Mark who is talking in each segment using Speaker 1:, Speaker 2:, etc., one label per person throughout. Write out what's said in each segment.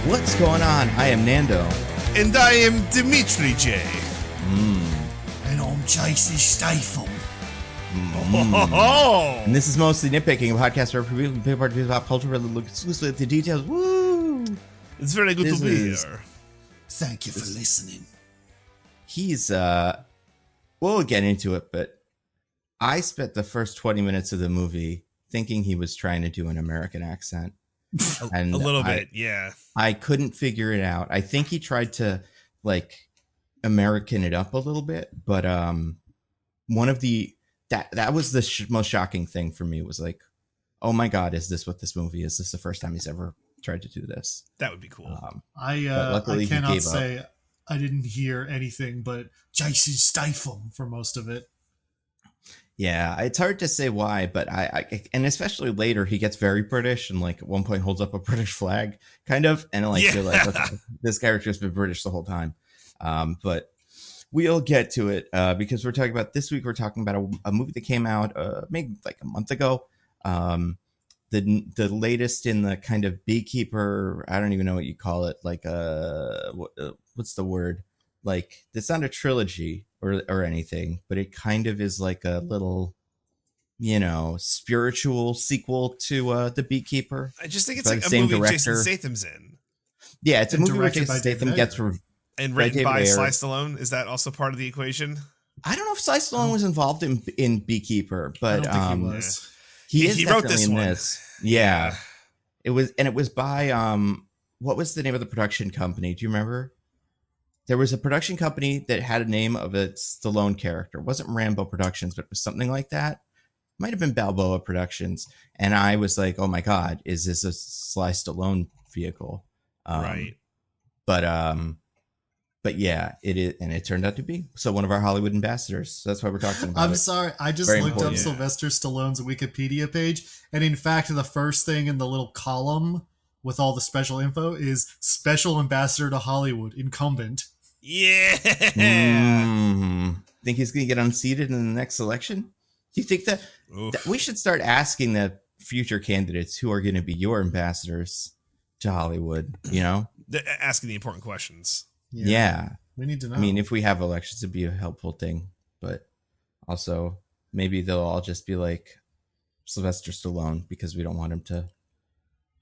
Speaker 1: What's going on? I am Nando.
Speaker 2: And I am Dimitri J.
Speaker 3: And I'm Jason Statham.
Speaker 1: And this is mostly Nitpicking, a podcast where we pick apart about culture, rather look exclusively at the details. Woo!
Speaker 2: It's very good to be here.
Speaker 3: Thank you for listening.
Speaker 1: He's, we'll get into it, but I spent the first 20 minutes of the movie thinking he was trying to do an American accent. And
Speaker 2: a little bit, yeah.
Speaker 1: I couldn't figure it out. I think he tried to, like, American it up a little bit, but one of the that was the most shocking thing for me was like, oh my god, is this what this movie is? This the first time he's ever tried to do this?
Speaker 2: That would be cool.
Speaker 3: I cannot say I didn't hear anything but Jason Statham for most of it.
Speaker 1: Yeah, it's hard to say why, but I and especially later he gets very British and like at one point holds up a British flag, kind of, and like you're like, okay, this character's been British the whole time. But we'll get to it because we're talking about this week. We're talking about a movie that came out maybe like a month ago. The latest in the kind of beekeeper. I don't even know what you call it. Like what's the word? Like it's not a trilogy or anything, but it kind of is like a little, spiritual sequel to The Beekeeper.
Speaker 2: I just think it's like a movie director. Jason Statham's in.
Speaker 1: Yeah, it's a movie where Jason Statham gets
Speaker 2: and written by Sly Stallone. Is that also part of the equation?
Speaker 1: I don't know if Sly Stallone was involved in Beekeeper, but
Speaker 3: I don't think he was.
Speaker 1: He
Speaker 2: wrote this
Speaker 1: in
Speaker 2: one.
Speaker 1: This. Yeah. It was by what was the name of the production company? Do you remember? There was a production company that had a name of a Stallone character. It wasn't Rambo Productions, but it was something like that. Might have been Balboa Productions. And I was like, oh my God, is this a Sly Stallone vehicle?
Speaker 2: Right.
Speaker 1: But yeah, it is. And it turned out to be. So one of our Hollywood ambassadors. So that's why we're talking about
Speaker 3: I'm sorry. I just looked up Sylvester Stallone's Wikipedia page. And in fact, the first thing in the little column with all the special info is Special Ambassador to Hollywood, incumbent.
Speaker 2: Yeah.
Speaker 1: Think he's going to get unseated in the next election? Do you think that we should start asking the future candidates who are going to be your ambassadors to Hollywood,
Speaker 2: Asking the important questions.
Speaker 1: Yeah.
Speaker 3: We need to know.
Speaker 1: I mean, if we have elections, it'd be a helpful thing, but also maybe they'll all just be like Sylvester Stallone because we don't want him to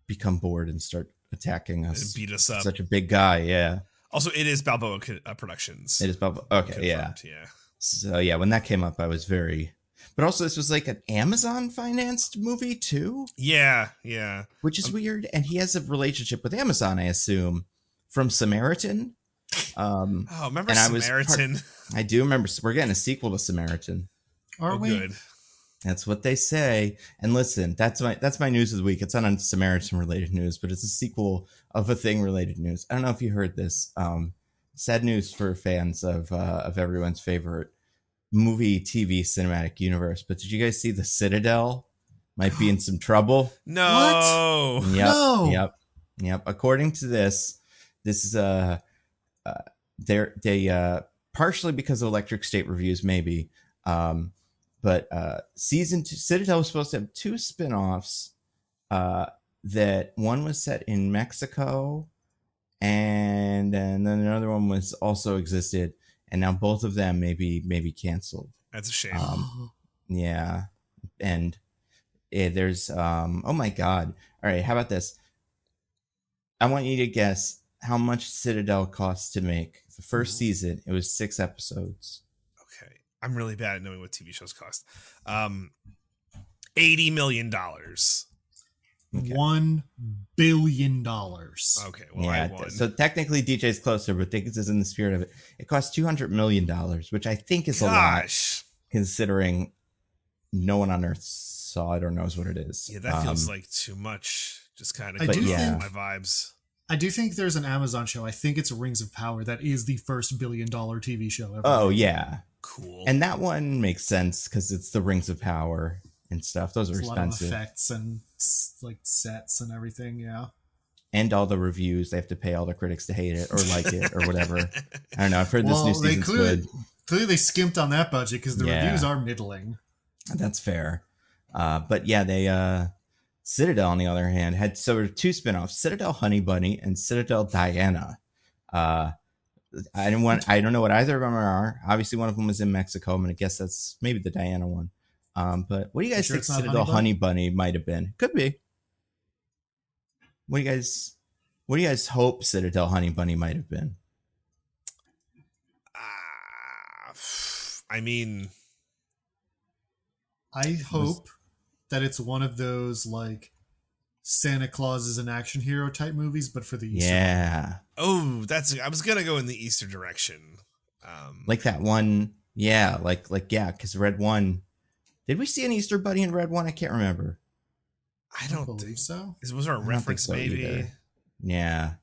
Speaker 1: become bored and start attacking us.
Speaker 2: And beat us up.
Speaker 1: Such a big guy. Yeah.
Speaker 2: Also, it is Balboa Productions.
Speaker 1: It is Balboa. Okay,
Speaker 2: confirmed,
Speaker 1: yeah. So, yeah, when that came up, I was very... But also, this was like an Amazon-financed movie, too?
Speaker 2: Yeah.
Speaker 1: Which is weird. And he has a relationship with Amazon, I assume, from Samaritan.
Speaker 2: Remember Samaritan?
Speaker 1: I do remember. We're getting a sequel to Samaritan.
Speaker 3: Are we?
Speaker 2: Good.
Speaker 1: That's what they say. And listen, that's my news of the week. It's not on Samaritan related news, but it's a sequel of a thing related news. I don't know if you heard this. Sad news for fans of everyone's favorite movie, TV, cinematic universe. But did you guys see the Citadel might be in some trouble?
Speaker 2: No.
Speaker 3: What?
Speaker 1: Yep.
Speaker 3: No.
Speaker 1: Yep. According to this is they partially because of Electric State reviews, maybe. But season 2, Citadel was supposed to have 2 spinoffs. That one was set in Mexico, and then another one was also existed, and now both of them may be canceled.
Speaker 2: That's a shame.
Speaker 1: Yeah, and there's oh my God! All right, how about this? I want you to guess how much Citadel costs to make. The first season, it was 6 episodes.
Speaker 2: I'm really bad at knowing what TV shows cost. $80 million.
Speaker 1: Okay.
Speaker 3: $1 billion.
Speaker 2: Okay, well,
Speaker 1: yeah,
Speaker 2: I won.
Speaker 1: so technically DJ's closer, but Diggins is in the spirit of it. It costs $200 million, which I think is a lot, considering no one on Earth saw it or knows what it is.
Speaker 2: Yeah, that feels like too much. Just kind of
Speaker 3: I do
Speaker 1: think
Speaker 2: my vibes.
Speaker 3: I do think there's an Amazon show. I think it's Rings of Power. That is the first $1 billion TV show ever.
Speaker 1: Oh, yeah.
Speaker 2: Cool.
Speaker 1: And that one makes sense because it's the Rings of Power and stuff. Those are expensive.
Speaker 3: A lot of effects and like sets and everything. Yeah.
Speaker 1: And all the reviews. They have to pay all the critics to hate it or like it or whatever. I don't know. I've heard this new season's good.
Speaker 3: Clearly they skimped on that budget because the reviews are middling.
Speaker 1: That's fair. But yeah, Citadel, on the other hand, had sort of two spinoffs: Citadel Honey Bunny and Citadel Diana. I don't know what either of them are. Obviously, one of them was in Mexico. I'm gonna guess that's maybe the Diana one. But what do you guys think Citadel Honey Bunny might have been? Could be. What do you guys hope Citadel Honey Bunny might have been?
Speaker 2: I mean,
Speaker 3: I hope that it's one of those like Santa Claus is an action hero type movies, but for the Easter.
Speaker 1: Yeah.
Speaker 2: Oh, I was gonna go in the Easter direction.
Speaker 1: Like that one. Yeah. Like yeah. Because Red One. Did we see an Easter Bunny in Red One? I can't remember.
Speaker 3: I don't believe so.
Speaker 2: Was there a reference, maybe?
Speaker 1: Either. Yeah.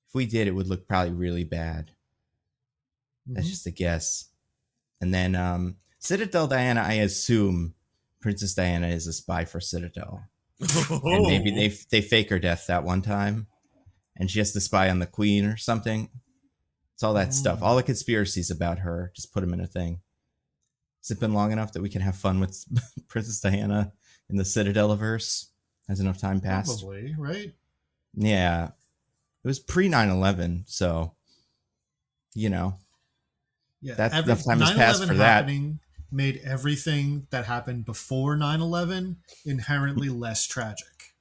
Speaker 1: If we did, it would look probably really bad. That's just a guess. And then Citadel Diana, I assume Princess Diana is a spy for Citadel. And maybe they fake her death that one time. And she has to spy on the queen or something. It's all that stuff. All the conspiracies about her. Just put them in a thing. Has it been long enough that we can have fun with Princess Diana in the Citadel-averse? Has enough time passed?
Speaker 3: Probably, right?
Speaker 1: Yeah. It was pre 9/11, so, you know.
Speaker 3: Yeah,
Speaker 1: that enough time has passed for that.
Speaker 3: Made everything that happened before 9/11 inherently less tragic.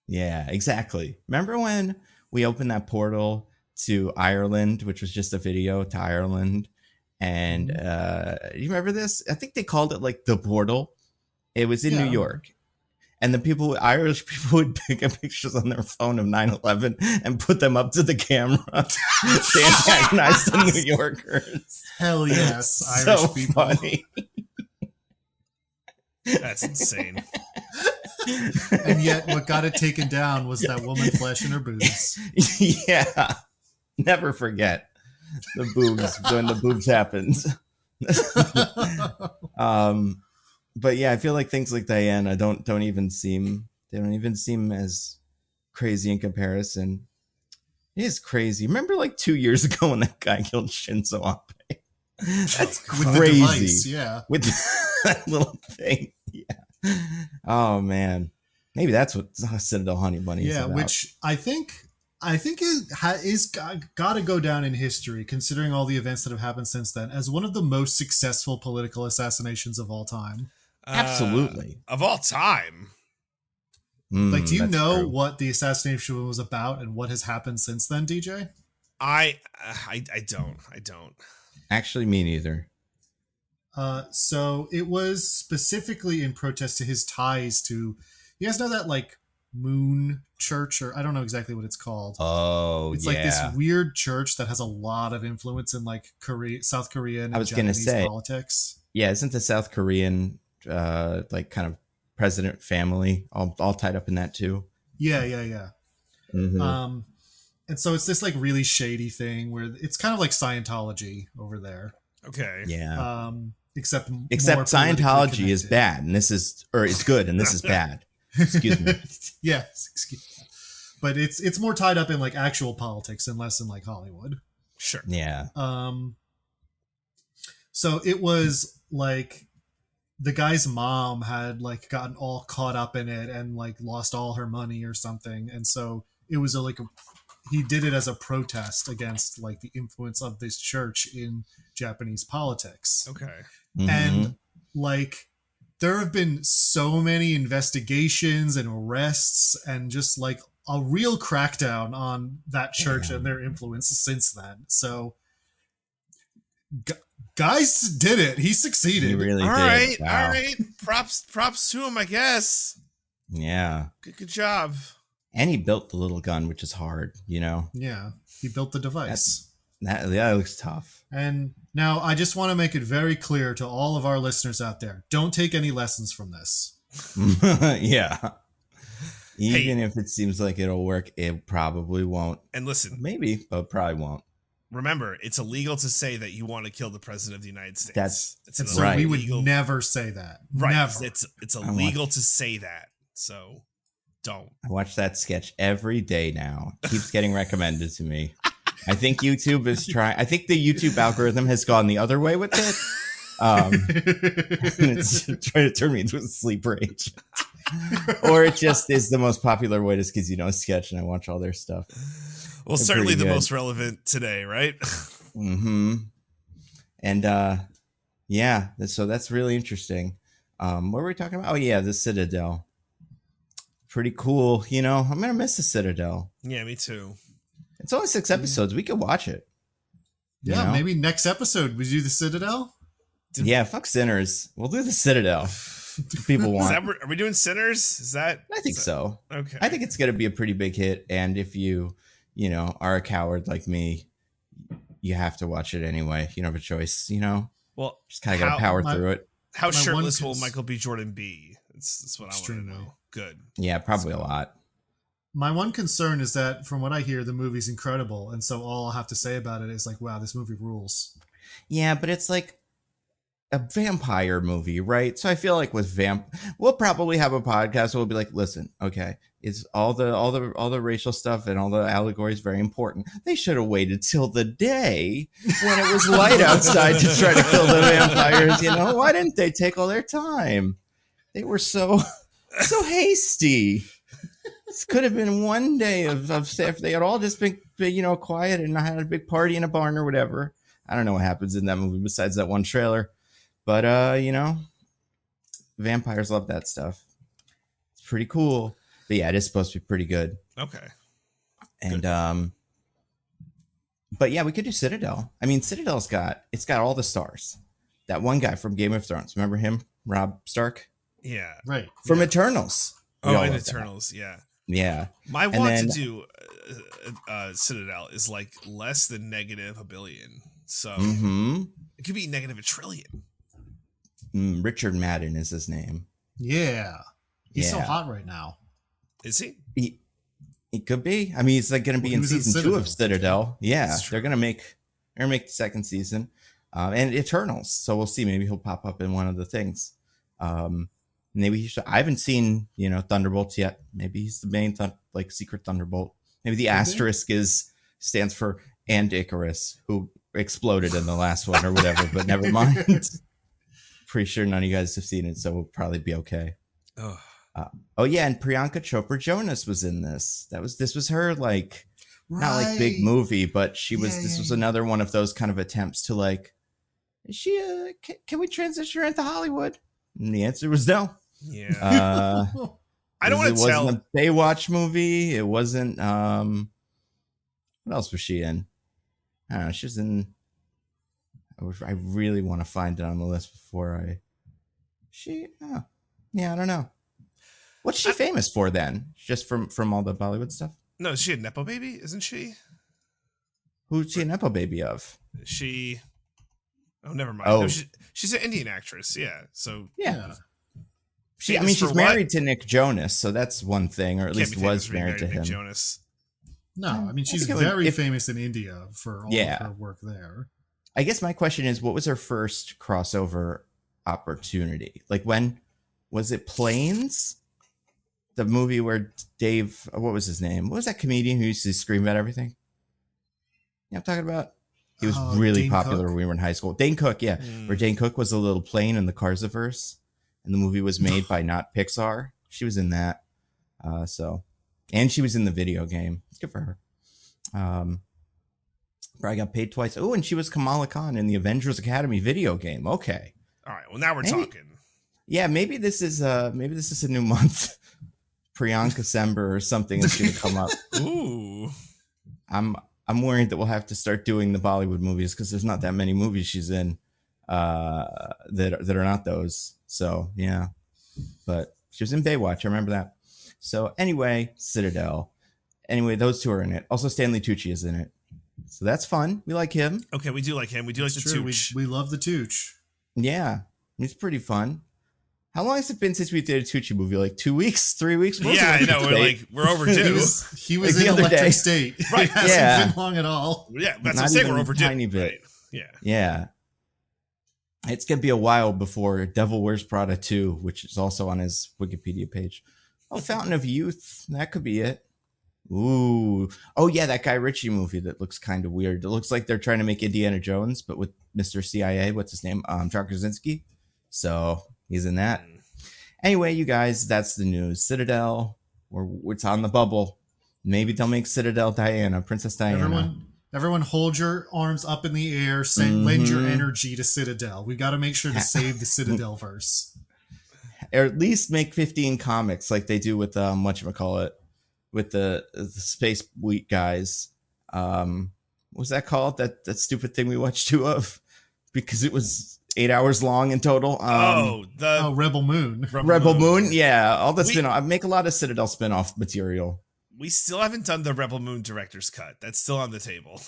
Speaker 1: Yeah, exactly. Remember when we opened that portal to Ireland, which was just a video to Ireland? And you remember this? I think they called it like the portal. It was in New York. And the Irish people would pick up pictures on their phone of 9/11 and put them up to the camera to antagonize the New Yorkers.
Speaker 3: Hell yes, Irish people.
Speaker 1: Funny.
Speaker 2: That's insane.
Speaker 3: And yet what got it taken down was that woman flashing her boobs.
Speaker 1: Yeah. Never forget the boobs when the boobs happens. But yeah, I feel like things like Diana don't even seem as crazy in comparison. It is crazy. Remember like 2 years ago when that guy killed Shinzo Abe? That's crazy.
Speaker 3: With the device, yeah.
Speaker 1: With that little thing. Yeah. Oh man. Maybe that's what Citadel Honey Bunny is about.
Speaker 3: Which I think is got to go down in history, considering all the events that have happened since then, as one of the most successful political assassinations of all time.
Speaker 1: Absolutely.
Speaker 2: Of all time.
Speaker 3: Like, do you know what the assassination was about and what has happened since then, DJ?
Speaker 2: I don't.
Speaker 1: Actually, me neither.
Speaker 3: So it was specifically in protest to his ties to, you guys know that like Moon Church, or I don't know exactly what it's called.
Speaker 1: Oh,
Speaker 3: it's like this weird church that has a lot of influence in like South Korean and Japanese politics.
Speaker 1: Yeah, isn't the South Korean like kind of president family all tied up in that too? Yeah.
Speaker 3: Mm-hmm. And so it's this like really shady thing where it's kind of like Scientology over there.
Speaker 2: Okay.
Speaker 1: Yeah.
Speaker 3: Except
Speaker 1: Scientology is bad, and this is good, and this is bad. Excuse me.
Speaker 3: Yes, excuse me. But it's more tied up in like actual politics and less in like Hollywood.
Speaker 2: Sure.
Speaker 1: Yeah.
Speaker 3: So it was like the guy's mom had like gotten all caught up in it and like lost all her money or something, and so it was he did it as a protest against like the influence of this church in Japanese politics.
Speaker 2: Okay.
Speaker 1: Mm-hmm.
Speaker 3: And like there have been so many investigations and arrests and just like a real crackdown on that church and their influence since then. So guys did it. He succeeded.
Speaker 1: He really
Speaker 2: all
Speaker 1: did.
Speaker 2: Right.
Speaker 1: Wow.
Speaker 2: All right. Props to him, I guess.
Speaker 1: Yeah.
Speaker 2: Good job.
Speaker 1: And he built the little gun, which is hard, you know?
Speaker 3: Yeah. He built the device.
Speaker 1: That looks tough.
Speaker 3: And now I just want to make it very clear to all of our listeners out there, don't take any lessons from this.
Speaker 1: Yeah. Even if it seems like it'll work, it probably won't.
Speaker 2: And listen.
Speaker 1: Maybe, but probably won't.
Speaker 2: Remember, it's illegal to say that you want to kill the president of the United States.
Speaker 3: So right. We would never say that.
Speaker 2: Right.
Speaker 3: Never.
Speaker 2: It's illegal to say that. So don't.
Speaker 1: I watch that sketch every day now. It keeps getting recommended to me. I think YouTube is trying. I think the YouTube algorithm has gone the other way with it. And it's trying to turn me into a sleeper agent. or it just is the most popular way to because sketch, and I watch all their stuff.
Speaker 2: Well,
Speaker 1: They're
Speaker 2: certainly the
Speaker 1: good.
Speaker 2: most relevant today, right?
Speaker 1: Mm-hmm. And yeah, so that's really interesting. What were we talking about? Oh yeah, the Citadel. Pretty cool. I'm gonna miss the Citadel.
Speaker 2: Yeah, me too.
Speaker 1: It's only 6 episodes. We could watch it.
Speaker 3: Yeah, maybe next episode we do the Citadel.
Speaker 1: Yeah, fuck Sinners. We'll do the Citadel. People want.
Speaker 2: Are we doing Sinners? Is that?
Speaker 1: I think so.
Speaker 2: Okay.
Speaker 1: I think it's gonna be a pretty big hit, and if you are a coward like me, you have to watch it anyway. You don't have a choice.
Speaker 2: Well,
Speaker 1: just kind of gotta power through it.
Speaker 2: How shirtless will Michael B. Jordan be? That's what
Speaker 3: Extremely.
Speaker 2: I want to know. Good.
Speaker 1: Yeah, probably a lot.
Speaker 3: My one concern is that, from what I hear, the movie's incredible, and so all I'll have to say about it is like, wow, this movie rules.
Speaker 1: Yeah, but it's like a vampire movie, right? So I feel like with we'll probably have a podcast where we'll be like, listen, okay, it's all the racial stuff and all the allegories very important. They should have waited till the day when it was light outside to try to kill the vampires. Why didn't they take all their time? They were so hasty. This could have been one day of if they had all just been quiet and had a big party in a barn or whatever. I don't know what happens in that movie besides that one trailer. But, vampires love that stuff. It's pretty cool. But yeah, it is supposed to be pretty good.
Speaker 2: Okay.
Speaker 1: And, good. But yeah, we could do Citadel. I mean, Citadel's got all the stars. That one guy from Game of Thrones. Remember him? Rob Stark?
Speaker 2: Yeah.
Speaker 3: Right.
Speaker 1: From Eternals.
Speaker 2: And Eternals. Yeah.
Speaker 1: Yeah.
Speaker 2: My want to do Citadel is like less than negative $1 billion. So it could be negative $1 trillion.
Speaker 1: Richard Madden is his name.
Speaker 3: Yeah. He's so hot right now.
Speaker 2: Is he?
Speaker 1: He could be. I mean, he's like going to be in season 2 of Citadel. Yeah. They're going to make the second season. And Eternals. So we'll see. Maybe he'll pop up in one of the things. Maybe he should. I haven't seen, Thunderbolts yet. Maybe he's the main secret Thunderbolt. Maybe the asterisk stands for and Icarus, who exploded in the last one or whatever, but never mind. Pretty sure none of you guys have seen it, so we'll probably be okay. Oh yeah, and Priyanka Chopra Jonas was in this. This was her not like big movie, but she was. This was another one of those kind of attempts to is she? Can we transition her into Hollywood? And the answer was no.
Speaker 2: Yeah.
Speaker 1: I don't want to tell. It wasn't a Baywatch movie. It wasn't. What else was she in? I don't know. She was in. I really want to find it on the list before I. Yeah, I don't know. What's she famous for then? Just from all the Bollywood stuff?
Speaker 2: No, is she a Nepo baby? Isn't she?
Speaker 1: Who's she a Nepo baby of?
Speaker 2: She. Oh, never mind. Oh. No, she's an Indian actress. Yeah. So.
Speaker 1: Yeah. She's married to Nick Jonas, so that's one thing, or at least was married to him.
Speaker 2: Nick Jonas.
Speaker 3: No, I mean, she's very famous in India for all of her work there.
Speaker 1: I guess my question is, what was her first crossover opportunity? Like, when was it Planes? The movie where Dave, what was his name? What was that comedian who used to scream about everything? I'm talking about? He was really
Speaker 3: Dane
Speaker 1: popular
Speaker 3: Cook?
Speaker 1: when we were in high school. Dane Cook, yeah. Where Dane Cook was a little plane in the Carsiverse. And the movie was made by not Pixar. She was in that. And she was in the video game. It's good for her. Probably got paid twice. Oh, and she was Kamala Khan in the Avengers Academy video game. Okay.
Speaker 2: All right. Well, now we're talking.
Speaker 1: Yeah, maybe this is a new month. Priyanka Sember or something is going to come up.
Speaker 2: Ooh.
Speaker 1: I'm worried that we'll have to start doing the Bollywood movies because there's not that many movies she's in that are not those. So yeah, but she was in Baywatch. I remember that. So anyway, Citadel. Anyway, those two are in it. Also, Stanley Tucci is in it. So that's fun. We like him.
Speaker 2: Okay, we do like him. We do like the Tooch.
Speaker 3: We love the Tooch.
Speaker 1: Yeah, he's pretty fun. How long has it been since we did a Tucci movie? Like 2 weeks, 3 weeks?
Speaker 2: Yeah, I know. We're overdue.
Speaker 3: he was in Electric State.
Speaker 2: Right.
Speaker 3: It hasn't been long at all.
Speaker 2: Yeah, that's what I'm saying. We're overdue.
Speaker 1: Tiny bit.
Speaker 2: Right. Yeah.
Speaker 1: Yeah. It's going to be a while before Devil Wears Prada 2, which is also on his Wikipedia page. Oh, Fountain of Youth. That could be it. Ooh. Oh, yeah, that Guy Ritchie movie that looks kind of weird. It looks like they're trying to make Indiana Jones, but with Mr. CIA. What's his name? John Krasinski. So he's in that. Anyway, you guys, that's the news. Citadel, it's on the bubble. Maybe they'll make Citadel Diana, Princess Diana.
Speaker 3: Everyone hold your arms up in the air, lend your energy to Citadel. We got to make sure to save the Citadel verse.
Speaker 1: Or at least make 15 comics like they do with whatchamacallit, with the Space Week guys. What was that called? That stupid thing we watched 2 of? Because it was 8 hours long in total.
Speaker 3: Rebel Moon.
Speaker 1: Rebel Moon, yeah. All the spin-off. I make a lot of Citadel spin-off material.
Speaker 2: We still haven't done the Rebel Moon director's cut. That's still on the table.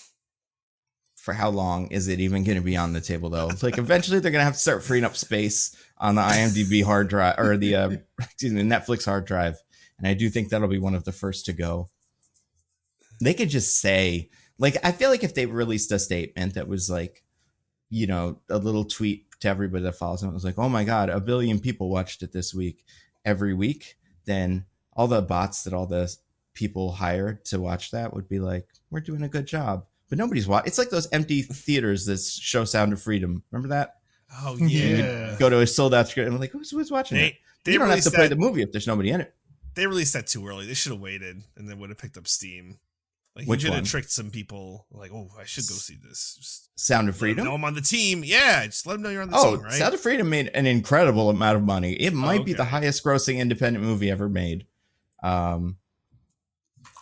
Speaker 1: For how long is it even going to be on the table, though? Like, eventually they're going to have to start freeing up space on the IMDb hard drive, or the Netflix hard drive. And I do think that'll be one of the first to go. They could just say, like, I feel like if they released a statement that was like, you know, a little tweet to everybody that follows them, it was like, oh my God, 1 billion people watched it this week, every week, then all the bots that all the people hired to watch that would be like, we're doing a good job. But nobody's watching. It's like those empty theaters that show Sound of Freedom. Remember that?
Speaker 2: Oh, yeah.
Speaker 1: Go to a sold out screen. I'm like, who's watching it? You don't have to play the movie if there's nobody in it.
Speaker 2: They released that too early. They should have waited and then would have picked up steam. Like,
Speaker 1: Which
Speaker 2: you could
Speaker 1: one?
Speaker 2: have tricked some people. Like, oh, I should go see this. Just
Speaker 1: Sound of Freedom?
Speaker 2: know I'm on the team. Yeah, just let them know you're on the team, right?
Speaker 1: Sound of Freedom made an incredible amount of money. It might be the highest grossing independent movie ever made. I'm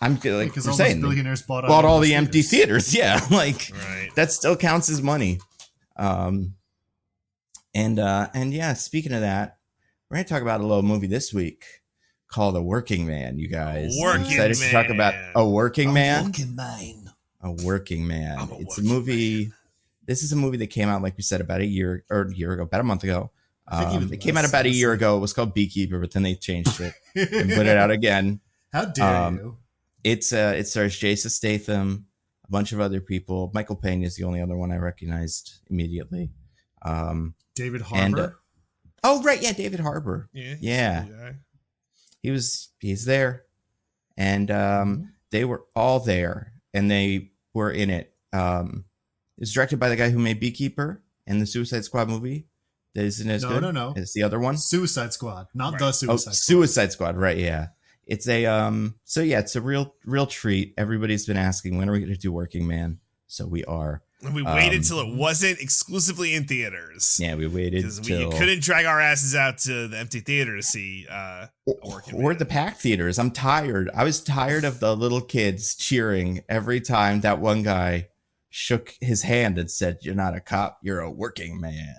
Speaker 1: like,
Speaker 3: because
Speaker 1: you're
Speaker 3: all
Speaker 1: saying,
Speaker 3: those billionaires bought
Speaker 1: all the empty theaters. Yeah, like
Speaker 2: right.
Speaker 1: That still counts as money. And yeah, speaking of that, we're gonna talk about a little movie this week called A Working Man. You guys,
Speaker 2: I'm excited
Speaker 1: to talk about A Working Man. A Working Man. It's a movie. This is a movie that came out, like we said, about about a month ago. It came out about a year ago. It was called Beekeeper, but then they changed it and put it out again.
Speaker 3: How dare you?
Speaker 1: It stars Jason Statham, a bunch of other people. Michael Pena is the only other one I recognized immediately.
Speaker 3: David Harbour.
Speaker 1: David Harbour. Yeah. He's there, and they were all there, and they were in it. It's directed by the guy who made Beekeeper and the Suicide Squad movie. That isn't as good.
Speaker 3: No.
Speaker 1: It's the other one.
Speaker 3: Suicide Squad, not the Suicide Squad.
Speaker 1: Suicide Squad, right? Yeah. It's a it's a real treat. Everybody's been asking, when are we going to do Working Man? So we are.
Speaker 2: And we waited till it wasn't exclusively in theaters.
Speaker 1: Yeah, we waited
Speaker 2: because we couldn't drag our asses out to the empty theater to see Working Man.
Speaker 1: Or the packed theaters. I'm tired. I was tired of the little kids cheering every time that one guy shook his hand and said, "You're not a cop, you're a working man."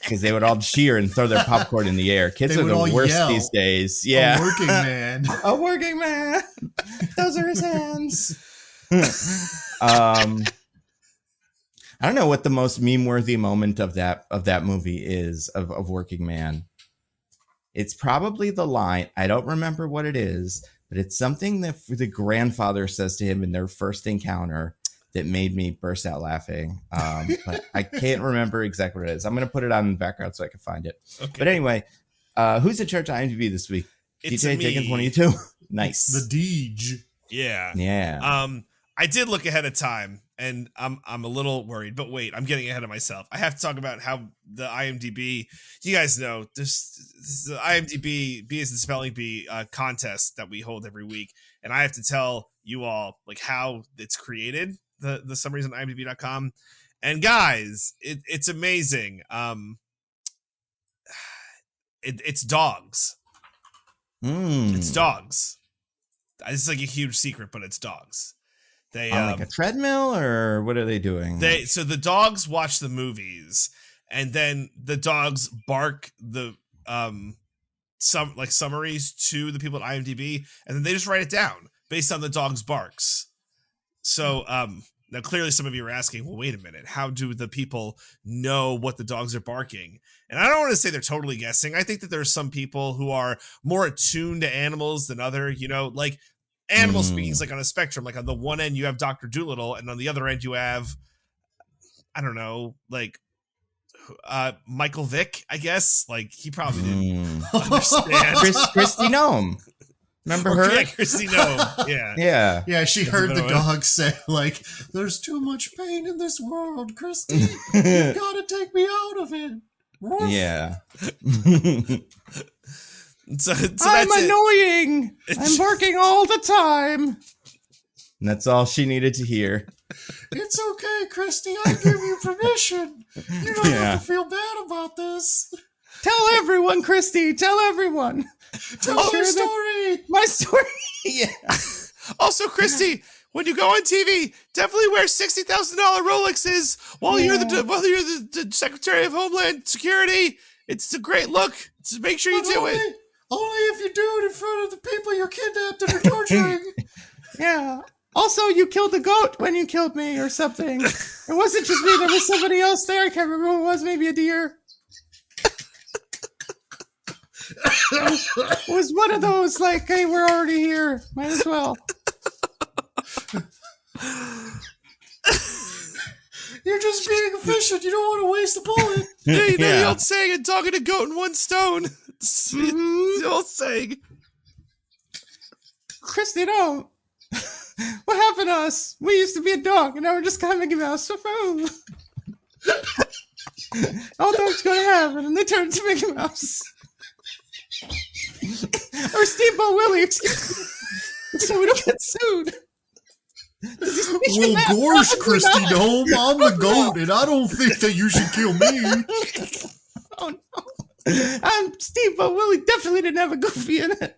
Speaker 1: Because they would all cheer and throw their popcorn in the air. Kids are the worst these days. Yeah.
Speaker 3: A working man.
Speaker 1: A working man. Those are his hands. I don't know what the most meme-worthy moment of that movie is of Working Man. It's probably the line. I don't remember what it is, but it's something that the grandfather says to him in their first encounter that made me burst out laughing. But I can't remember exactly what it is. I'm going to put it on the background so I can find it. Okay. But anyway, who's in charge of IMDb this week?
Speaker 2: It's
Speaker 1: DJ Diggins 22. Nice.
Speaker 3: The Deej.
Speaker 2: Yeah.
Speaker 1: Yeah.
Speaker 2: I did look ahead of time, and I'm a little worried. But wait, I'm getting ahead of myself. I have to talk about how the IMDb. You guys know this is the IMDb B as in spelling bee contest that we hold every week, and I have to tell you all like how it's created. The summaries on IMDb.com, and guys, it's amazing. It's dogs. It's dogs. It's like a huge secret, but it's dogs. They
Speaker 1: on like a treadmill, or what are they doing?
Speaker 2: So the dogs watch the movies, and then the dogs bark the summaries to the people at IMDb, and then they just write it down based on the dog's barks. So now clearly some of you are asking, well, wait a minute, how do the people know what the dogs are barking? And I don't want to say they're totally guessing. I think that there's some people who are more attuned to animals than other, like animal speaking is like on a spectrum. Like on the one end you have Dr. Dolittle, and on the other end you have, I don't know, like Michael Vick, I guess. Like he probably didn't understand.
Speaker 1: Christy Nome. Remember her?
Speaker 2: Yeah, Christy Nome. Yeah.
Speaker 3: Yeah, she heard the dog say, like, there's too much pain in this world, Christy. You've got to take me out of it.
Speaker 1: Yeah.
Speaker 2: So
Speaker 1: I'm
Speaker 2: that's
Speaker 1: annoying. I'm working all the time. And that's all she needed to hear.
Speaker 3: It's okay, Christy. I give you permission. You don't have to feel bad about this.
Speaker 1: Tell everyone, Christy. Tell everyone.
Speaker 3: Tell my story.
Speaker 1: My story. Yeah.
Speaker 2: Also, Christy, when you go on TV, definitely wear $60,000 Rolexes while you're the Secretary of Homeland Security. It's a great look. So make sure you do it.
Speaker 3: Only if you do it in front of the people you're kidnapped and are torturing.
Speaker 1: Yeah. Also, you killed a goat when you killed me or something. It wasn't just me. There was somebody else there. I can't remember who it was. Maybe a deer. It was one of those, like, hey, we're already here. Might as well.
Speaker 3: You're just being efficient. You don't want to waste the bullet.
Speaker 2: Yeah, you know the old saying, a dog and a goat in one stone. It's the old saying.
Speaker 1: Christy, no. What happened to us? We used to be a dog, and now we're just kind of Mickey Mouse. All dogs go to heaven, and they turn into Mickey Mouse. Or Steamboat Willie, excuse me. So we don't get sued.
Speaker 3: Well, gosh, Christy, no, I'm the goat, and I don't think that you should kill me.
Speaker 1: Oh, no. Steamboat Willie definitely didn't have a Goofy in it.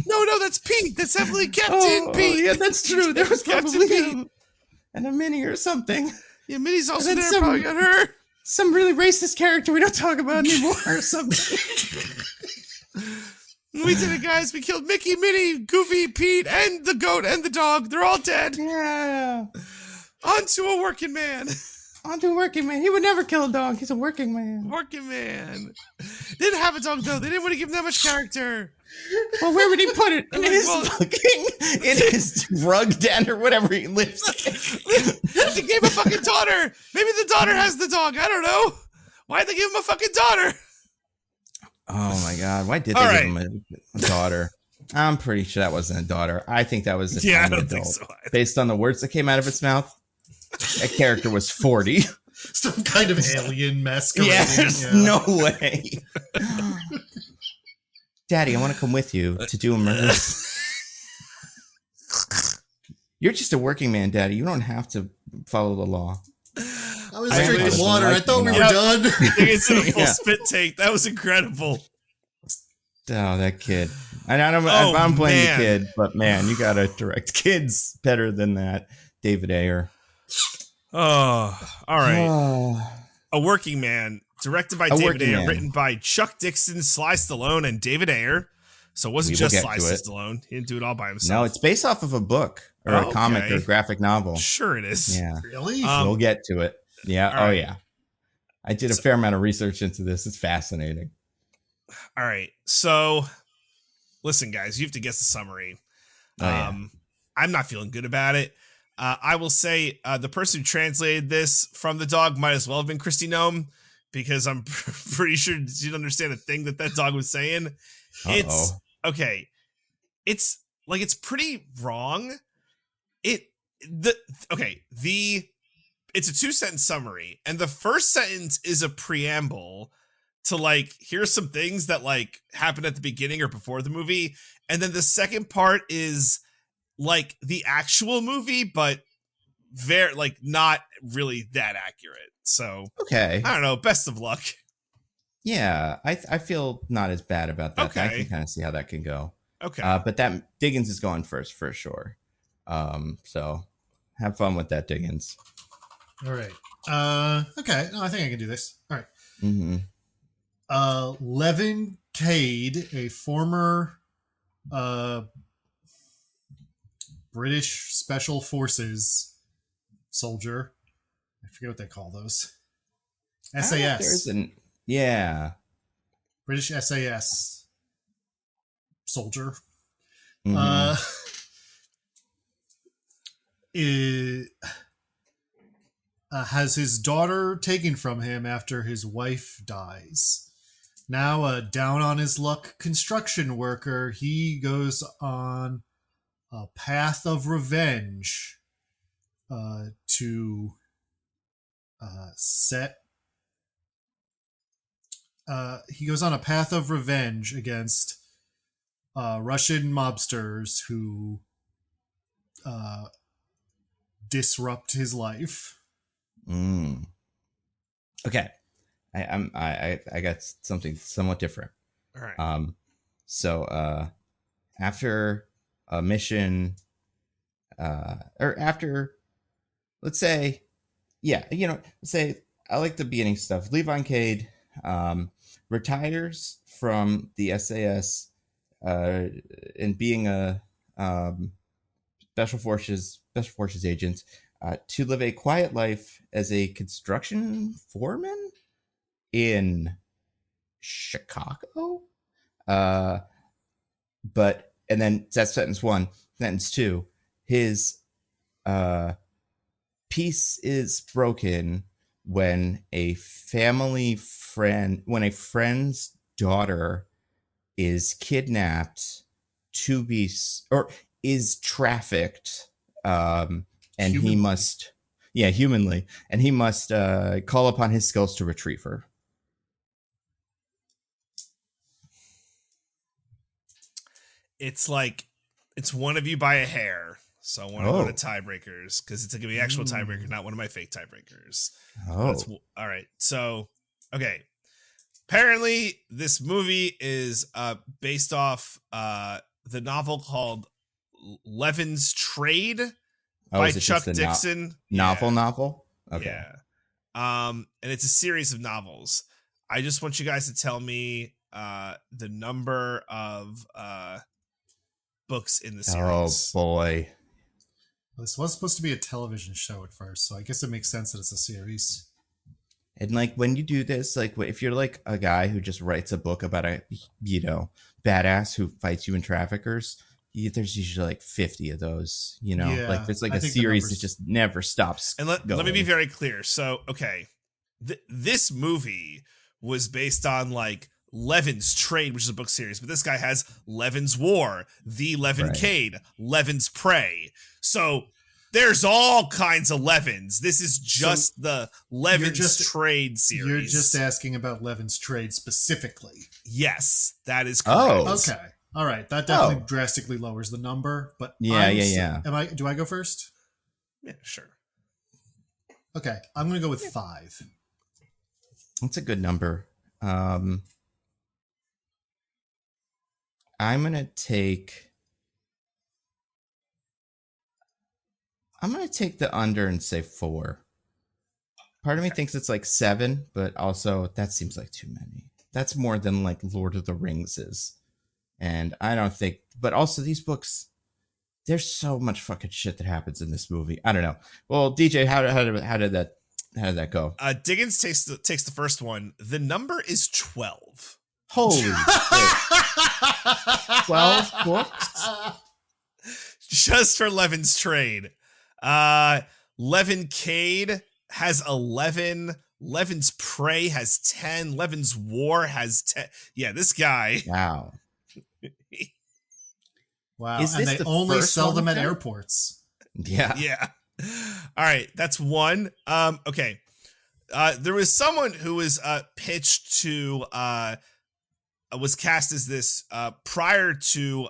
Speaker 2: No, that's Pete. That's definitely Captain Pete.
Speaker 1: Yeah, that's true. There was probably him and a Minnie or something.
Speaker 2: Yeah, Minnie's also there. Probably got her.
Speaker 1: Some really racist character we don't talk about anymore or something.
Speaker 2: We did it, guys. We killed Mickey, Minnie, Goofy, Pete, and the goat and the dog. They're all dead.
Speaker 1: Yeah.
Speaker 2: On to a working man.
Speaker 1: On to a working man. He would never kill a dog. He's a working man.
Speaker 2: Working man. Didn't have a dog, though. They didn't want to give him that much character.
Speaker 1: Well, where would he put it? In his drug den or whatever he lives in.
Speaker 2: They gave him a fucking daughter. Maybe the daughter has the dog. I don't know. Why'd they give him a fucking daughter?
Speaker 1: Oh my god! Why did they give him a daughter? I'm pretty sure that wasn't a daughter. I think that was a tiny adult. Think so. Based on the words that came out of its mouth, that character was 40.
Speaker 3: Some kind of alien masquerading.
Speaker 1: Yeah, there's no way. Daddy, I want to come with you to do a murder. You're just a working man, Daddy. You don't have to follow the law.
Speaker 3: I was drinking water. I thought we were done.
Speaker 2: It's in a full spit take. That was incredible.
Speaker 1: Oh, that kid. I'm blaming the kid, but man, you gotta direct kids better than that. David Ayer.
Speaker 2: Oh, all right. A Working Man, directed by David Ayer, written by Chuck Dixon, Sly Stallone, and David Ayer. So it wasn't just Sly Stallone. He didn't do it all by himself.
Speaker 1: No, it's based off of a book or a comic or a graphic novel.
Speaker 2: Sure it is.
Speaker 1: Yeah.
Speaker 3: Really?
Speaker 1: We'll get to it. Yeah. Right. Oh, yeah. I did a fair amount of research into this. It's fascinating.
Speaker 2: All right. So, listen, guys, you have to guess the summary. I'm not feeling good about it. I will say the person who translated this from the dog might as well have been Christy Nome, because I'm pretty sure she didn't understand a thing that dog was saying. It's okay. It's like, it's pretty wrong. It's a 2-sentence summary, and the first sentence is a preamble to, like, here's some things that, like, happened at the beginning or before the movie, and then the second part is like the actual movie, but very, like, not really that accurate. So I don't know. Best of luck.
Speaker 1: Yeah, I feel not as bad about that.
Speaker 2: Okay.
Speaker 1: I can kind of see how that can go.
Speaker 2: Okay.
Speaker 1: But that Diggins is going first for sure. So have fun with that, Diggins.
Speaker 3: All right. Okay. No, I think I can do this. All right.
Speaker 1: Mm-hmm.
Speaker 3: Levin Cade, a former British Special Forces soldier. I forget what they call those. SAS. British SAS soldier.
Speaker 1: Mm-hmm.
Speaker 3: Has his daughter taken from him after his wife dies. Now a down on his luck construction worker, he goes on a path of revenge to set he goes on a path of revenge against Russian mobsters who disrupt his life.
Speaker 1: Okay, I got something somewhat different.
Speaker 2: All right.
Speaker 1: So after a mission, or after, let's say, let's say I like the beginning stuff. Levon Cade retires from the SAS and being a special forces agent to live a quiet life as a construction foreman in Chicago. But and then that's sentence one. Sentence two, his peace is broken when a friend's daughter is kidnapped to be or is trafficked, and humanly. He must, humanly, and he must call upon his skills to retrieve her.
Speaker 2: It's like it's one of you by a hair. So I want to go to tiebreakers because it's going to be actual tiebreaker, not one of my fake tiebreakers. All right. So, okay. Apparently, this movie is based off the novel called Levin's Trade by Chuck Dixon.
Speaker 1: Novel? Okay.
Speaker 2: Yeah. And it's a series of novels. I just want you guys to tell me the number of books in the series.
Speaker 1: Oh, boy.
Speaker 3: This was supposed to be a television show at first, so I guess it makes sense that it's a series.
Speaker 1: And like when you do this, like if you're like a guy who just writes a book about a badass who fights human traffickers, there's usually like 50 of those. Like it's like a series that just never stops.
Speaker 2: And let me be very clear. So okay, this movie was based on like Levin's Trade, which is a book series, but this guy has Levin's War, The Levin Cade, Levin's Prey. So there's all kinds of Levins. This is just the Levin's Trade series.
Speaker 3: You're just asking about Levin's Trade specifically.
Speaker 2: Yes, that is correct.
Speaker 3: Oh, okay. All right. That definitely drastically lowers the number, but
Speaker 1: yeah.
Speaker 3: Do I go first?
Speaker 2: Yeah, sure.
Speaker 3: Okay, I'm going to go with 5.
Speaker 1: That's a good number. I'm going to take the under and say 4. Part of me thinks it's like 7, but also that seems like too many. That's more than like Lord of the Rings is. And I don't think, but also these books, there's so much fucking shit that happens in this movie. I don't know. Well, DJ, how did that go?
Speaker 2: Diggins takes the first one. The number is 12.
Speaker 1: Holy shit. 12 books?
Speaker 2: Just for Levin's Trade. Levin Cade has 11. Levin's Prey has 10. Levin's War has 10. Yeah, this guy.
Speaker 1: Wow.
Speaker 3: Wow. And they only sell them at airports.
Speaker 1: Yeah.
Speaker 2: Yeah. All right. That's one. Okay. There was someone who was pitched to was cast as this prior to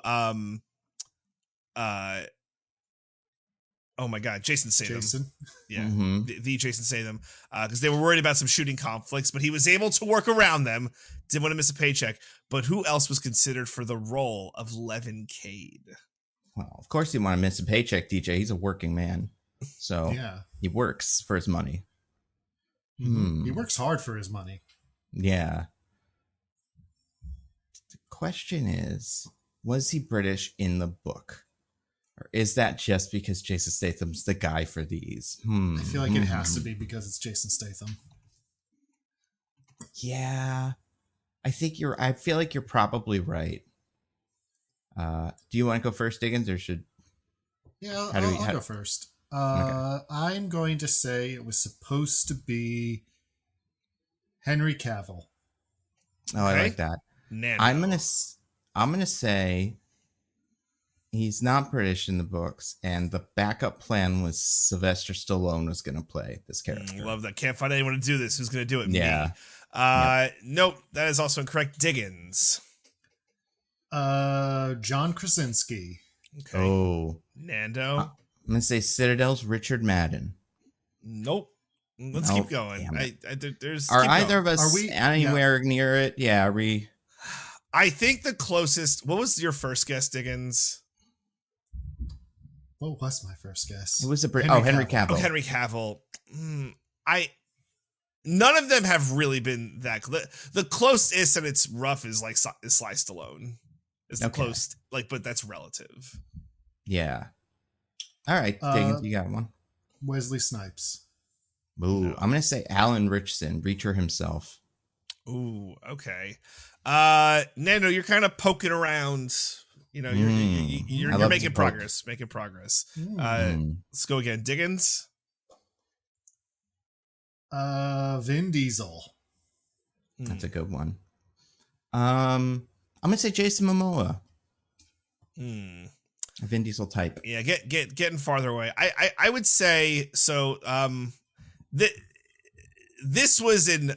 Speaker 2: oh my God, Jason Statham. Yeah,
Speaker 1: mm-hmm.
Speaker 2: the Jason Statham, because they were worried about some shooting conflicts, but he was able to work around them. Didn't want to miss a paycheck. But who else was considered for the role of Levin Cade?
Speaker 1: Well, of course you want to miss a paycheck, DJ. He's a working man, so he works for his money.
Speaker 3: Mm-hmm. He works hard for his money.
Speaker 1: Yeah. The question is, was he British in the book? Or is that just because Jason Statham's the guy for these?
Speaker 3: I feel like it has to be because it's Jason Statham.
Speaker 1: Yeah. I feel like you're probably right. Do you want to go first, Diggins, or should...
Speaker 3: Yeah, I'll go first. Okay. I'm going to say it was supposed to be Henry Cavill.
Speaker 1: Oh, okay. I like that.
Speaker 2: Nando.
Speaker 1: I'm gonna say He's not British in the books, and the backup plan was Sylvester Stallone was going to play this character.
Speaker 2: Love that. Can't find anyone to do this. Who's going to do it?
Speaker 1: Yeah.
Speaker 2: Me. Nope. That is also incorrect. Diggins.
Speaker 3: John Krasinski.
Speaker 2: Okay.
Speaker 1: Oh.
Speaker 2: Nando.
Speaker 1: I'm going to say Citadel's Richard Madden.
Speaker 2: Nope. Let's keep going.
Speaker 1: Are either of us anywhere near it? Yeah,
Speaker 2: I think the closest. What was your first guess, Diggins?
Speaker 3: What was my first guess?
Speaker 1: It was Henry Cavill.
Speaker 2: Oh, Henry Cavill. None of them have really been that. The closest, and it's rough, is like Sly Stallone. It's the close, but that's relative.
Speaker 1: Yeah. All right, Diggins, you got one.
Speaker 3: Wesley Snipes.
Speaker 1: Ooh,
Speaker 2: No.
Speaker 1: I'm gonna say Alan Richson, Reacher himself.
Speaker 2: Ooh, okay. Nando, you're kind of poking around. You're making progress. Making progress. Let's go again. Diggins.
Speaker 3: Vin Diesel.
Speaker 1: That's a good one. I'm gonna say Jason Momoa. A Vin Diesel type.
Speaker 2: Yeah, getting farther away. I would say so. This was in.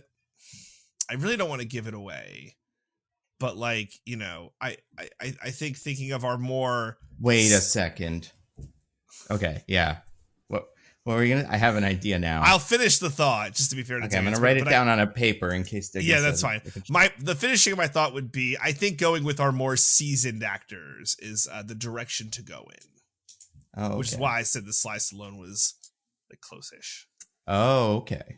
Speaker 2: I really don't want to give it away, but I think thinking of our more.
Speaker 1: Wait a second. Okay, yeah. What were we gonna? I have an idea now.
Speaker 2: I'll finish the thought just to be fair to.
Speaker 1: Okay, I'm gonna write it down on a paper in case.
Speaker 2: Yeah, that's fine. The finishing of my thought would be, I think going with our more seasoned actors is the direction to go in.
Speaker 1: Oh, okay.
Speaker 2: Which is why I said the Sly Stallone was close-ish.
Speaker 1: Oh, okay.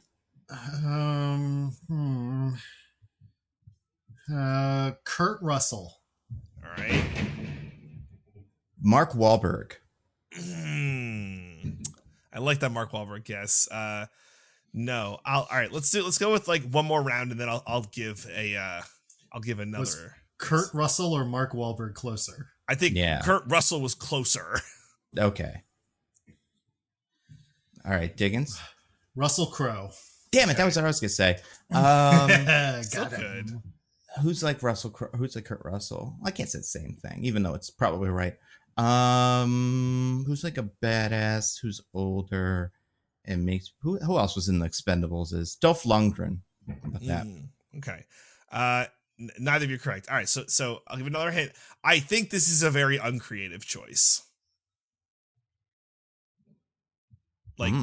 Speaker 3: Kurt Russell.
Speaker 2: All right.
Speaker 1: Mark Wahlberg.
Speaker 2: I like that Mark Wahlberg guess. No. All right. Let's go with one more round, and then I'll give another.
Speaker 3: Was Kurt Russell or Mark Wahlberg closer?
Speaker 2: I think Kurt Russell was closer.
Speaker 1: Okay. All right, Diggins.
Speaker 3: Russell Crowe.
Speaker 1: Damn it, that was what I was gonna say.
Speaker 2: So good.
Speaker 1: Who's like Russell Crowe? Who's like Kurt Russell? I can't say the same thing, even though it's probably right. Who's like a badass? Who's older and makes who else was in the Expendables? Is Dolph Lundgren? How about that?
Speaker 2: Okay. Neither of you are correct. All right, so I'll give another hint. I think this is a very uncreative choice.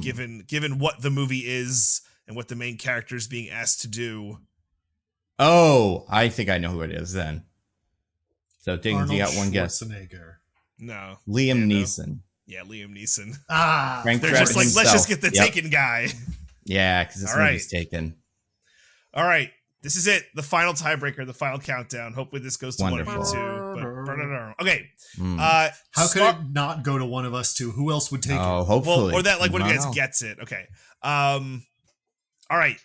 Speaker 2: Given what the movie is and what the main character is being asked to do.
Speaker 1: Oh, I think I know who it is then. So Diggins, you got one guess.
Speaker 2: No.
Speaker 1: Liam Neeson.
Speaker 2: Yeah, Liam Neeson.
Speaker 1: Frank
Speaker 2: they're just let's just get the Taken guy.
Speaker 1: Yeah, because this movie's Taken.
Speaker 2: All right. This is it. The final tiebreaker, the final countdown. Hopefully this goes to
Speaker 1: Wonderful.
Speaker 2: one of you two. Okay.
Speaker 3: How could it not go to one of us two? Who else would take it?
Speaker 1: Oh, hopefully.
Speaker 2: Or that one of you guys gets it. Okay. All right.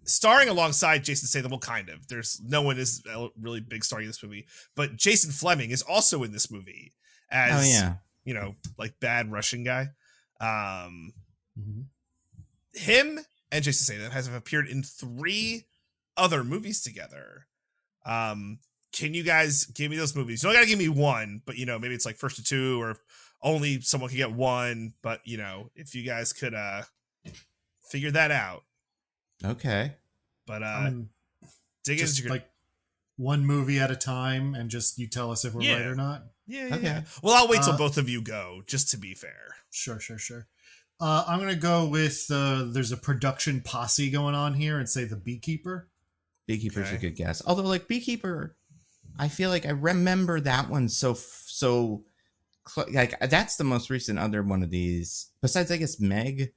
Speaker 2: Starring alongside Jason Statham, well, kind of. There's no one is a really big star in this movie, but Jason Fleming is also in this movie as bad Russian guy. Him and Jason Statham have appeared in 3 other movies together. Can you guys give me those movies? You don't gotta give me one, but maybe it's first to 2, or only someone can get one. But if you guys could figure that out.
Speaker 1: Okay.
Speaker 2: But Diggins,
Speaker 3: just one movie at a time, and just you tell us if we're right or not.
Speaker 2: Yeah.
Speaker 1: Okay.
Speaker 2: Yeah. Well, I'll wait till both of you go, just to be fair.
Speaker 3: Sure. I'm gonna go with there's a production posse going on here, and say The Beekeeper.
Speaker 1: Beekeeper's a good guess. Although, Beekeeper, I feel like I remember that one that's the most recent other one of these. Besides, I guess Meg,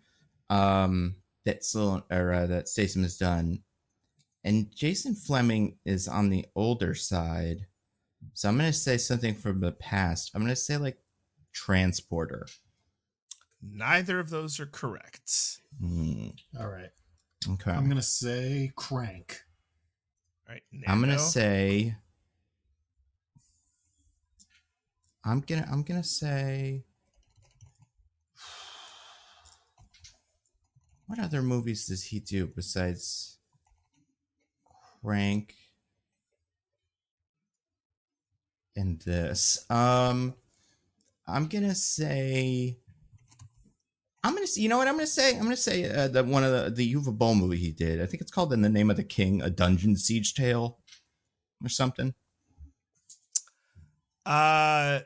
Speaker 1: that Statham has done, and Jason Fleming is on the older side. So I'm gonna say something from the past. I'm gonna say Transporter.
Speaker 2: Neither of those are correct.
Speaker 3: All right.
Speaker 1: Okay.
Speaker 3: I'm gonna say Crank.
Speaker 2: All right.
Speaker 1: I'm gonna say. I'm gonna say. What other movies does he do besides Crank and this? I'm I'm gonna say. You know what I'm gonna say? I'm gonna say that one of the Uwe Boll movie he did. I think it's called In the Name of the King, a Dungeon Siege Tale, or something.
Speaker 2: No,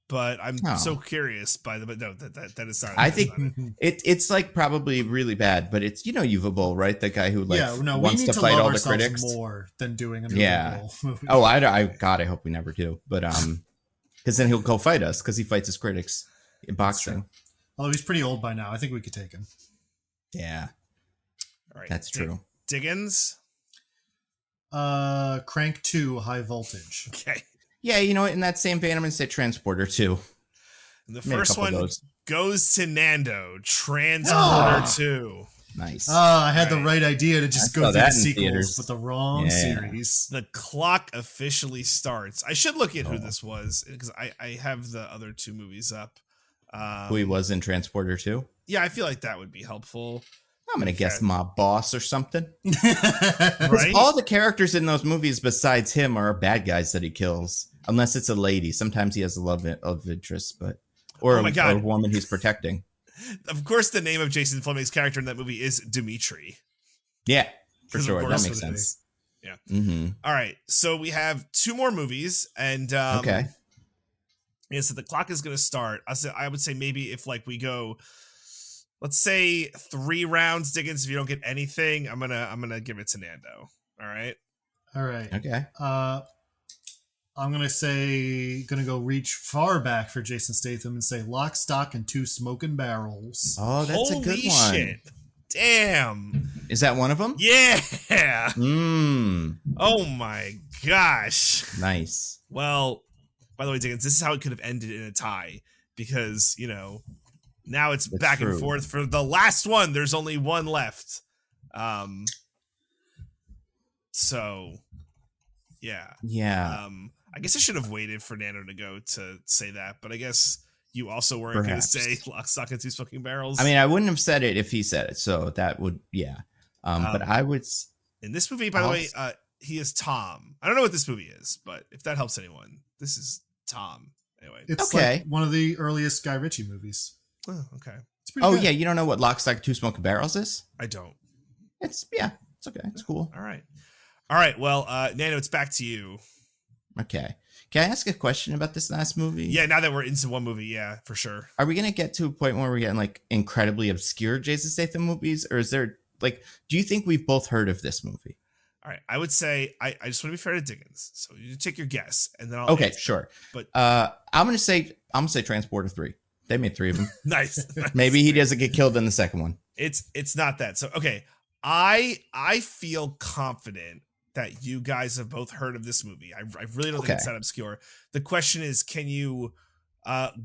Speaker 2: but I'm so curious by the. But no, that is not.
Speaker 1: I think it's like probably really bad, but it's Uwe Boll, right? The guy who wants to fight all the critics
Speaker 3: more than doing a Uwe Boll movie.
Speaker 1: Oh, God, I hope we never do. But because then he'll go fight us because he fights his critics in boxing.
Speaker 3: Although he's pretty old by now, I think we could take him.
Speaker 1: Yeah,
Speaker 2: all right,
Speaker 1: that's true.
Speaker 2: Diggins,
Speaker 3: Crank 2, High Voltage.
Speaker 2: Okay.
Speaker 1: Yeah, in that same vein, I'm gonna say Transporter 2.
Speaker 2: The first one goes to Nando. Transporter 2.
Speaker 1: Nice.
Speaker 3: I had the right idea to just go through the sequels, but the wrong series.
Speaker 2: The clock officially starts. I should look at who this was because I have the other two movies up.
Speaker 1: Who he was in Transporter 2?
Speaker 2: Yeah, I feel like that would be helpful.
Speaker 1: I'm going to guess Mob Boss or something.
Speaker 2: Right?
Speaker 1: All the characters in those movies besides him are bad guys that he kills. Unless it's a lady. Sometimes he has a love interest, or a woman he's protecting.
Speaker 2: Of course, the name of Jason Fleming's character in that movie is Dimitri.
Speaker 1: Yeah, for sure. That makes sense.
Speaker 2: Yeah.
Speaker 1: Mm-hmm.
Speaker 2: All right. So we have two more movies, and
Speaker 1: okay.
Speaker 2: Yeah, so the clock is going to start. I would say maybe if we go, let's say 3 rounds, Diggins. If you don't get anything, I'm gonna give it to Nando. All right.
Speaker 3: All right.
Speaker 1: Okay.
Speaker 3: I'm gonna go reach far back for Jason Statham and say Lock, Stock, and 2 Smoking Barrels.
Speaker 1: Oh, that's a good one.
Speaker 2: Shit. Damn.
Speaker 1: Is that one of them?
Speaker 2: Yeah.
Speaker 1: Oh
Speaker 2: my gosh.
Speaker 1: Nice.
Speaker 2: Well, by the way, Diggins, this is how it could have ended in a tie because, now it's back and forth for the last one. There's only one left. So, yeah.
Speaker 1: Yeah.
Speaker 2: I guess I should have waited for Nando to go to say that, but I guess you also weren't going to say Lock, Stock, and 2 Smoking Barrels.
Speaker 1: I mean, I wouldn't have said it if he said it, so that would, yeah. But I would...
Speaker 2: In this movie, by the way, he is Tom. I don't know what this movie is, but if that helps anyone, this is Tom. Anyway.
Speaker 3: It's like one of the earliest Guy Ritchie movies.
Speaker 2: Oh, okay.
Speaker 3: It's pretty good.
Speaker 1: Yeah, you don't know what Lock, Stock, 2 Smoking Barrels is?
Speaker 2: I don't.
Speaker 1: It's okay. It's cool.
Speaker 2: All right. Well, Nando, it's back to you.
Speaker 1: Okay. Can I ask a question about this last movie?
Speaker 2: Yeah, now that we're into one movie, yeah, for sure.
Speaker 1: Are we going to get to a point where we're getting incredibly obscure Jason Statham movies? Or is there do you think we've both heard of this movie?
Speaker 2: All right. I would say, I just want to be fair to Diggins. So you take your guess and then I'll.
Speaker 1: Okay, sure.
Speaker 2: But
Speaker 1: I'm going to say Transporter 3. They made 3 of them.
Speaker 2: Nice.
Speaker 1: Maybe he doesn't get killed in the second one.
Speaker 2: It's not that. So, okay. I feel confident that you guys have both heard of this movie. I really don't think it's that obscure. The question is, can you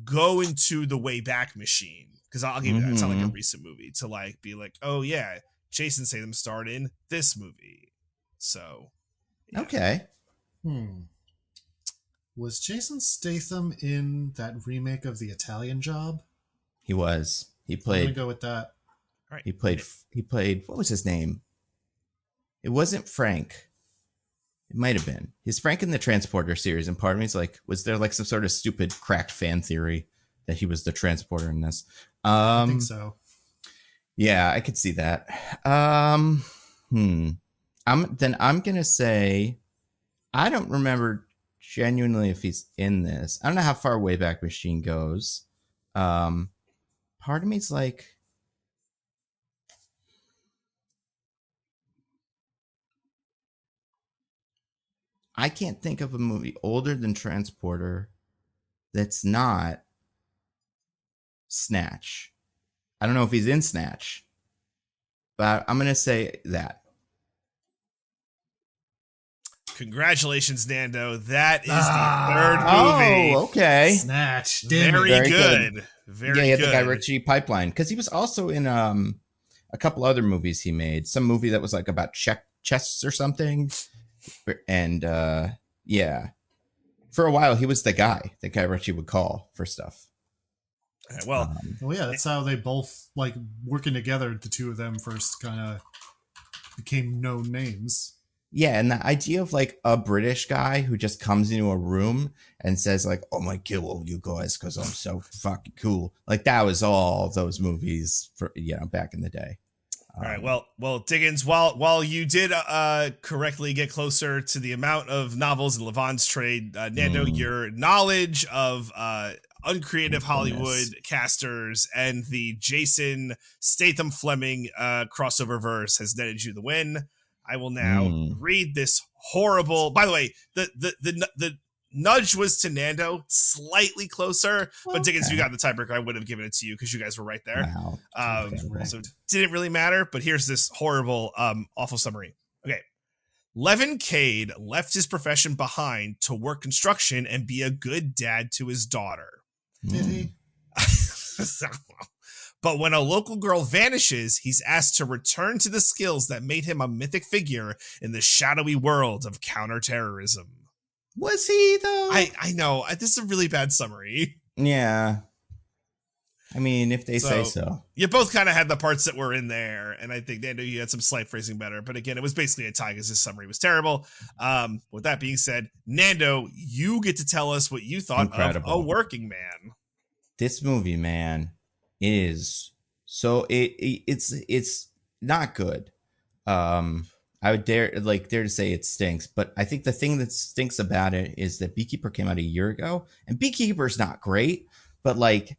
Speaker 2: go into the Wayback Machine? Because I'll give you that. It's not like a recent movie to be like, oh yeah, Jason Statham starred in this movie. So, yeah.
Speaker 1: Okay.
Speaker 3: Was Jason Statham in that remake of The Italian Job?
Speaker 1: He was. He played.
Speaker 3: I'm gonna go with that.
Speaker 1: All right. He played. What was his name? It wasn't Frank. It might have been. He's Frank in the Transporter series, and part of me is like, was there some sort of stupid cracked fan theory that he was the Transporter in this?
Speaker 3: I think so.
Speaker 1: Yeah, I could see that. I'm gonna say I don't remember genuinely if he's in this. I don't know how far Wayback Machine goes. Part of me is like, I can't think of a movie older than Transporter that's not Snatch. I don't know if he's in Snatch, but I'm going to say that.
Speaker 2: Congratulations, Nando. That is the third movie.
Speaker 1: Oh, okay.
Speaker 3: Snatch.
Speaker 2: Very good. Very good.
Speaker 1: He had the Guy Ritchie pipeline because he was also in a couple other movies he made. Some movie that was about chess or something. And for a while he was the guy that Guy Ritchie would call for stuff.
Speaker 2: Well,
Speaker 3: that's how they both working together. The two of them first kind of became known names.
Speaker 1: Yeah, and the idea of like a British guy who just comes into a room and says like, "Oh my, kill all you guys because I'm so fucking cool." Like that was all those movies for back in the day.
Speaker 2: All right. Well, Diggins, while you did correctly get closer to the amount of novels in Levon's trade, Nando, your knowledge of uncreative Hollywood casters and the Jason Statham Fleming crossover verse has netted you the win. I will now read this horrible. By the way, the nudge was to Nando, slightly closer, but Diggins, if you got the tiebreaker, I would have given it to you because you guys were right there.
Speaker 1: Wow.
Speaker 2: So it didn't really matter, but here's this horrible, awful summary. Okay. Levin Cade left his profession behind to work construction and be a good dad to his daughter.
Speaker 3: Did he?
Speaker 2: But when a local girl vanishes, he's asked to return to the skills that made him a mythic figure in the shadowy world of counterterrorism.
Speaker 1: Was he though?
Speaker 2: I know. This is a really bad summary.
Speaker 1: Yeah. I mean, if they say so.
Speaker 2: You both kind of had the parts that were in there, and I think, Nando, you had some slight phrasing better. But again, it was basically a tie because this summary was terrible. With that being said, Nando, you get to tell us what you thought of A Working Man.
Speaker 1: This movie, man, is so it's not good. I would dare to say it stinks, but I think the thing that stinks about it is that Beekeeper came out a year ago, and Beekeeper's not great, but like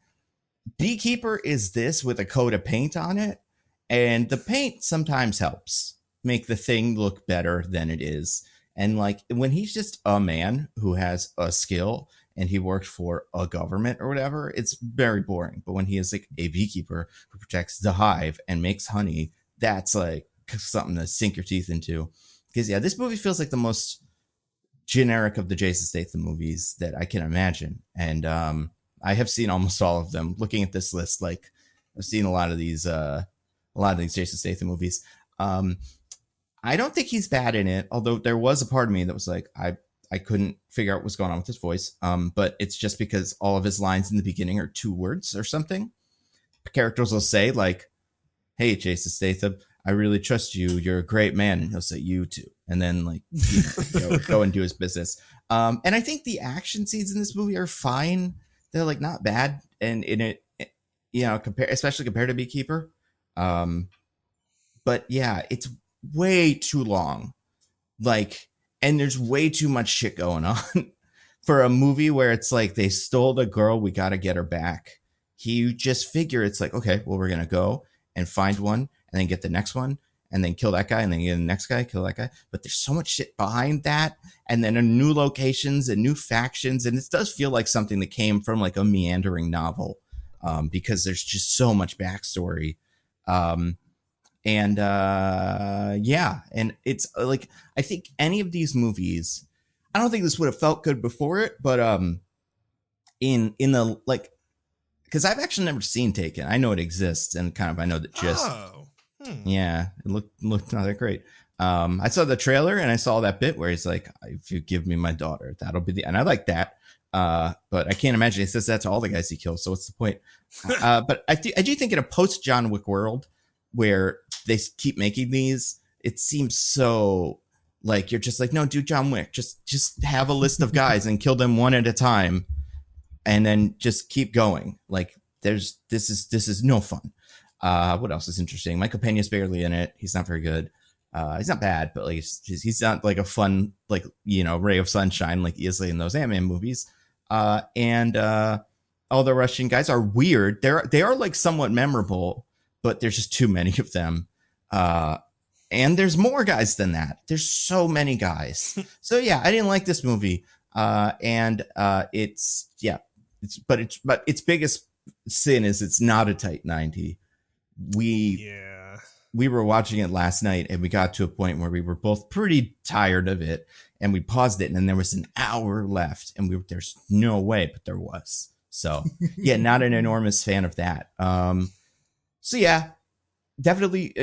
Speaker 1: Beekeeper is this with a coat of paint on it, and the paint sometimes helps make the thing look better than it is. And like when he's just a man who has a skill and he worked for a government or whatever, it's very boring. But when he is like a beekeeper who protects the hive and makes honey, that's like something to sink your teeth into. Because yeah, this movie feels like the most generic of the Jason Statham movies that I can imagine. And I have seen almost all of them. Looking at this list, like I've seen a lot of these Jason Statham movies. I don't think he's bad in it, although there was a part of me that was like, I couldn't figure out what's going on with his voice. But it's just because all of his lines in the beginning are 2 words or something. Characters will say like, "Hey, Jason Statham, I really trust you. You're a great man." And he'll say, "You too." And then like go and do his business. And I think the action scenes in this movie are fine. They're like not bad. And in it, especially compared to Beekeeper. But yeah, it's way too long. Like, and there's way too much shit going on for a movie where it's like they stole the girl, we got to get her back. You just figure it's like, okay, well, we're going to go and find one and then get the next one and then kill that guy and then get the next guy, kill that guy. But there's so much shit behind that. And then new locations and new factions. And it does feel like something that came from like a meandering novel because there's just so much backstory. And it's like, I think any of these movies, I don't think this would have felt good before it, but in the like, because I've actually never seen Taken. I know it exists, and kind of I know the gist. Yeah, it looked not that great. I saw the trailer and I saw that bit where he's like, "If you give me my daughter, that'll be the," and I like that. But I can't imagine he says that to all the guys he kills. So what's the point? But I do think in a post John Wick world where they keep making these, it seems so like you're just like, no, do John Wick. Just have a list of guys and kill them one at a time. And then just keep going. Like this is no fun. What else is interesting? Michael Pena's barely in it. He's not very good. He's not bad, but like he's not like a fun, like, ray of sunshine like he is in those Ant-Man movies. And all the Russian guys are weird. They are like somewhat memorable, but there's just too many of them. And there's more guys than that. There's so many guys. So yeah, I didn't like this movie. But its biggest sin is it's not a tight 90. We were watching it last night and we got to a point where we were both pretty tired of it and we paused it and then there was an hour left and there's no way, but there was. So yeah, not an enormous fan of that. So yeah, definitely,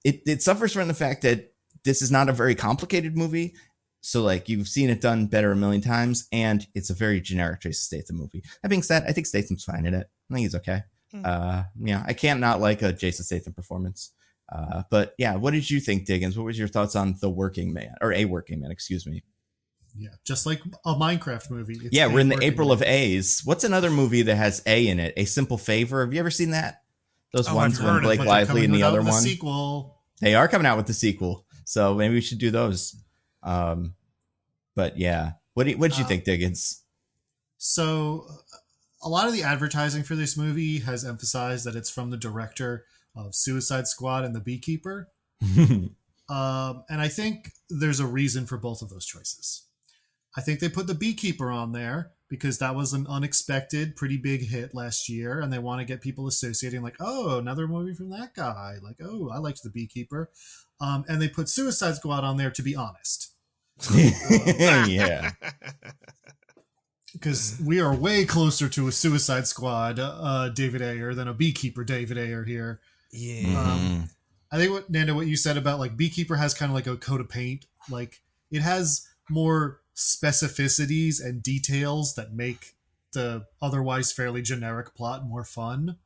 Speaker 1: it suffers from the fact that this is not a very complicated movie. So like you've seen it done better a million times, and it's a very generic Jason Statham movie. That being said, I think Statham's fine in it. I think he's okay. I can't not like a Jason Statham performance. But yeah, what did you think, Diggins? What was your thoughts on The Working Man, or A Working Man, excuse me?
Speaker 3: Yeah, just like a Minecraft movie. It's
Speaker 1: yeah, we're in the April
Speaker 3: Man.
Speaker 1: of A's. What's another movie that has A in it? A Simple Favor. Have you ever seen that? Those ones when Blake Lively and the other one.
Speaker 3: Sequel.
Speaker 1: They are coming out with the sequel, so maybe we should do those. But yeah, what did you think, Diggins?
Speaker 3: So, a lot of the advertising for this movie has emphasized that it's from the director of Suicide Squad and The Beekeeper. And I think there's a reason for both of those choices. I think they put The Beekeeper on there because that was an unexpected, pretty big hit last year, and they want to get people associating like, oh, another movie from that guy. Like, oh, I liked The Beekeeper. And they put Suicide Squad on there to be honest.
Speaker 1: Yeah.
Speaker 3: Because we are way closer to a Suicide Squad David Ayer than a Beekeeper David Ayer here.
Speaker 2: Yeah.
Speaker 3: I think what you said about like Beekeeper has kind of like a coat of paint. Like it has more specificities and details that make the otherwise fairly generic plot more fun.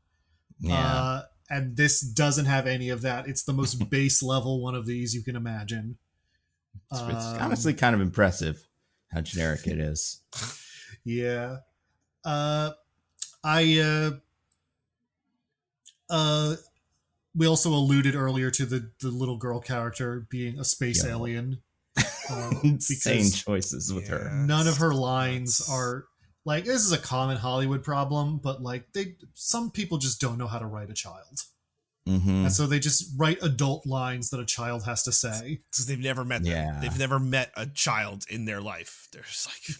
Speaker 1: Yeah.
Speaker 3: And this doesn't have any of that. It's the most base level one of these you can imagine.
Speaker 1: It's honestly kind of impressive how generic it is.
Speaker 3: Yeah. We also alluded earlier to the little girl character being a space alien.
Speaker 1: Insane choices with her.
Speaker 3: None of her lines are like, this is a common Hollywood problem, but like some people just don't know how to write a child. And so they just write adult lines that a child has to say.
Speaker 2: Because they've never met them.
Speaker 1: Yeah.
Speaker 2: They've never met a child in their life. They're just like,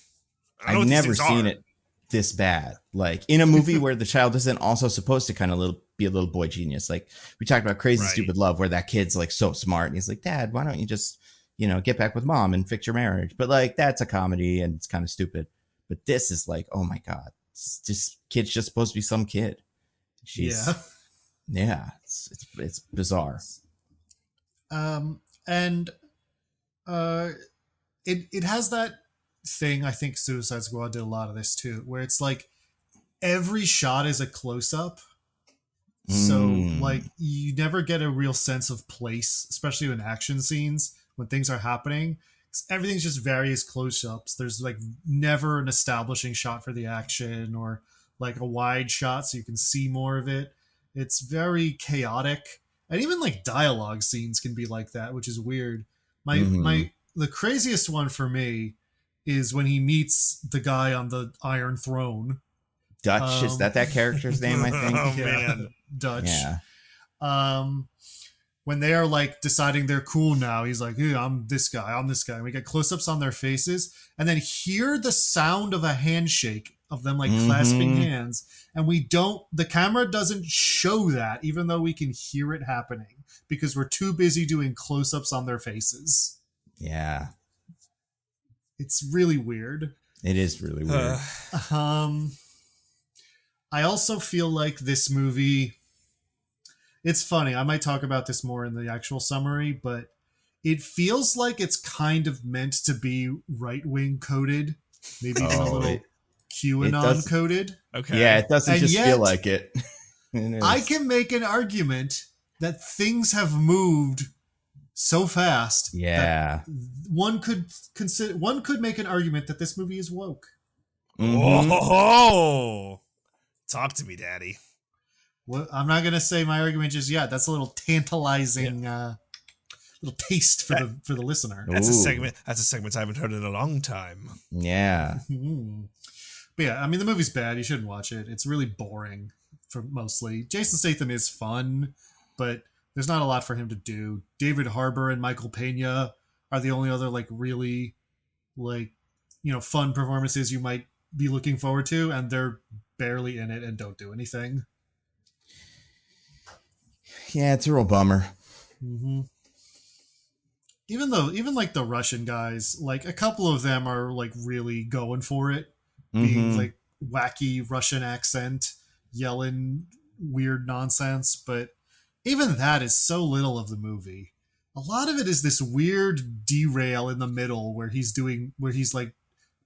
Speaker 1: I've never seen it this bad. Like in a movie where the child isn't also supposed to kind of be a little boy genius. Like we talked about Crazy Stupid Love, where that kid's like so smart and he's like, Dad, why don't you just, get back with mom and fix your marriage? But like that's a comedy and it's kind of stupid. But this is like, oh my God, kid's just supposed to be some kid. It's bizarre.
Speaker 3: It has that thing. I think Suicide Squad did a lot of this too, where it's like every shot is a close-up. So like you never get a real sense of place, especially in action scenes when things are happening. Everything's just various close-ups. There's like never an establishing shot for the action or like a wide shot so you can see more of it. It's very chaotic. And even like dialogue scenes can be like that, which is weird. The craziest one for me is when he meets the guy on the Iron Throne.
Speaker 1: Dutch, is that character's name, I think?
Speaker 2: Oh, man.
Speaker 3: Dutch.
Speaker 1: Yeah.
Speaker 3: When they are like deciding they're cool now, he's like, hey, I'm this guy. And we get close-ups on their faces and then hear the sound of a handshake of them like clasping hands. And the camera doesn't show that, even though we can hear it happening because we're too busy doing close-ups on their faces.
Speaker 1: Yeah.
Speaker 3: It's really weird.
Speaker 1: It is really weird.
Speaker 3: I also feel like this movie, it's funny. I might talk about this more in the actual summary, but it feels like it's kind of meant to be right-wing coded, maybe even a little Q-Anon coded.
Speaker 2: Okay.
Speaker 1: Yeah, it doesn't just feel like it.
Speaker 3: I can make an argument that things have moved so fast.
Speaker 1: Yeah.
Speaker 3: One could make an argument that this movie is woke.
Speaker 2: Oh, talk to me, Daddy.
Speaker 3: Well, I'm not gonna say my argument just yet. That's a little tantalizing, little taste for the listener.
Speaker 2: That's a segment. That's a segment I haven't heard in a long time.
Speaker 1: Yeah.
Speaker 3: But yeah, I mean the movie's bad. You shouldn't watch it. It's really boring for mostly. Jason Statham is fun, but there's not a lot for him to do. David Harbour and Michael Pena are the only other like really like fun performances you might be looking forward to, and they're barely in it and don't do anything.
Speaker 1: Yeah, it's a real bummer.
Speaker 3: Even like the Russian guys, like a couple of them are like really going for it, being like wacky Russian accent, yelling weird nonsense. But even that is so little of the movie. A lot of it is this weird derail in the middle where he's like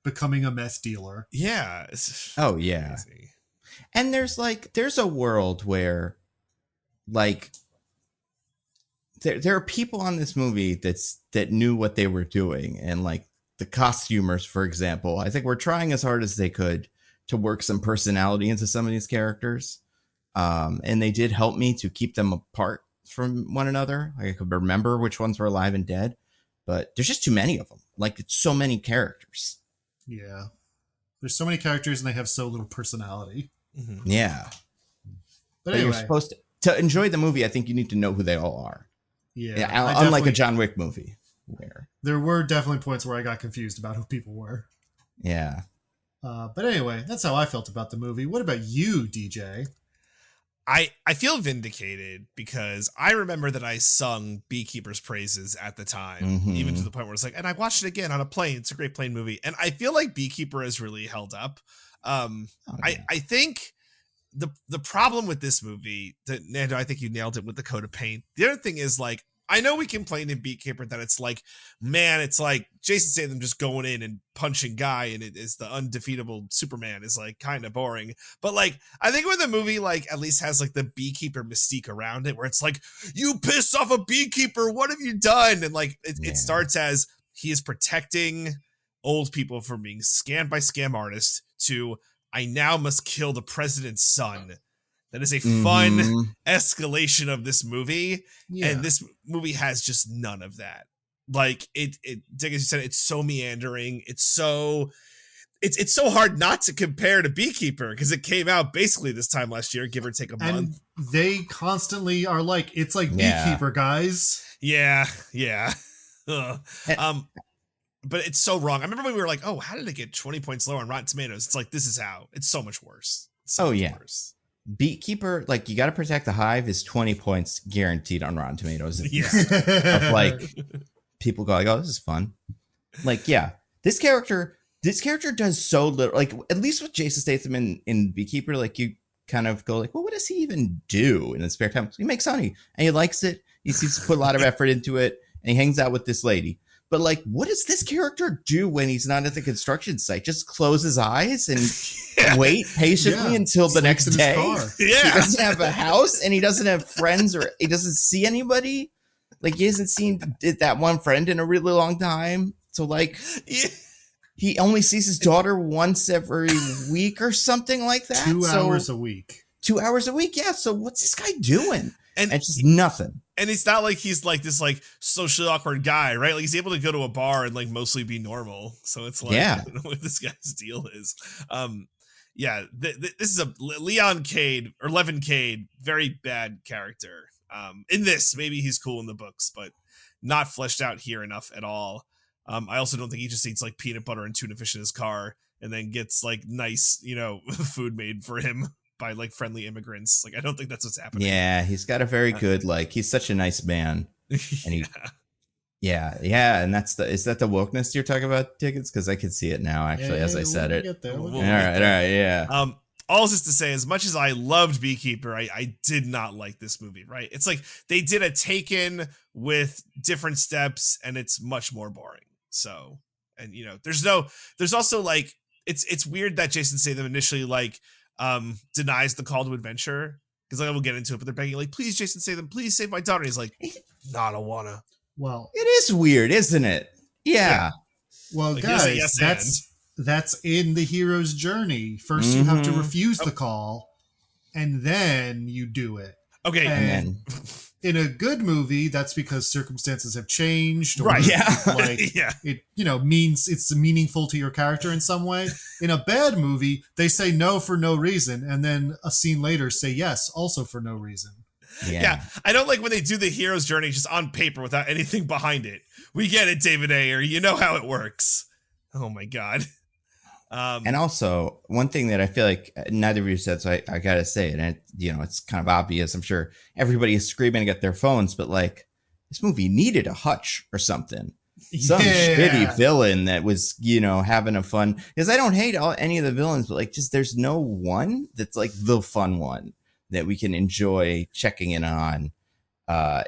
Speaker 3: becoming a meth dealer.
Speaker 2: Yeah.
Speaker 1: Oh yeah. Crazy. And there's a world where like there are people on this movie that knew what they were doing, and like the costumers, for example, I think were trying as hard as they could to work some personality into some of these characters. And they did help me to keep them apart from one another. Like I could remember which ones were alive and dead, but there's just too many of them. Like it's so many characters.
Speaker 3: Yeah. There's so many characters and they have so little personality.
Speaker 1: Mm-hmm. Yeah.
Speaker 3: But anyway.
Speaker 1: You're supposed to enjoy the movie. I think you need to know who they all are.
Speaker 3: Yeah.
Speaker 1: Unlike a John Wick movie. Where
Speaker 3: there were definitely points where I got confused about who people were.
Speaker 1: Yeah.
Speaker 3: But anyway, that's how I felt about the movie. What about you, DJ?
Speaker 2: I feel vindicated because I remember that I sung Beekeeper's praises at the time, even to the point where it's like, and I watched it again on a plane. It's a great plane movie. And I feel like Beekeeper has really held up. I think the problem with this movie, that Nando, I think you nailed it with the coat of paint. The other thing is like, I know we complained in Beekeeper that it's like, man, it's like Jason Statham just going in and punching Guy and it is the undefeatable Superman is like kind of boring. But like, I think when the movie like at least has like the Beekeeper mystique around it, where it's like, you pissed off a beekeeper, what have you done? And like, it starts as he is protecting old people from being scammed by scam artists to, I now must kill the president's son. That is a fun escalation of this movie. Yeah. And this movie has just none of that. Like Diggins, you said, it's so meandering. It's so hard not to compare to Beekeeper because it came out basically this time last year, give or take a month.
Speaker 3: They constantly are like, it's like Beekeeper, guys.
Speaker 2: Yeah. Yeah. But it's so wrong. I remember when we were like, oh, how did it get 20 points lower on Rotten Tomatoes? It's like, this is how. It's so much worse. Worse.
Speaker 1: Beekeeper, like you got to protect the hive is 20 points guaranteed on Rotten Tomatoes.
Speaker 2: Yeah.
Speaker 1: Of like people go like, oh, this is fun. Like, yeah, this character does so little. Like at least with Jason Statham in Beekeeper, like you kind of go like, well, what does he even do in his spare time? He makes honey and he likes it. He seems to put a lot of effort into it and he hangs out with this lady. But like, what does this character do when he's not at the construction site? Just close his eyes and wait patiently until the next day. He doesn't have a house and he doesn't have friends or he doesn't see anybody. Like he hasn't seen that one friend in a really long time. So like, he only sees his daughter once every week or something like that.
Speaker 3: 2 hours a week.
Speaker 1: 2 hours a week. Yeah. So what's this guy doing? And it's just nothing.
Speaker 2: And it's not like he's like this like socially awkward guy, right? Like he's able to go to a bar and like mostly be normal. So it's like, I don't know what this guy's deal is. This is a Leon Cade or Levin Cade, very bad character. In this, maybe he's cool in the books, but not fleshed out here enough at all. I also don't think he just eats like peanut butter and tuna fish in his car and then gets like nice, food made for him by like friendly immigrants. Like I don't think that's what's happening.
Speaker 1: Yeah, he's got a very good he's such a nice man. And he and is that the wokeness you're talking about, Diggins? Because I could see it now actually as I said it. All right, yeah.
Speaker 2: All this to say, as much as I loved Beekeeper, I did not like this movie, right? It's like they did a Taken with different steps and it's much more boring. So, and there's also like, it's weird that Jason Statham initially like, denies the call to adventure because like, I will get into it, but they're begging like, please, Jason Statham, please save my daughter. He's like, no, I don't wanna.
Speaker 3: Well,
Speaker 1: it is weird, isn't it? Yeah.
Speaker 3: Well, like, guys, that's in the hero's journey. First, you have to refuse the call, and then you do it.
Speaker 2: Okay,
Speaker 3: and then in a good movie, that's because circumstances have changed, or
Speaker 2: right? Yeah,
Speaker 3: it means it's meaningful to your character in some way. In a bad movie, they say no for no reason, and then a scene later say yes, also for no reason.
Speaker 2: Yeah, I don't like when they do the hero's journey just on paper without anything behind it. We get it, David Ayer. You know how it works. Oh my god.
Speaker 1: And also, one thing that I feel like neither of you said, so I gotta say it, and it's kind of obvious. I'm sure everybody is screaming at their phones, but like this movie needed a Hutch or something, some shitty villain that was having a fun. Because I don't hate any of the villains, but like just there's no one that's like the fun one that we can enjoy checking in on.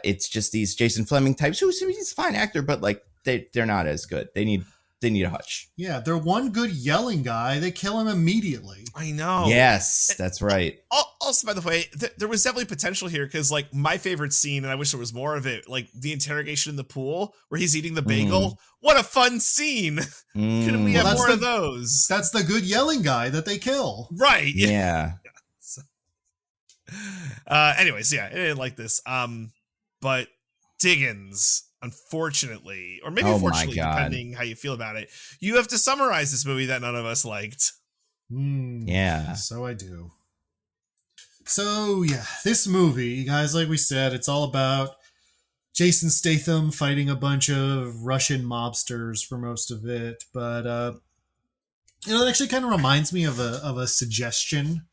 Speaker 1: It's just these Jason Fleming types who's a fine actor, but like they're not as good. They need they need a hutch.
Speaker 3: Yeah, they're one good yelling guy. They kill him immediately.
Speaker 2: I know.
Speaker 1: Yes, that's right.
Speaker 2: Also, by the way, there was definitely potential here because, like, my favorite scene, and I wish there was more of it, like the interrogation in the pool where he's eating the bagel. What a fun scene! Couldn't we have more of those?
Speaker 3: That's the good yelling guy that they kill.
Speaker 2: Right.
Speaker 1: Yeah.
Speaker 2: Anyways, yeah, I didn't like this. But Diggins, unfortunately, or maybe fortunately, depending how you feel about it, you have to summarize this movie that none of us liked.
Speaker 1: Yeah.
Speaker 3: So I do. So, yeah, this movie, guys, like we said, it's all about Jason Statham fighting a bunch of Russian mobsters for most of it. But, it actually kind of reminds me of a suggestion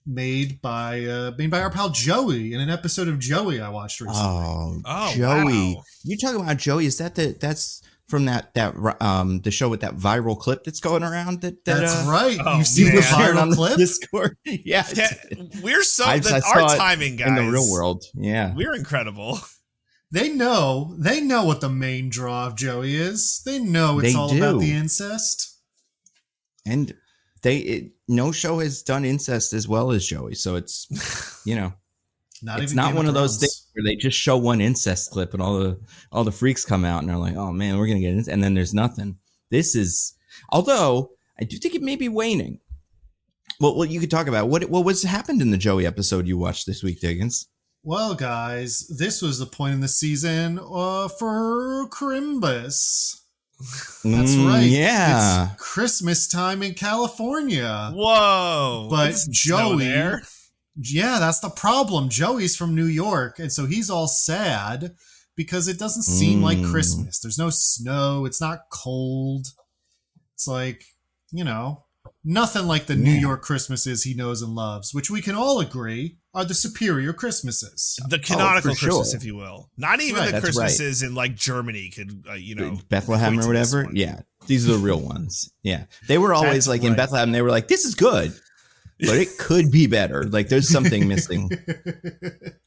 Speaker 3: made by our pal Joey in an episode of Joey I watched recently.
Speaker 1: Oh, Joey.
Speaker 2: Wow.
Speaker 1: You talking about Joey? Is that's from that the show with that viral clip that's going around?
Speaker 3: That's right.
Speaker 2: Oh,
Speaker 3: You've seen the
Speaker 1: sharing
Speaker 3: viral
Speaker 1: on the
Speaker 3: clip?
Speaker 1: Discord. Yeah.
Speaker 2: We're so
Speaker 1: I
Speaker 2: our
Speaker 1: saw it
Speaker 2: timing, guys,
Speaker 1: in the real world. Yeah.
Speaker 2: we're incredible.
Speaker 3: They know what the main draw of Joey is. They know it's all about the incest.
Speaker 1: And no show has done incest as well as Joey, so it's it's not one of those things where they just show one incest clip and all the freaks come out and they're like, oh man, we're gonna get it, and then there's nothing. This is, although I do think it may be waning. Well, you could talk about what was happened in the Joey episode you watched this week, Diggins.
Speaker 3: Well, guys, this was the point in the season for Crimbus. That's right.
Speaker 1: Yeah.
Speaker 3: It's Christmas time in California.
Speaker 2: Whoa.
Speaker 3: But Joey, yeah, that's the problem. Joey's from New York, and so he's all sad because it doesn't seem like Christmas. There's no snow. It's not cold. It's like, nothing like the New York Christmases he knows and loves, which we can all agree are the superior Christmases.
Speaker 2: The canonical Christmas,
Speaker 1: sure.
Speaker 2: if you will. Not even the Christmases in like Germany could,
Speaker 1: Bethlehem or whatever. Yeah. These are the real ones. Yeah. They were always in Bethlehem, they were like, this is good, but it could be better. Like there's something missing.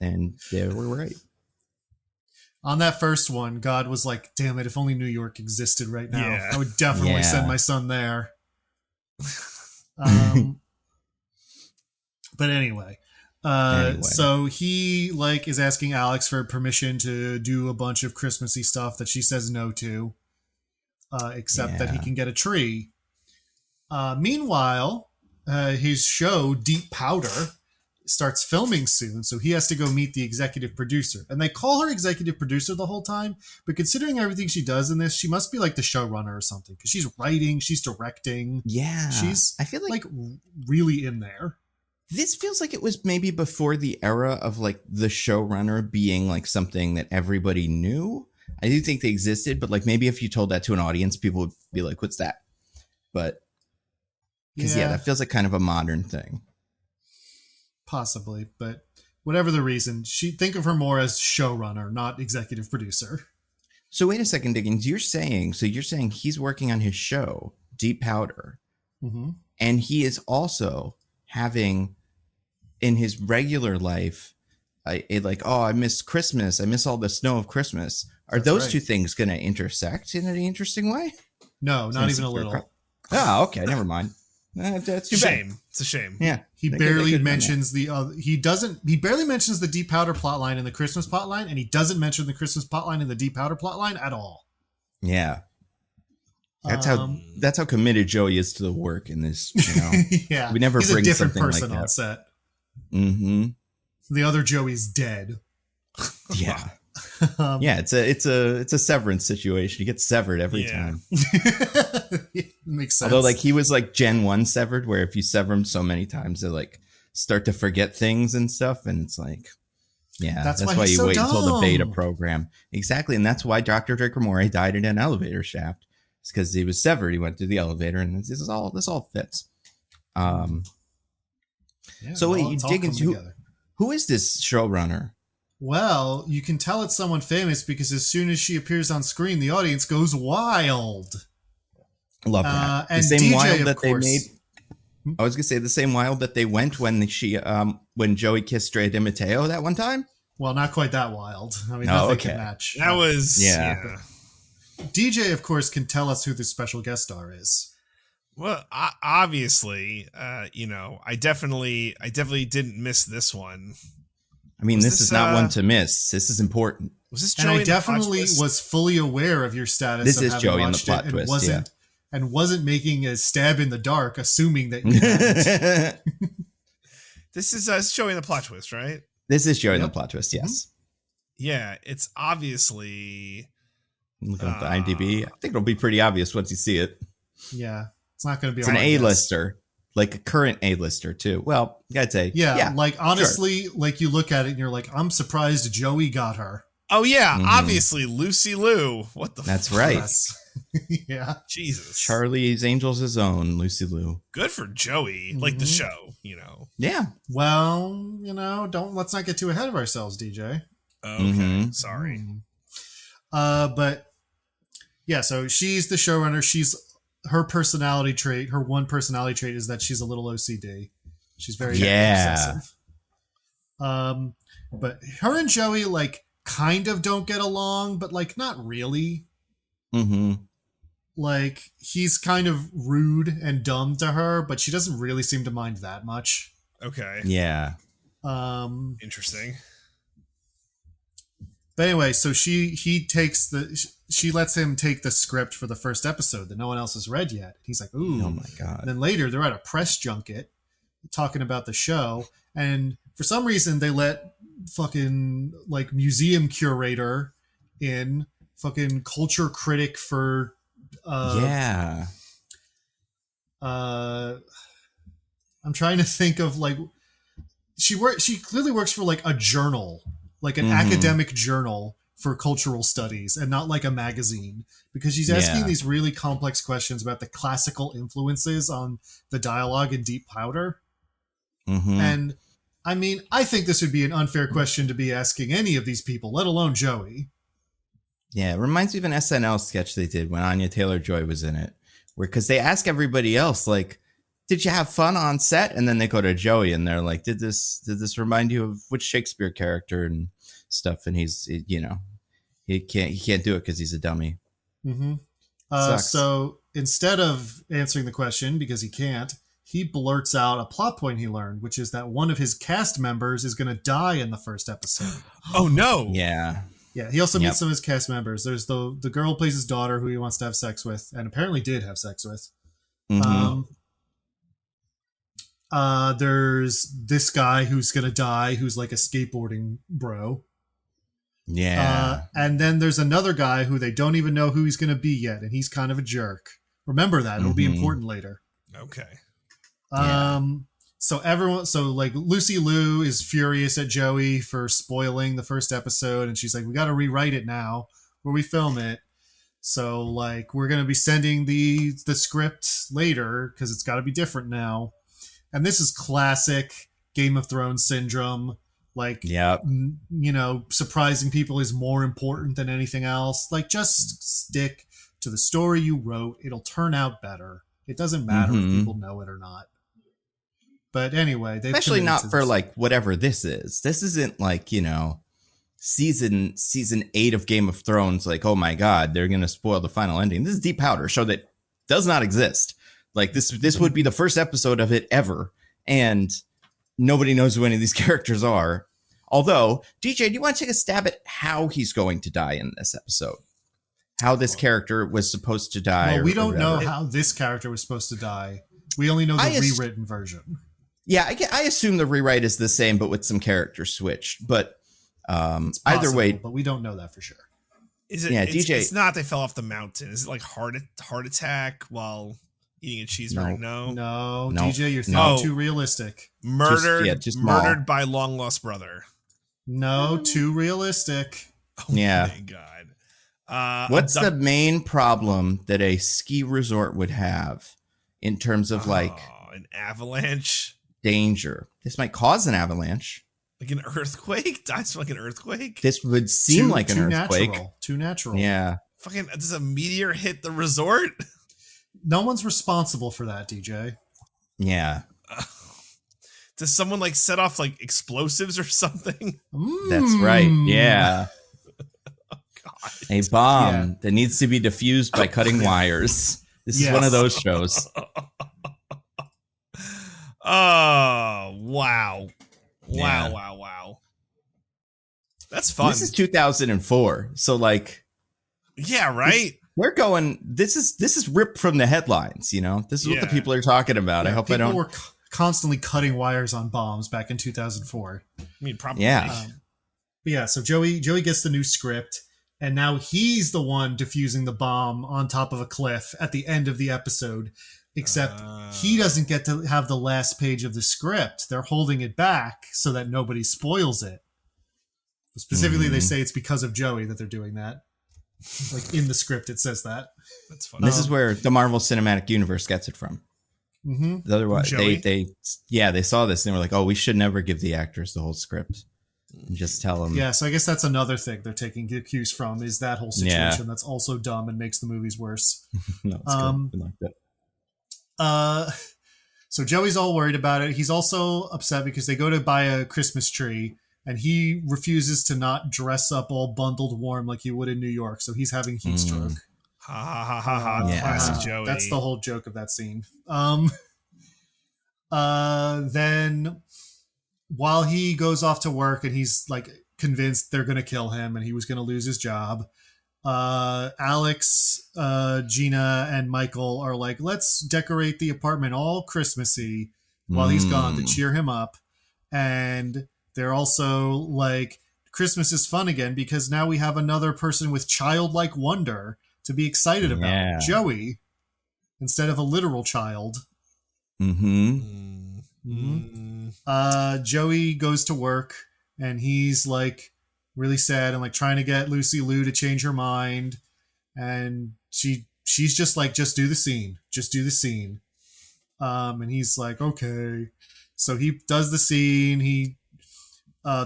Speaker 1: And they were right.
Speaker 3: On that first one, God was like, damn it, if only New York existed right now. I would definitely send my son there. But anyway. So he is asking Alex for permission to do a bunch of Christmassy stuff that she says no to, except that he can get a tree. Meanwhile, his show Deep Powder starts filming soon, so he has to go meet the executive producer. And they call her executive producer the whole time, but considering everything she does in this, she must be like the showrunner or something, because she's writing, she's directing.
Speaker 1: Yeah,
Speaker 3: she's
Speaker 1: I feel like
Speaker 3: really in there.
Speaker 1: This feels like it was maybe before the era of like the showrunner being like something that everybody knew. I do think they existed, but like maybe if you told that to an audience, people would be like, what's that? But because that feels like kind of a modern thing.
Speaker 3: Possibly, but whatever the reason, think of her more as showrunner, not executive producer.
Speaker 1: So wait a second, Diggins, you're saying he's working on his show, Deep Powder, and he is also having in his regular life, I miss Christmas. I miss all the snow of Christmas. Are those two things going to intersect in an interesting way?
Speaker 3: No, not even a little.
Speaker 1: Oh, okay. Never mind. That's too bad.
Speaker 2: It's a shame.
Speaker 1: Yeah.
Speaker 3: He barely mentions he barely mentions the Deep Powder plotline in the Christmas plotline, and he doesn't mention the Christmas plotline in the Deep Powder plotline at all.
Speaker 1: Yeah. That's how committed Joey is to the work in this.
Speaker 3: Yeah,
Speaker 1: we never
Speaker 3: he's
Speaker 1: bring
Speaker 3: a different
Speaker 1: something
Speaker 3: person
Speaker 1: like that
Speaker 3: on set.
Speaker 1: Mm-hmm.
Speaker 3: The other Joey's dead.
Speaker 1: Yeah, yeah. It's a severance situation. He gets severed every time.
Speaker 3: Makes sense.
Speaker 1: Although, he was Gen 1 severed, where if you sever him so many times, they start to forget things and stuff, and it's that's why you wait until the beta program. Exactly, and that's why Dr. Draco Moore died in an elevator shaft. It's because he was severed. He went through the elevator, and this all fits. So wait, you Diggins, who is this showrunner?
Speaker 3: Well, you can tell it's someone famous because as soon as she appears on screen, the audience goes wild.
Speaker 1: Love that.
Speaker 3: And
Speaker 1: the same
Speaker 3: DJ,
Speaker 1: wild that
Speaker 3: course.
Speaker 1: they made. I was gonna say the same wild that they went when when Joey kissed Dre DiMatteo that one time.
Speaker 3: Well, not quite that wild. I mean, nothing can match.
Speaker 2: That was
Speaker 3: DJ, of course, can tell us who the special guest star is.
Speaker 2: Well, obviously, I definitely didn't miss this one.
Speaker 1: I mean, this is not one to miss. This is important.
Speaker 2: Was this
Speaker 3: Joey? And I definitely
Speaker 2: was
Speaker 3: fully aware of your status.
Speaker 1: This
Speaker 3: of
Speaker 1: is Joey in the plot
Speaker 3: and
Speaker 1: twist,
Speaker 3: wasn't making a stab in the dark, assuming that you hadn't.
Speaker 2: This is Joey in the plot twist, right?
Speaker 1: This is Joey in the plot twist, yes.
Speaker 2: Yeah, it's obviously...
Speaker 1: Looking at the IMDb, I think it'll be pretty obvious once you see it.
Speaker 3: Yeah, it's not going to be.
Speaker 1: It's an A-lister, like a current A-lister too. Well, I'd say,
Speaker 3: yeah. Like honestly, sure. Like you look at it and you're like, I'm surprised Joey got her.
Speaker 2: Oh yeah, obviously Lucy Liu. What the?
Speaker 1: That's right.
Speaker 3: Yeah,
Speaker 2: Jesus.
Speaker 1: Charlie's Angels' own Lucy Liu.
Speaker 2: Good for Joey, like the show,
Speaker 1: Yeah.
Speaker 3: Well, let's not get too ahead of ourselves, DJ.
Speaker 2: Okay, sorry.
Speaker 3: But yeah, so she's the showrunner. Her personality trait, her one personality trait is that she's a little OCD. She's very obsessive. But her and Joey like kind of don't get along, but like not really. Like he's kind of rude and dumb to her, but she doesn't really seem to mind that much.
Speaker 2: Okay.
Speaker 1: Yeah.
Speaker 2: Interesting.
Speaker 3: But anyway, so she lets him take the script for the first episode that no one else has read yet. He's like, ooh.
Speaker 1: Oh my God.
Speaker 3: And then later they're at a press junket talking about the show. And for some reason they let fucking like museum curator in, fucking culture critic for, I'm trying to think of like, she clearly works for like a journal, like an academic journal for cultural studies and not like a magazine, because she's asking these really complex questions about the classical influences on the dialogue in Deep Powder. And I mean, I think this would be an unfair question to be asking any of these people, let alone Joey.
Speaker 1: Yeah, it reminds me of an SNL sketch they did when Anya Taylor-Joy was in it, where because they ask everybody else, like, did you have fun on set? And then they go to Joey and they're like, did this remind you of which Shakespeare character and stuff? And he's, he can't do it because he's a dummy.
Speaker 3: So instead of answering the question, because he can't, he blurts out a plot point he learned, which is that one of his cast members is going to die in the first episode.
Speaker 2: Oh no.
Speaker 1: Yeah.
Speaker 3: Yeah. He also meets some of his cast members. There's the girl who plays his daughter who he wants to have sex with and apparently did have sex with. There's this guy who's going to die, who's like a skateboarding bro.
Speaker 1: Yeah.
Speaker 3: And then there's another guy who they don't even know who he's going to be yet. And he's kind of a jerk. Remember that. It'll be important later.
Speaker 2: Okay.
Speaker 3: So like Lucy Liu is furious at Joey for spoiling the first episode. And she's like, we got to rewrite it now where we film it. So like, we're going to be sending the script later because it's got to be different now. And this is classic Game of Thrones syndrome. Like, surprising people is more important than anything else. Like, just stick to the story you wrote. It'll turn out better. It doesn't matter if people know it or not. But anyway,
Speaker 1: especially not for like whatever this is. This isn't like, season 8 of Game of Thrones. Like, oh my God, they're going to spoil the final ending. This is Deep Powder, a show that does not exist. Like this would be the first episode of it ever. And nobody knows who any of these characters are. Although, DJ, do you want to take a stab at how he's going to die in this episode? How this character was supposed to die?
Speaker 3: Well, we don't know how this character was supposed to die. We only know the rewritten version.
Speaker 1: Yeah, I assume the rewrite is the same, but with some characters switched. But
Speaker 3: possible,
Speaker 1: either way,
Speaker 3: but we don't know that for sure.
Speaker 2: Is it? Yeah, DJ. It's not they fell off the mountain. Is it like heart attack while eating a cheeseburger?
Speaker 3: No, DJ, you're thinking too realistic.
Speaker 2: Murdered by long lost brother.
Speaker 3: No, too realistic.
Speaker 2: Oh my God.
Speaker 1: What's the main problem that a ski resort would have in terms of like
Speaker 2: an avalanche
Speaker 1: danger? This might cause an avalanche.
Speaker 2: Like an earthquake? Dies from like an earthquake?
Speaker 1: This would seem like an earthquake.
Speaker 3: Too natural.
Speaker 1: Yeah.
Speaker 2: Fucking, does a meteor hit the resort?
Speaker 3: No one's responsible for that, DJ.
Speaker 1: Yeah.
Speaker 2: Does someone like set off like explosives or something?
Speaker 1: That's right. Yeah.
Speaker 2: Oh
Speaker 1: A bomb that needs to be diffused by cutting wires. This is one of those shows.
Speaker 2: Oh, wow. Wow. That's fun.
Speaker 1: This is 2004. So like,
Speaker 2: yeah, right.
Speaker 1: We're going, this is ripped from the headlines, you know? This is what the people are talking about. I hope I don't.
Speaker 3: People were constantly cutting wires on bombs back in 2004.
Speaker 2: I mean, probably.
Speaker 1: Yeah.
Speaker 3: But yeah, so Joey gets the new script, and now he's the one defusing the bomb on top of a cliff at the end of the episode. Except he doesn't get to have the last page of the script. They're holding it back so that nobody spoils it. Specifically, they say it's because of Joey that they're doing that. Like in the script, it says that.
Speaker 2: That's funny.
Speaker 1: This is where the Marvel Cinematic Universe gets it from.
Speaker 3: Mm-hmm.
Speaker 1: Otherwise, they saw this and they were like, "Oh, we should never give the actors the whole script and just tell them."
Speaker 3: Yeah, so I guess that's another thing they're taking cues from is that whole situation that's also dumb and makes the movies worse.
Speaker 1: No, it's good. I like that.
Speaker 3: So Joey's all worried about it. He's also upset because they go to buy a Christmas tree and he refuses to not dress up all bundled warm like he would in New York. So he's having heat stroke.
Speaker 2: Classic Joey.
Speaker 3: That's the whole joke of that scene. Then while he goes off to work and he's like convinced they're going to kill him and he was going to lose his job, Alex, Gina, and Michael are like, let's decorate the apartment all Christmassy while he's gone to cheer him up. And they're also like, Christmas is fun again because now we have another person with childlike wonder to be excited about. Joey, instead of a literal child. Joey goes to work and he's like really sad and like trying to get Lucy Liu to change her mind, and she's just like, just do the scene, and he's like, okay. So he does the scene. He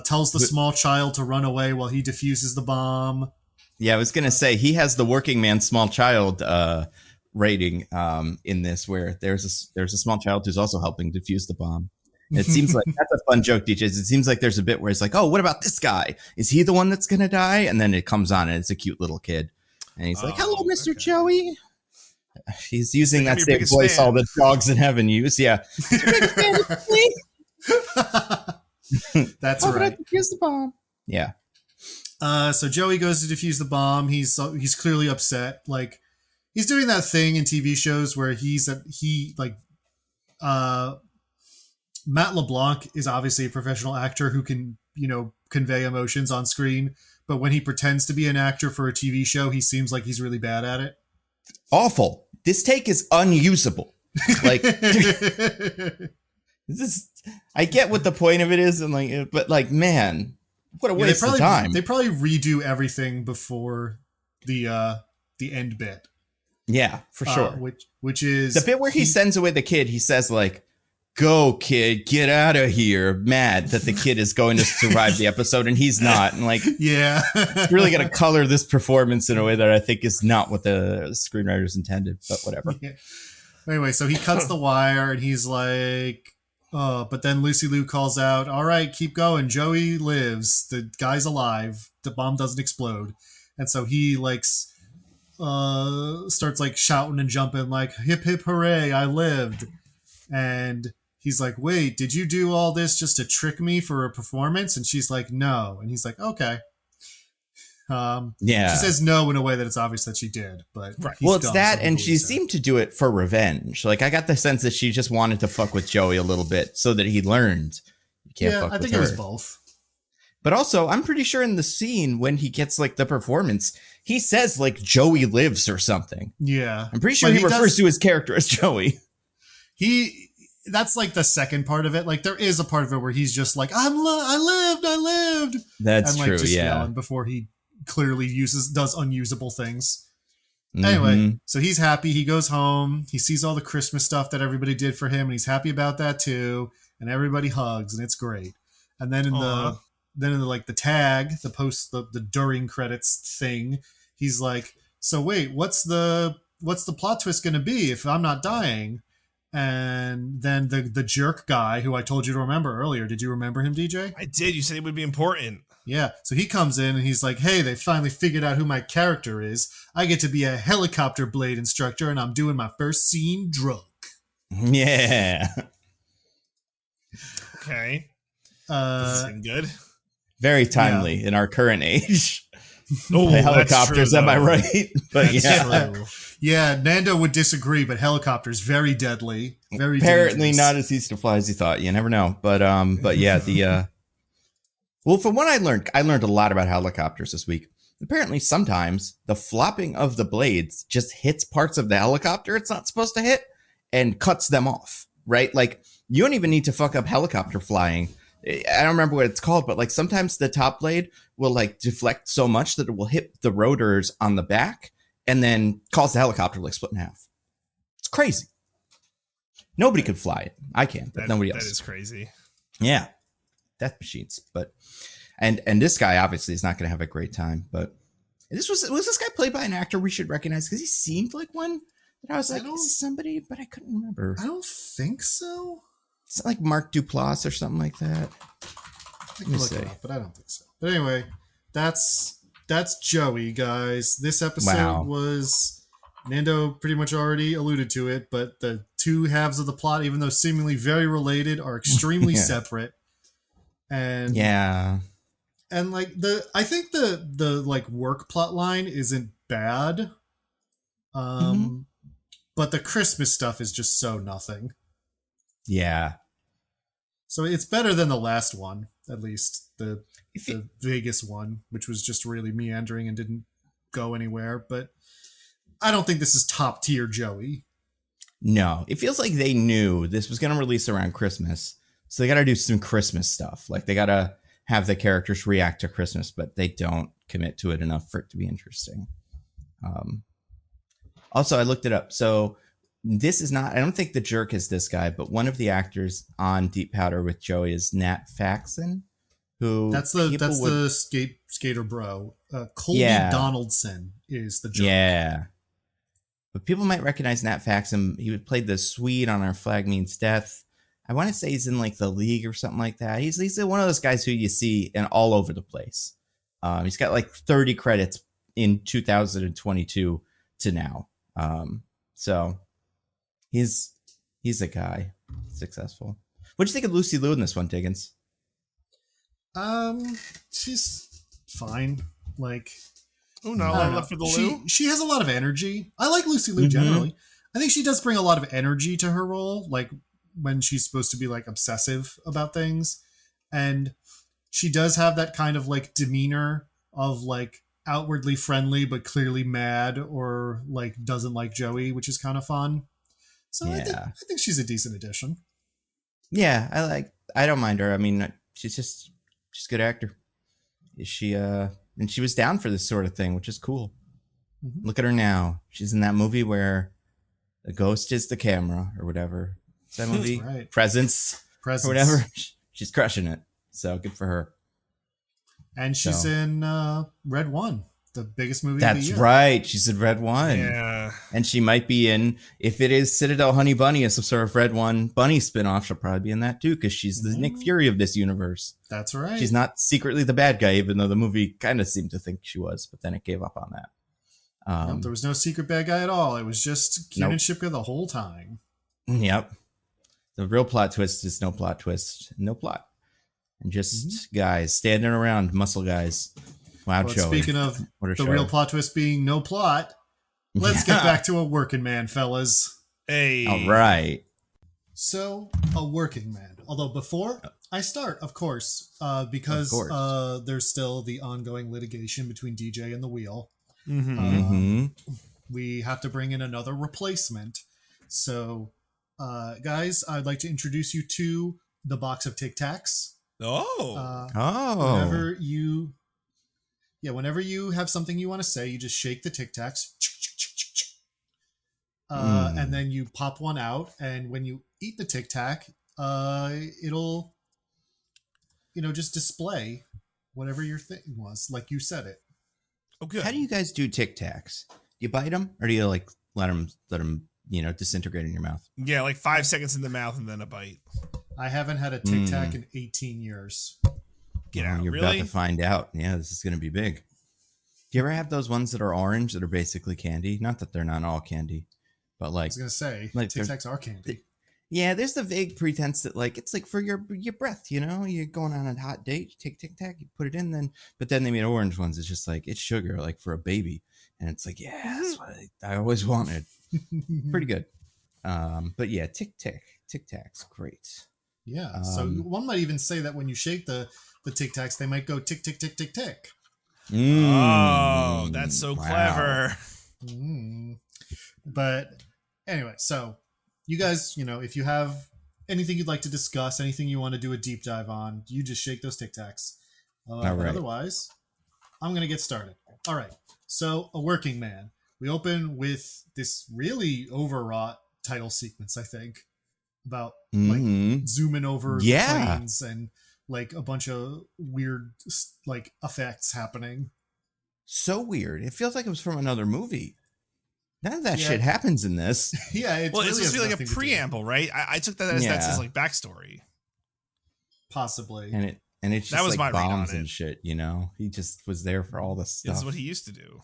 Speaker 3: tells the small child to run away while he defuses the bomb.
Speaker 1: Yeah, I was gonna say he has the working man small child rating in this, where there's a small child who's also helping defuse the bomb. It seems like that's a fun joke, DJs. It seems like there's a bit where it's like, oh, what about this guy? Is he the one that's gonna die? And then it comes on and it's a cute little kid, and he's like, hello, Mr. Joey. He's using that same voice all the dogs in heaven use. Yeah.
Speaker 3: That's right.
Speaker 1: Defuse the bomb. Yeah.
Speaker 3: So Joey goes to defuse the bomb. He's clearly upset. Like, he's doing that thing in TV shows where Matt LeBlanc is obviously a professional actor who can, convey emotions on screen. But when he pretends to be an actor for a TV show, he seems like he's really bad at it.
Speaker 1: Awful. This take is unusable. Like, I get what the point of it is, and like, but like, man, what a waste of time.
Speaker 3: They probably redo everything before the end bit.
Speaker 1: Yeah, for sure.
Speaker 3: Which is
Speaker 1: the bit where he sends away the kid. He says like, "Go, kid, get out of here!" Mad that the kid is going to survive the episode and he's not, and like,
Speaker 3: yeah,
Speaker 1: really going to color this performance in a way that I think is not what the screenwriters intended. But whatever.
Speaker 3: Yeah. Anyway, so he cuts the wire and he's like, "Oh!" But then Lucy Liu calls out, "All right, keep going. Joey lives. The guy's alive. The bomb doesn't explode." And so he like starts like shouting and jumping like, "Hip hip hooray! I lived!" And he's like, "Wait, did you do all this just to trick me for a performance?" And she's like, "No." And he's like, "Okay." She says no in a way that it's obvious that she did, but
Speaker 2: right.
Speaker 1: Well, it's that, and she seemed to do it for revenge. Like, I got the sense that she just wanted to fuck with Joey a little bit so that he learned you can't fuck with her.
Speaker 3: I think it was both.
Speaker 1: But also, I'm pretty sure in the scene when he gets like the performance, he says like Joey lives or something.
Speaker 3: Yeah,
Speaker 1: I'm pretty sure he refers to his character as Joey.
Speaker 3: That's like the second part of it. Like, there is a part of it where he's just like, I lived.
Speaker 1: That's
Speaker 3: and,
Speaker 1: true.
Speaker 3: Just yelling before he clearly does unusable things. Anyway, so he's happy. He goes home. He sees all the Christmas stuff that everybody did for him, and he's happy about that too. And everybody hugs, and it's great. And then in the tag, the post, the during credits thing, he's like, "So wait, what's the plot twist going to be if I'm not dying?" And then the jerk guy who I told you to remember earlier. Did you remember him, DJ?
Speaker 2: I did. You said he would be important.
Speaker 3: Yeah, so he comes in and he's like, hey, they finally figured out who my character is. I get to be a helicopter blade instructor, and I'm doing my first scene drunk.
Speaker 1: Yeah.
Speaker 2: Okay. Doesn't seem good.
Speaker 1: Very timely in our current age.
Speaker 2: Oh,
Speaker 1: the helicopters, am I right? But
Speaker 3: True. Yeah, Nando would disagree, but helicopters, very deadly. Very
Speaker 1: apparently
Speaker 3: dangerous.
Speaker 1: not as easy to fly as you thought. You never know. But yeah, well, from what I learned a lot about helicopters this week. Apparently, sometimes the flopping of the blades just hits parts of the helicopter it's not supposed to hit and cuts them off, right? Like, you don't even need to fuck up helicopter flying. I don't remember what it's called, but like sometimes the top blade will like deflect so much that it will hit the rotors on the back and then cause the helicopter to like split in half. It's crazy. Nobody could fly it. I can, but nobody else.
Speaker 2: That is crazy.
Speaker 1: Yeah. Death machines. But and this guy obviously is not going to have a great time, but was this guy played by an actor we should recognize? Because he seemed like one that I was like, is this somebody? But I couldn't remember.
Speaker 3: I don't think so.
Speaker 1: It's like Mark Duplass or something like that.
Speaker 3: Let me see. But I don't think so. But anyway, that's Joey, guys. This episode was, Nando pretty much already alluded to it, but the two halves of the plot, even though seemingly very related, are extremely separate. And and like I think the like work plot line isn't bad. But the Christmas stuff is just so nothing.
Speaker 1: Yeah.
Speaker 3: So it's better than the last one, at least the Vegas one, which was just really meandering and didn't go anywhere. But I don't think this is top tier Joey.
Speaker 1: No, it feels like they knew this was going to release around Christmas. So they got to do some Christmas stuff. Like they got to have the characters react to Christmas, but they don't commit to it enough for it to be interesting. Also, I looked it up. So this is not, I don't think the jerk is this guy, but one of the actors on Deep Powder with Joey is Nat Faxon, who
Speaker 3: that's the skater bro. Colby Donaldson is the jerk.
Speaker 1: Yeah. But people might recognize Nat Faxon. He played the Swede on Our Flag Means Death. I want to say he's in like The League or something like that. He's one of those guys who you see in all over the place. He's got like 30 credits in 2022 to now. So he's a guy successful. What do you think of Lucy Liu in this one, Diggins?
Speaker 3: She's fine. Like,
Speaker 2: oh no, I love for the Liu.
Speaker 3: She has a lot of energy. I like Lucy Liu generally. I think she does bring a lot of energy to her role, like when she's supposed to be like obsessive about things, and she does have that kind of like demeanor of like outwardly friendly but clearly mad or like doesn't like Joey, which is kind of fun. So I think she's a decent addition.
Speaker 1: Yeah, I don't mind her. I mean, she's a good actor. Is she and she was down for this sort of thing, which is cool. Look at her now. She's in that movie where the ghost is the camera or whatever. It's that movie?
Speaker 3: Right.
Speaker 1: Presence or whatever. She's crushing it. So good for her.
Speaker 3: And she's in Red One, the biggest movie of the year.
Speaker 1: That's right. She's in Red One.
Speaker 2: Yeah.
Speaker 1: And she might be in, if it is Citadel Honey Bunny, as some sort of Red One Bunny spinoff, she'll probably be in that too, because she's the Nick Fury of this universe.
Speaker 3: That's right.
Speaker 1: She's not secretly the bad guy, even though the movie kind of seemed to think she was, but then it gave up on that.
Speaker 3: Nope, there was no secret bad guy at all. It was just Kieran Shipka the whole time.
Speaker 1: Yep. The real plot twist is no plot twist, no plot. And just guys standing around, muscle guys. Wow, Joey.
Speaker 3: Speaking of the real plot twist being no plot, let's get back to a working man, fellas.
Speaker 2: Hey.
Speaker 1: All right.
Speaker 3: So, a working man. Although before I start, of course, because there's still the ongoing litigation between DJ and the Wheel. We have to bring in another replacement. So, guys, I'd like to introduce you to the box of Tic Tacs. Whenever you have something you want to say, you just shake the Tic Tacs. And then you pop one out, and when you eat the Tic Tac, it'll, just display whatever your thing was, like you said it.
Speaker 2: Oh, good.
Speaker 1: How do you guys do Tic Tacs? Do you bite them, or do you like let them disintegrate in your mouth?
Speaker 2: Yeah, like 5 seconds in the mouth and then a bite.
Speaker 3: I haven't had a Tic Tac in 18 years.
Speaker 2: Get out.
Speaker 1: You're
Speaker 2: Really?
Speaker 1: about to find out. Yeah, this is going to be big. Do you ever have those ones that are orange that are basically candy? Not that they're not all candy, but
Speaker 3: I
Speaker 1: like,
Speaker 3: was gonna say,
Speaker 1: like
Speaker 3: Tic Tacs are candy.
Speaker 1: yeah, there's the vague pretense that like it's like for your breath, you know, you're going on a hot date, you take Tic Tac, you put it in, but then they made orange ones. It's just like it's sugar, like for a baby, and it's like that's what I always wanted. Pretty good. But yeah, Tic Tacs, great.
Speaker 3: Yeah. So one might even say that when you shake the Tic Tacs, they might go tick tick tick tick tick.
Speaker 2: Oh, that's so clever.
Speaker 3: But anyway, so you guys, if you have anything you'd like to discuss, anything you want to do a deep dive on, you just shake those Tic Tacs.
Speaker 1: All right.
Speaker 3: Otherwise, I'm going to get started. All right. So, A Working Man. We open with this really overwrought title sequence, I think, about like zooming over the planes and like a bunch of weird like effects happening.
Speaker 1: So weird. It feels like it was from another movie. None of that shit happens in this.
Speaker 3: Yeah,
Speaker 2: it's supposed to be like a preamble, right? I took that as that's his like backstory.
Speaker 3: Possibly.
Speaker 1: And it's just
Speaker 2: that was
Speaker 1: like
Speaker 2: my
Speaker 1: bombs and shit, you know? He just was there for all the stuff.
Speaker 2: This is what he used to do.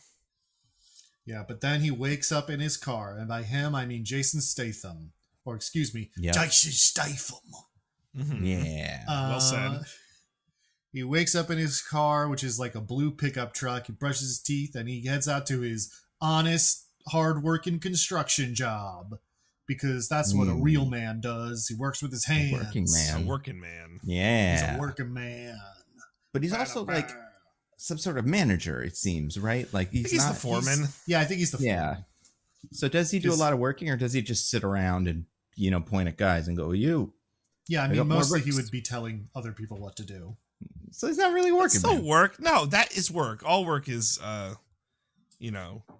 Speaker 3: Yeah, but then he wakes up in his car, and by him I mean Jason Statham. Or excuse me, Jason Statham.
Speaker 2: Mm-hmm.
Speaker 1: Yeah.
Speaker 2: Well said.
Speaker 3: He wakes up in his car, which is like a blue pickup truck. He brushes his teeth, and he heads out to his honest, hard-working construction job. Because that's what a real man does. He works with his hands.
Speaker 1: A
Speaker 2: working man.
Speaker 1: Yeah.
Speaker 3: He's a working man.
Speaker 1: But he's also like some sort of manager, it seems, right? Like he's
Speaker 2: the foreman.
Speaker 3: I think he's the foreman.
Speaker 1: Yeah. So does he do a lot of working, or does he just sit around and, point at guys and go, you?
Speaker 3: Yeah, I mean, mostly he would be telling other people what to do.
Speaker 1: So he's not really working.
Speaker 2: It's still work. No, that is work. All work is,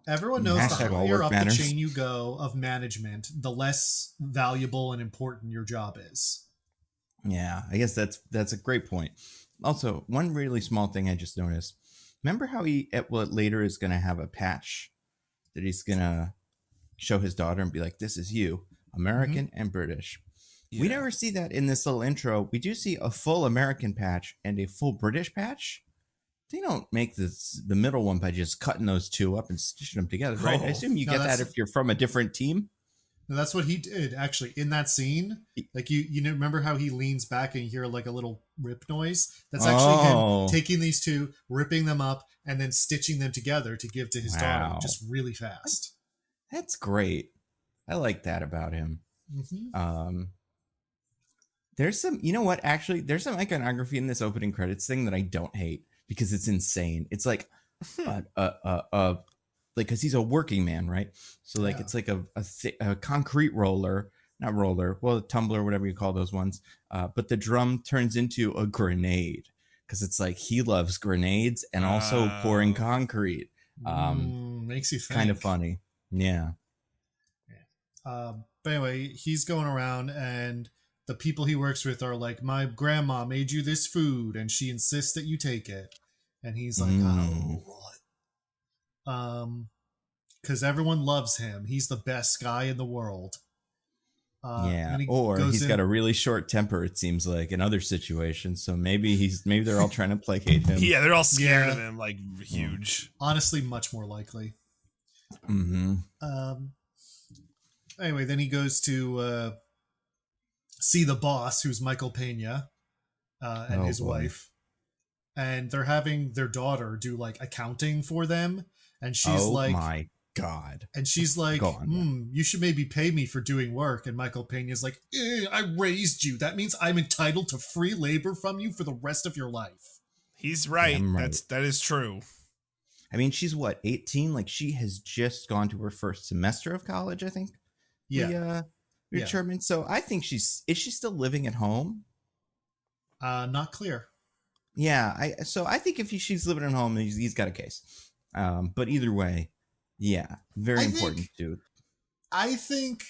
Speaker 3: Everyone knows the higher up the chain you go of management, the less valuable and important your job is.
Speaker 1: Yeah, I guess that's a great point. Also, one really small thing I just noticed. Remember how he later is going to have a patch that he's going to show his daughter and be like, this is you, American and British. Yeah. We never see that in this little intro. We do see a full American patch and a full British patch. They don't make the middle one by just cutting those two up and stitching them together, right? I assume you get that if you're from a different team.
Speaker 3: No, that's what he did, actually, in that scene. Like, you remember how he leans back and you hear, like, a little rip noise? That's actually him taking these two, ripping them up, and then stitching them together to give to his daughter, just really fast.
Speaker 1: That's great. I like that about him. Mm-hmm. There's some, you know what? Actually, there's some iconography in this opening credits thing that I don't hate because it's insane. It's like, like, because he's a working man, right? So like, it's like a concrete roller, not roller, well, a tumbler, whatever you call those ones. But the drum turns into a grenade because it's like he loves grenades and also pouring concrete.
Speaker 3: Makes you think.
Speaker 1: Kind of funny. Yeah.
Speaker 3: But anyway, he's going around and the people he works with are like, my grandma made you this food and she insists that you take it. And he's like, oh, right. Because everyone loves him. He's the best guy in the world.
Speaker 1: He's got a really short temper, it seems like, in other situations. So maybe they're all trying to placate him.
Speaker 2: Yeah, they're all scared of him, like huge.
Speaker 3: Honestly, much more likely.
Speaker 1: Mm-hmm.
Speaker 3: Anyway, then he goes to see the boss, who's Michael Pena, and his wife. And they're having their daughter do like accounting for them. And she's like,
Speaker 1: oh my God.
Speaker 3: And she's like, you should maybe pay me for doing work. And Michael Pena's like, I raised you. That means I'm entitled to free labor from you for the rest of your life.
Speaker 2: He's right. That is true.
Speaker 1: I mean, she's what, 18? Like she has just gone to her first semester of college, I think.
Speaker 3: Yeah.
Speaker 1: Chapman. So I think is she still living at home?
Speaker 3: Not clear.
Speaker 1: Yeah. I think if she's living at home, he's got a case. But either way, yeah, very important too.
Speaker 3: I think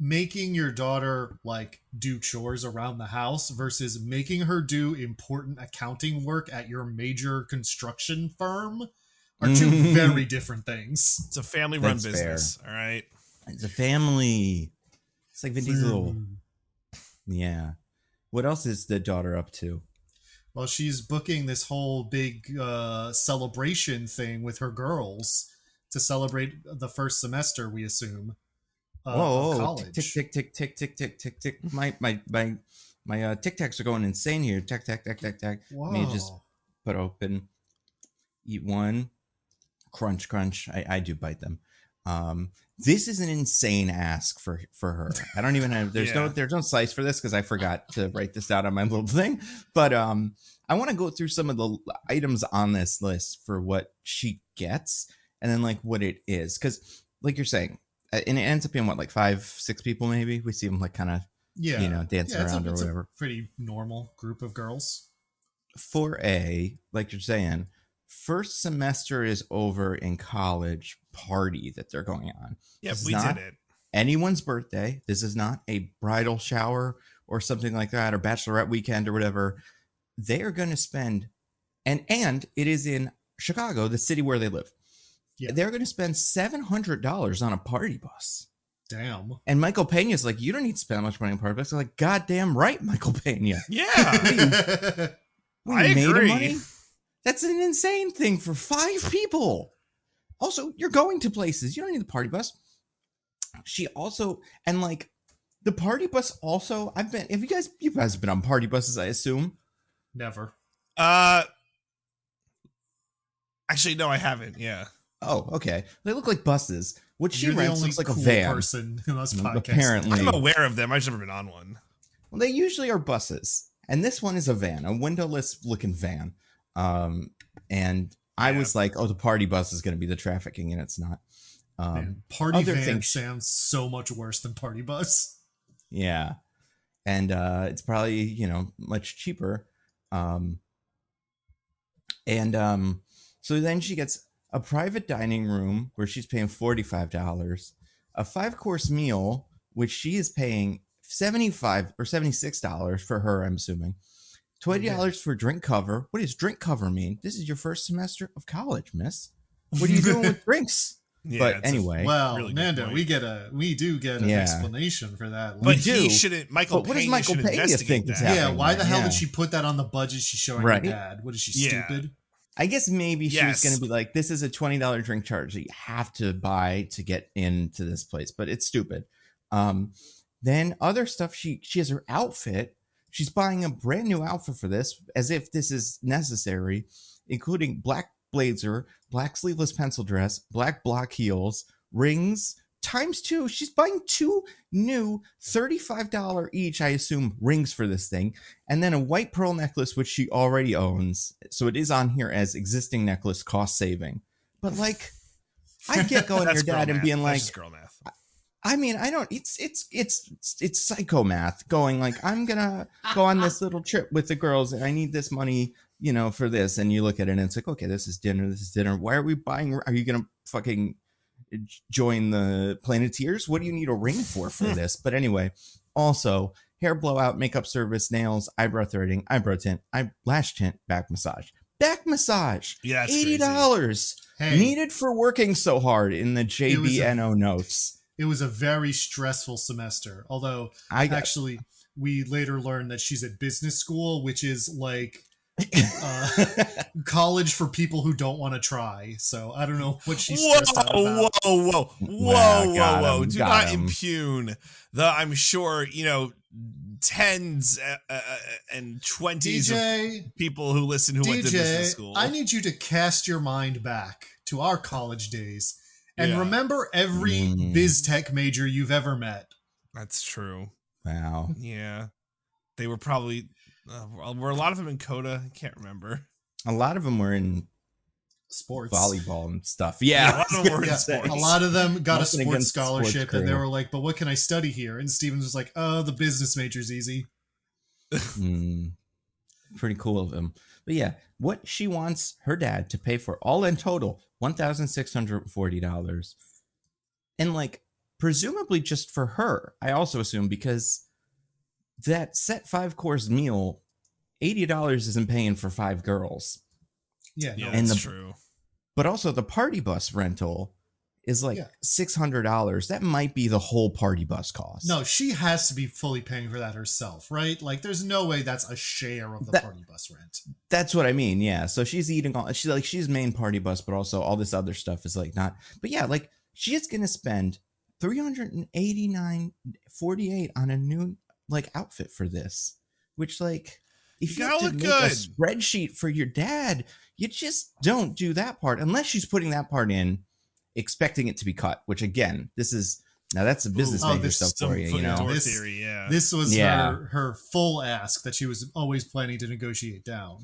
Speaker 3: making your daughter like do chores around the house versus making her do important accounting work at your major construction firm are two very different things.
Speaker 2: It's a family-run business, fair. All right?
Speaker 1: It's a family. It's like Vin Diesel. Yeah. What else is the daughter up to?
Speaker 3: Well, she's booking this whole big celebration thing with her girls to celebrate the first semester, we assume, of
Speaker 1: Whoa,
Speaker 3: college.
Speaker 1: tick, tick, tick, tick, tick, tick, tick, tick. My tic tacs are going insane here. Tac, tac, tac, tac, tac. Let me just
Speaker 3: Whoa.
Speaker 1: put open, eat one, crunch, crunch. I do bite them. This is an insane ask for her. I don't even have, there's no slice for this because I forgot to write this out on my little thing. But I want to go through some of the items on this list for what she gets and then like what it is. Because like you're saying, and it ends up being what, like 5-6 people maybe. We see them like kind of dancing around or whatever.
Speaker 3: A pretty normal group of girls.
Speaker 1: For like you're saying, first semester is over in college party that they're going on.
Speaker 2: Yeah, we did it.
Speaker 1: Anyone's birthday. This is not a bridal shower or something like that, or bachelorette weekend or whatever. They are going to spend, and it is in Chicago, the city where they live. Yeah. They're going to spend $700 on a party bus.
Speaker 3: Damn.
Speaker 1: And Michael Pena's like, you don't need to spend much money on a party bus. They're like, goddamn right, Michael Pena.
Speaker 2: Yeah.
Speaker 1: I agree. Money? That's an insane thing for 5 people. Also, you're going to places. You don't need the party bus. She also, and like the party bus also, you guys have been on party buses, I assume?
Speaker 3: Never.
Speaker 2: Actually, no, I haven't. Yeah.
Speaker 1: Oh, okay. They look like buses. What she rents looks like
Speaker 3: cool
Speaker 1: a van.
Speaker 3: Person in this podcast.
Speaker 1: Apparently.
Speaker 2: I'm aware of them. I've just never been on one.
Speaker 1: Well, they usually are buses. And this one is a van, a windowless looking van. And I was like, oh, the party bus is going to be the trafficking, and it's not.
Speaker 3: Party van sounds so much worse than party bus.
Speaker 1: Yeah. And it's probably, much cheaper. So then she gets a private dining room where she's paying $45, a 5-course meal, which she is paying $75 or $76 for her, I'm assuming. $20 for drink cover. What does drink cover mean? This is your first semester of college, miss. What are you doing with drinks? Yeah, but anyway,
Speaker 3: really Nando, we do get an explanation for that.
Speaker 2: But he shouldn't. Michael Pena, what does Michael Pena think is happening?
Speaker 3: Yeah, why the hell did she put that on the budget she's showing her dad? What is she, stupid?
Speaker 1: I guess maybe she was going to be like, this is a $20 drink charge that you have to buy to get into this place, but it's stupid. Then other stuff, she has her outfit. She's buying a brand new outfit for this, as if this is necessary, including black blazer, black sleeveless pencil dress, black block heels, rings, ×2. She's buying 2 new $35 each, I assume, rings for this thing, and then a white pearl necklace, which she already owns. So it is on here as existing necklace cost saving. But like, I get going to your dad and being like,
Speaker 2: girl math.
Speaker 1: I mean, I don't, it's psycho math going like, I'm going to go on this little trip with the girls and I need this money, for this. And you look at it and it's like, okay, this is dinner. Why are we buying? Are you going to fucking join the Planeteers? What do you need a ring for this? But anyway, also hair blowout, makeup service, nails, eyebrow threading, eyebrow tint, lash tint, back massage. Yeah, $80 needed for working so hard in the JBNO notes.
Speaker 3: It was a very stressful semester. Although we later learned that she's at business school, which is like college for people who don't want to try. So I don't know what she's stressed out about.
Speaker 2: Whoa. Do not impugn the, I'm sure, tens and 20s of people who listen who went to business school.
Speaker 3: I need you to cast your mind back to our college days and remember every biz tech major you've ever met.
Speaker 2: That's true.
Speaker 1: Wow.
Speaker 2: Yeah. They were probably, were a lot of them in Coda? I can't remember.
Speaker 1: A lot of them were in
Speaker 3: sports,
Speaker 1: volleyball and stuff. Yeah.
Speaker 2: A lot of them were in sports.
Speaker 3: A lot of them got a sports scholarship and they were like, but what can I study here? And Stevens was like, oh, the business major's easy.
Speaker 1: Pretty cool of him. But yeah, what she wants her dad to pay for all in total, $1,640. And like, presumably just for her, I also assume, because that set 5-course meal, $80 isn't paying for 5 girls.
Speaker 3: Yeah,
Speaker 2: that's true.
Speaker 1: But also the party bus rental is like $600. That might be the whole party bus cost.
Speaker 3: No, she has to be fully paying for that herself, right? Like, there's no way that's a share of the party bus rent.
Speaker 1: That's what I mean. Yeah. So she's eating all. She's main party bus, but also all this other stuff is like not. But yeah, like she is gonna spend $389.48 on a new like outfit for this, which like if you have to make a spreadsheet for your dad, you just don't do that part unless she's putting that part in, expecting it to be cut. Which again, that's a business major stuff for you. You know,
Speaker 3: this was her full ask that she was always planning to negotiate down.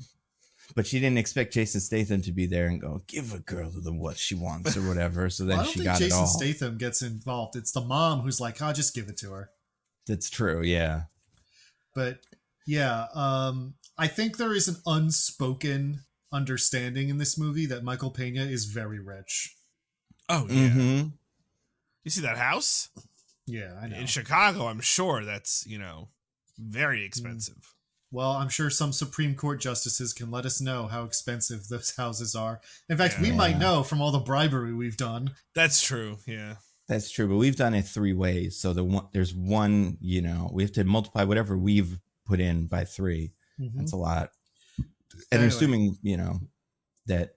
Speaker 1: But she didn't expect Jason Statham to be there and go, give a girl what she wants or whatever. So then she got it all.
Speaker 3: Jason Statham gets involved. It's the mom who's like, I'll just give it to her.
Speaker 1: That's true, yeah.
Speaker 3: But yeah, I think there is an unspoken understanding in this movie that Michael Pena is very rich.
Speaker 2: Oh, yeah. Mm-hmm. You see that house?
Speaker 3: Yeah, I know.
Speaker 2: In Chicago, I'm sure that's, very expensive.
Speaker 3: Well, I'm sure some Supreme Court justices can let us know how expensive those houses are. In fact, we might know from all the bribery we've done.
Speaker 2: That's true, yeah.
Speaker 1: That's true, but we've done it 3 ways. So there's one, we have to multiply whatever we've put in by 3. Mm-hmm. That's a lot. And anyway, assuming, that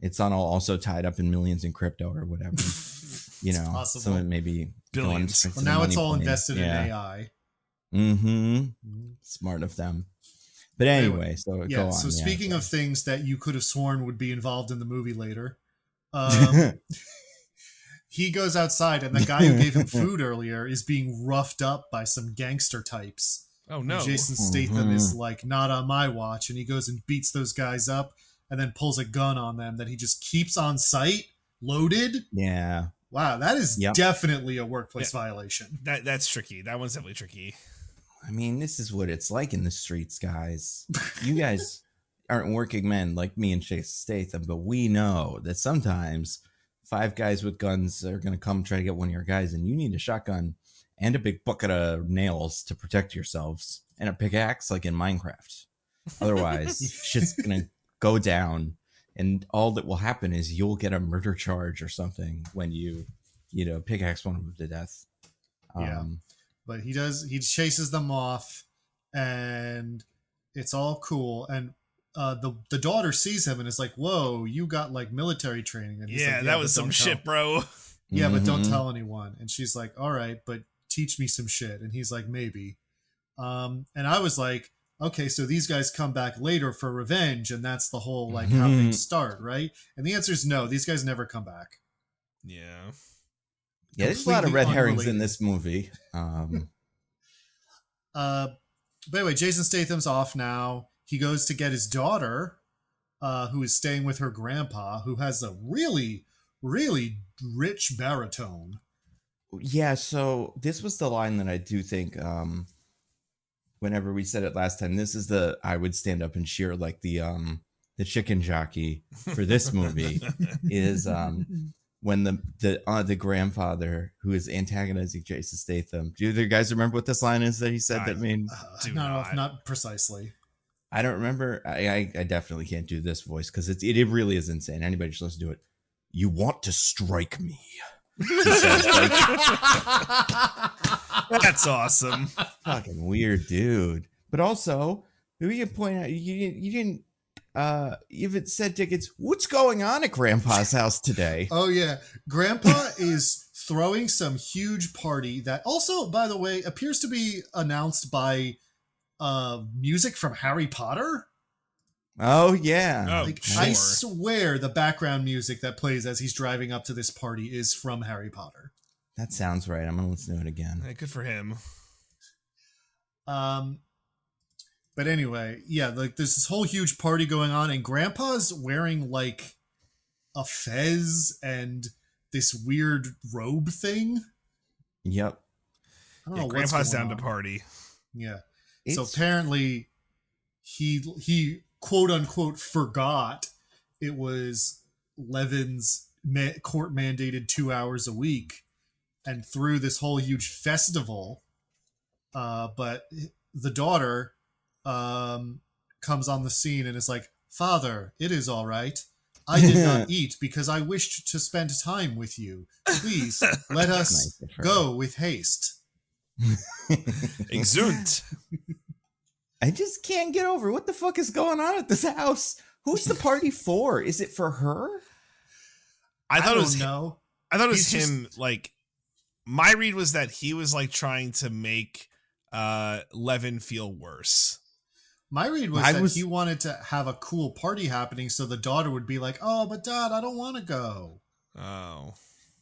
Speaker 1: it's not also tied up in millions in crypto or whatever. Some of it may be
Speaker 2: billions.
Speaker 3: Well, now it's all invested in AI.
Speaker 1: Mm-hmm. Smart of them. But anyway, so go on.
Speaker 3: So speaking of things that you could have sworn would be involved in the movie later, he goes outside and the guy who gave him food earlier is being roughed up by some gangster types.
Speaker 2: Oh no.
Speaker 3: And Jason Statham is like, not on my watch, and he goes and beats those guys up and then pulls a gun on them that he just keeps on site, loaded.
Speaker 1: Yeah.
Speaker 3: Wow, that is definitely a workplace violation.
Speaker 2: That's tricky. That one's definitely tricky.
Speaker 1: I mean, this is what it's like in the streets, guys. You guys aren't working men like me and Jason Statham, but we know that sometimes 5 guys with guns are going to come try to get one of your guys, and you need a shotgun and a big bucket of nails to protect yourselves and a pickaxe like in Minecraft. Otherwise, shit's going to go down, and all that will happen is you'll get a murder charge or something when you pickaxe one of them to death.
Speaker 3: But he chases them off, and it's all cool. And the daughter sees him and is like, whoa, you got like military training. And he's like,
Speaker 2: that was some shit, bro.
Speaker 3: Yeah, but don't tell anyone. And she's like, all right, but teach me some shit. And he's like, maybe. And I was like, okay, so these guys come back later for revenge, and that's the whole like how things start, right? And the answer is no, these guys never come back.
Speaker 2: Yeah.
Speaker 1: Yeah, there's a lot of red herrings in this movie.
Speaker 3: But anyway, Jason Statham's off now. He goes to get his daughter, who is staying with her grandpa, who has a really, really rich baritone.
Speaker 1: Yeah, so this was the line that I do think, whenever we said it last time, this is I would stand up and cheer like the chicken jockey for this movie is when the grandfather who is antagonizing Jason Statham. Do you guys remember what this line is that he said that made?
Speaker 3: Not precisely.
Speaker 1: I don't remember. I definitely can't do this voice because it really is insane. Anybody just listen to it. You want to strike me?
Speaker 2: That's awesome.
Speaker 1: Fucking weird, dude. But also, we can point out you didn't. Even said tickets. What's going on at Grandpa's house today?
Speaker 3: Oh yeah, Grandpa is throwing some huge party that also, by the way, appears to be announced by music from Harry Potter.
Speaker 1: Oh yeah,
Speaker 2: sure.
Speaker 3: I swear the background music that plays as he's driving up to this party is from Harry Potter.
Speaker 1: That sounds right. I'm gonna listen to it again.
Speaker 2: Hey, good for him.
Speaker 3: But anyway, yeah, like there's this whole huge party going on, and Grandpa's wearing like a fez and this weird robe thing.
Speaker 1: Yep.
Speaker 3: I don't know
Speaker 2: Grandpa's down to party.
Speaker 3: Yeah. So apparently he quote unquote forgot it was Levin's court mandated 2 hours a week and threw this whole huge festival. But the daughter comes on the scene and is like, Father, it is all right. I did not eat because I wished to spend time with you. Please let us go with haste.
Speaker 2: Exunt.
Speaker 1: I just can't get over what the fuck is going on at this house. Who's the party for? Is it for her?
Speaker 2: I thought it was
Speaker 3: him.
Speaker 2: Like, my read was that he was like trying to make Levin feel worse.
Speaker 3: My read was he wanted to have a cool party happening so the daughter would be like, oh, but Dad, I don't want to go.
Speaker 2: Oh.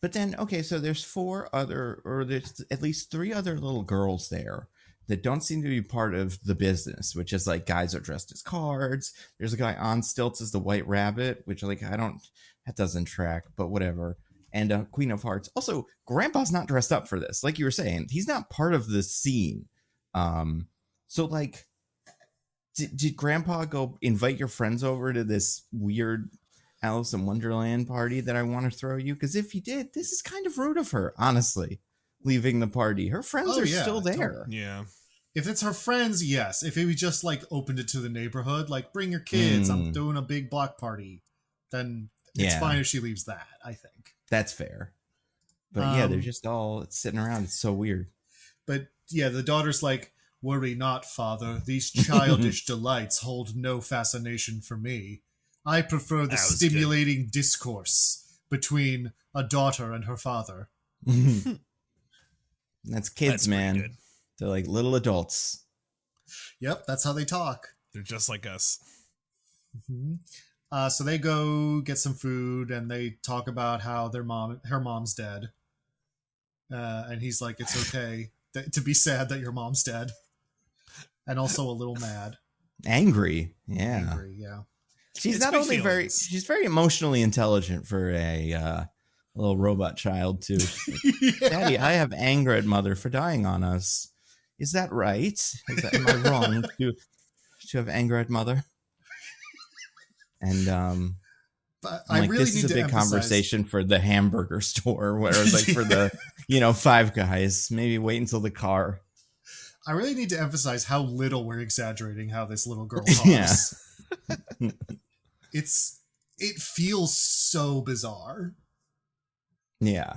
Speaker 1: But then, okay, so there's there's at least 3 other little girls there that don't seem to be part of the business, which is like guys are dressed as cards. There's a guy on stilts as the White Rabbit, which like, that doesn't track, but whatever. And Queen of Hearts. Also, Grandpa's not dressed up for this. Like you were saying, he's not part of the scene. So like, did Grandpa go invite your friends over to this weird Alice in Wonderland party that I want to throw you? Because if he did, this is kind of rude of her, honestly, leaving the party. Her friends are still there.
Speaker 2: Yeah.
Speaker 3: If it's her friends, yes. If he just like opened it to the neighborhood, like bring your kids, I'm doing a big block party, then it's fine if she leaves that, I think.
Speaker 1: That's fair. But yeah, they're just all sitting around. It's so weird.
Speaker 3: But yeah, the daughter's like, worry not, father. These childish delights hold no fascination for me. I prefer the stimulating discourse between a daughter and her father.
Speaker 1: That's kids, man. They're like little adults.
Speaker 3: Yep, that's how they talk.
Speaker 2: They're just like us.
Speaker 3: Mm-hmm. So they go get some food and they talk about how her mom's dead. And he's like, it's okay to be sad that your mom's dead. And also a little mad.
Speaker 1: Angry. Yeah.
Speaker 3: Angry, yeah.
Speaker 1: She's not only she's very emotionally intelligent for a little robot child too. Like, Daddy, I have anger at Mother for dying on us. Is that right? Am I wrong to have anger at Mother? And
Speaker 3: but I really
Speaker 1: this is a big conversation for the hamburger store, whereas like for the Five Guys, maybe wait until the car.
Speaker 3: I really need to emphasize how little we're exaggerating how this little girl talks. Yeah. It feels so bizarre.
Speaker 1: Yeah.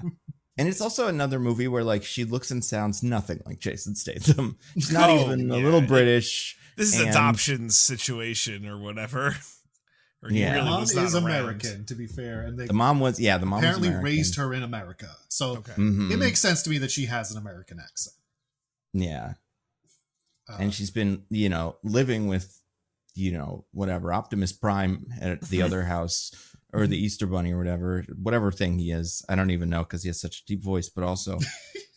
Speaker 1: And it's also another movie where like she looks and sounds nothing like Jason Statham. She's not even a little British.
Speaker 2: This is adoption situation or whatever. Or
Speaker 3: really mom is American, to be fair, and
Speaker 1: the mom was
Speaker 3: apparently raised her in America, so it makes sense to me that she has an American accent.
Speaker 1: Yeah, and she's been living with whatever Optimus Prime at the other house or the Easter Bunny or whatever thing he is. I don't even know because he has such a deep voice, but also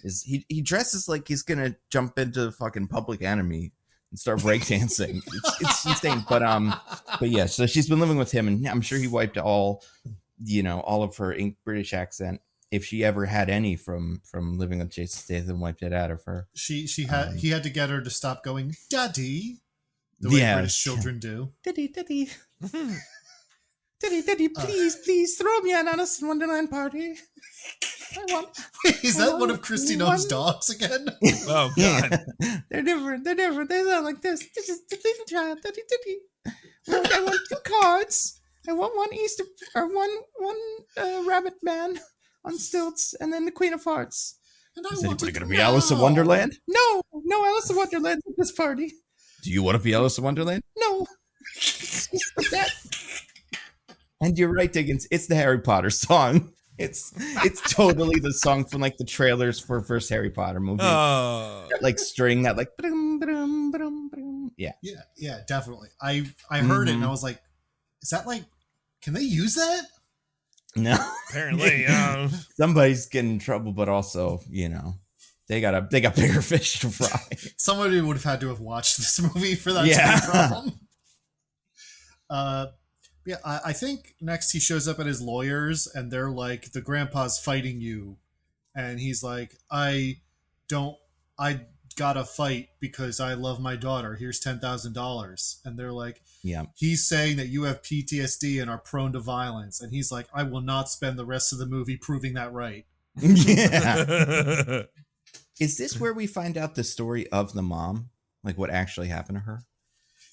Speaker 1: he dresses like he's gonna jump into the fucking Public Enemy and start breakdancing. It's insane. But yeah, so she's been living with him, and I'm sure he wiped all of her British accent, if she ever had any from living with Jason Statham, wiped it out of her.
Speaker 3: He had to get her to stop going, Daddy, the way British children do.
Speaker 1: Daddy. Daddy, please throw me an Alice in Wonderland party.
Speaker 3: Is that one of Christina's dogs again?
Speaker 2: Oh God,
Speaker 1: they're different. They sound like this. This is the little child. Daddy. I want 2 cards. I want one rabbit man on stilts, and then the Queen of Hearts. Is anybody going to be Alice in Wonderland? No, Alice in Wonderland at this party. Do you want to be Alice in Wonderland? No. That. And you're right, Diggins. It's the Harry Potter song. It's totally the song from like the trailers for first Harry Potter movie.
Speaker 2: Oh.
Speaker 1: That, like string that like
Speaker 3: yeah, definitely. I heard it and I was like, is that like, can they use that?
Speaker 1: No.
Speaker 2: Apparently,
Speaker 1: somebody's getting in trouble, but also, they got bigger fish to fry.
Speaker 3: Somebody would have had to have watched this movie for that to be a problem. Yeah, I think next he shows up at his lawyers and they're like, the grandpa's fighting you. And he's like, I gotta fight because I love my daughter. Here's $10,000. And they're like, he's saying that you have PTSD and are prone to violence. And he's like, I will not spend the rest of the movie proving that right.
Speaker 1: Yeah. Is this where we find out the story of the mom? Like what actually happened to her?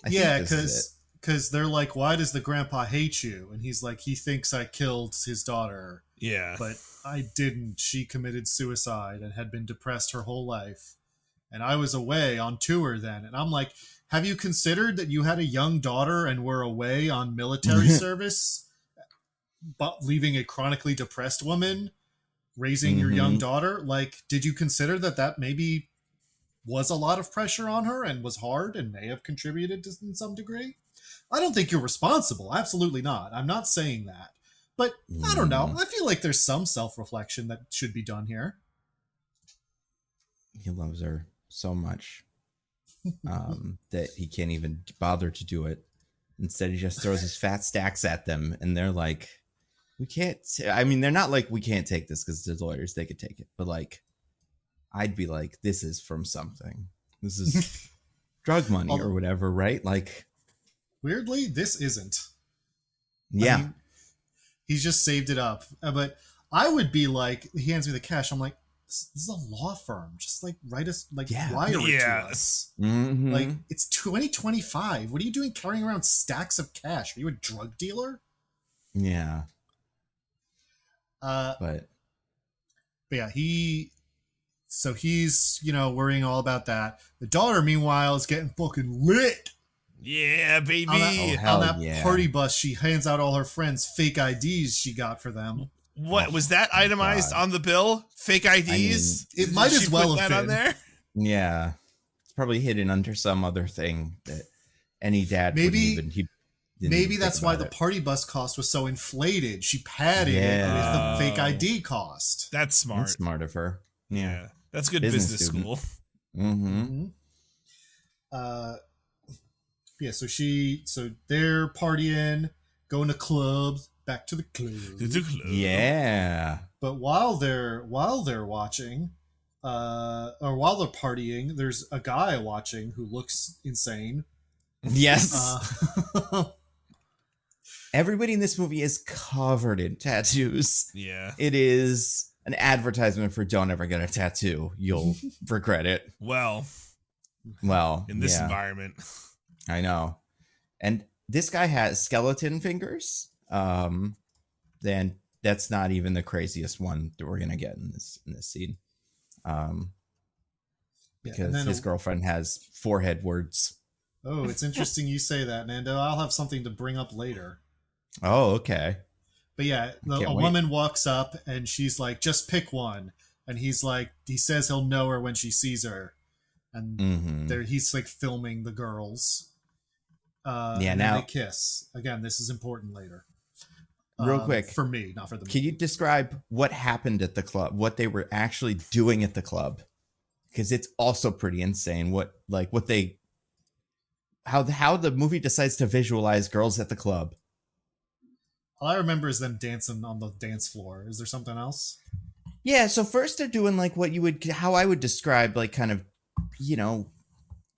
Speaker 3: Yeah, because because they're like, why does the grandpa hate you? And he's like, he thinks I killed his daughter.
Speaker 2: Yeah.
Speaker 3: But I didn't. She committed suicide and had been depressed her whole life. And I was away on tour then. And I'm like, have you considered that you had a young daughter and were away on military service, but leaving a chronically depressed woman, raising your young daughter? Like, did you consider that maybe was a lot of pressure on her and was hard and may have contributed to in some degree? I don't think you're responsible. Absolutely not. I'm not saying that. But I don't know. I feel like there's some self-reflection that should be done here.
Speaker 1: He loves her so much that he can't even bother to do it. Instead, he just throws his fat stacks at them, and they're like, we can't. I mean, they're not like, we can't take this because they're lawyers. They could take it. But like, I'd be like, this is from something. This is drug money or whatever, right? Like,
Speaker 3: weirdly, this isn't.
Speaker 1: Yeah.
Speaker 3: I mean, he's just saved it up. But I would be like, he hands me the cash. I'm like, this is a law firm. Just like write us, like wire it to us. Like, it's 2025. What are you doing carrying around stacks of cash? Are you a drug dealer?
Speaker 1: Yeah.
Speaker 3: But yeah, he's, worrying all about that. The daughter, meanwhile, is getting fucking lit.
Speaker 2: Yeah, baby.
Speaker 3: On that party bus, she hands out all her friends fake IDs she got for them.
Speaker 2: What was that itemized on the bill? Fake IDs?
Speaker 3: I mean, it might as well have been
Speaker 2: on there.
Speaker 1: Yeah, it's probably hidden under some other thing that any dad
Speaker 3: maybe that's why the party bus cost was so inflated. She padded it with the fake ID cost.
Speaker 2: That's smart.
Speaker 1: That's smart of her. Yeah,
Speaker 2: that's good business school.
Speaker 3: Yeah, so they're partying, going to clubs, back to the club.
Speaker 1: Yeah.
Speaker 3: But while they're watching, or while they're partying, there's a guy watching who looks insane.
Speaker 1: Yes. Everybody in this movie is covered in tattoos.
Speaker 2: Yeah.
Speaker 1: It is an advertisement for don't ever get a tattoo. You'll regret it.
Speaker 2: Well, in this environment.
Speaker 1: I know. And this guy has skeleton fingers. Then that's not even the craziest one that we're gonna get in this scene. Because his girlfriend has forehead words.
Speaker 3: Oh, it's interesting you say that, Nando. I'll have something to bring up later.
Speaker 1: Oh, okay.
Speaker 3: But yeah, a woman walks up and she's like, just pick one. And he's like, he says he'll know her when she sees her. And he's like filming the girls. And now they kiss. Again, this is important later.
Speaker 1: Real quick.
Speaker 3: For me, not for the movie.
Speaker 1: Can you describe what happened at the club? What they were actually doing at the club? Because it's also pretty insane. How the movie decides to visualize girls at the club.
Speaker 3: All I remember is them dancing on the dance floor. Is there something else?
Speaker 1: Yeah, so first they're doing like how I would describe like kind of,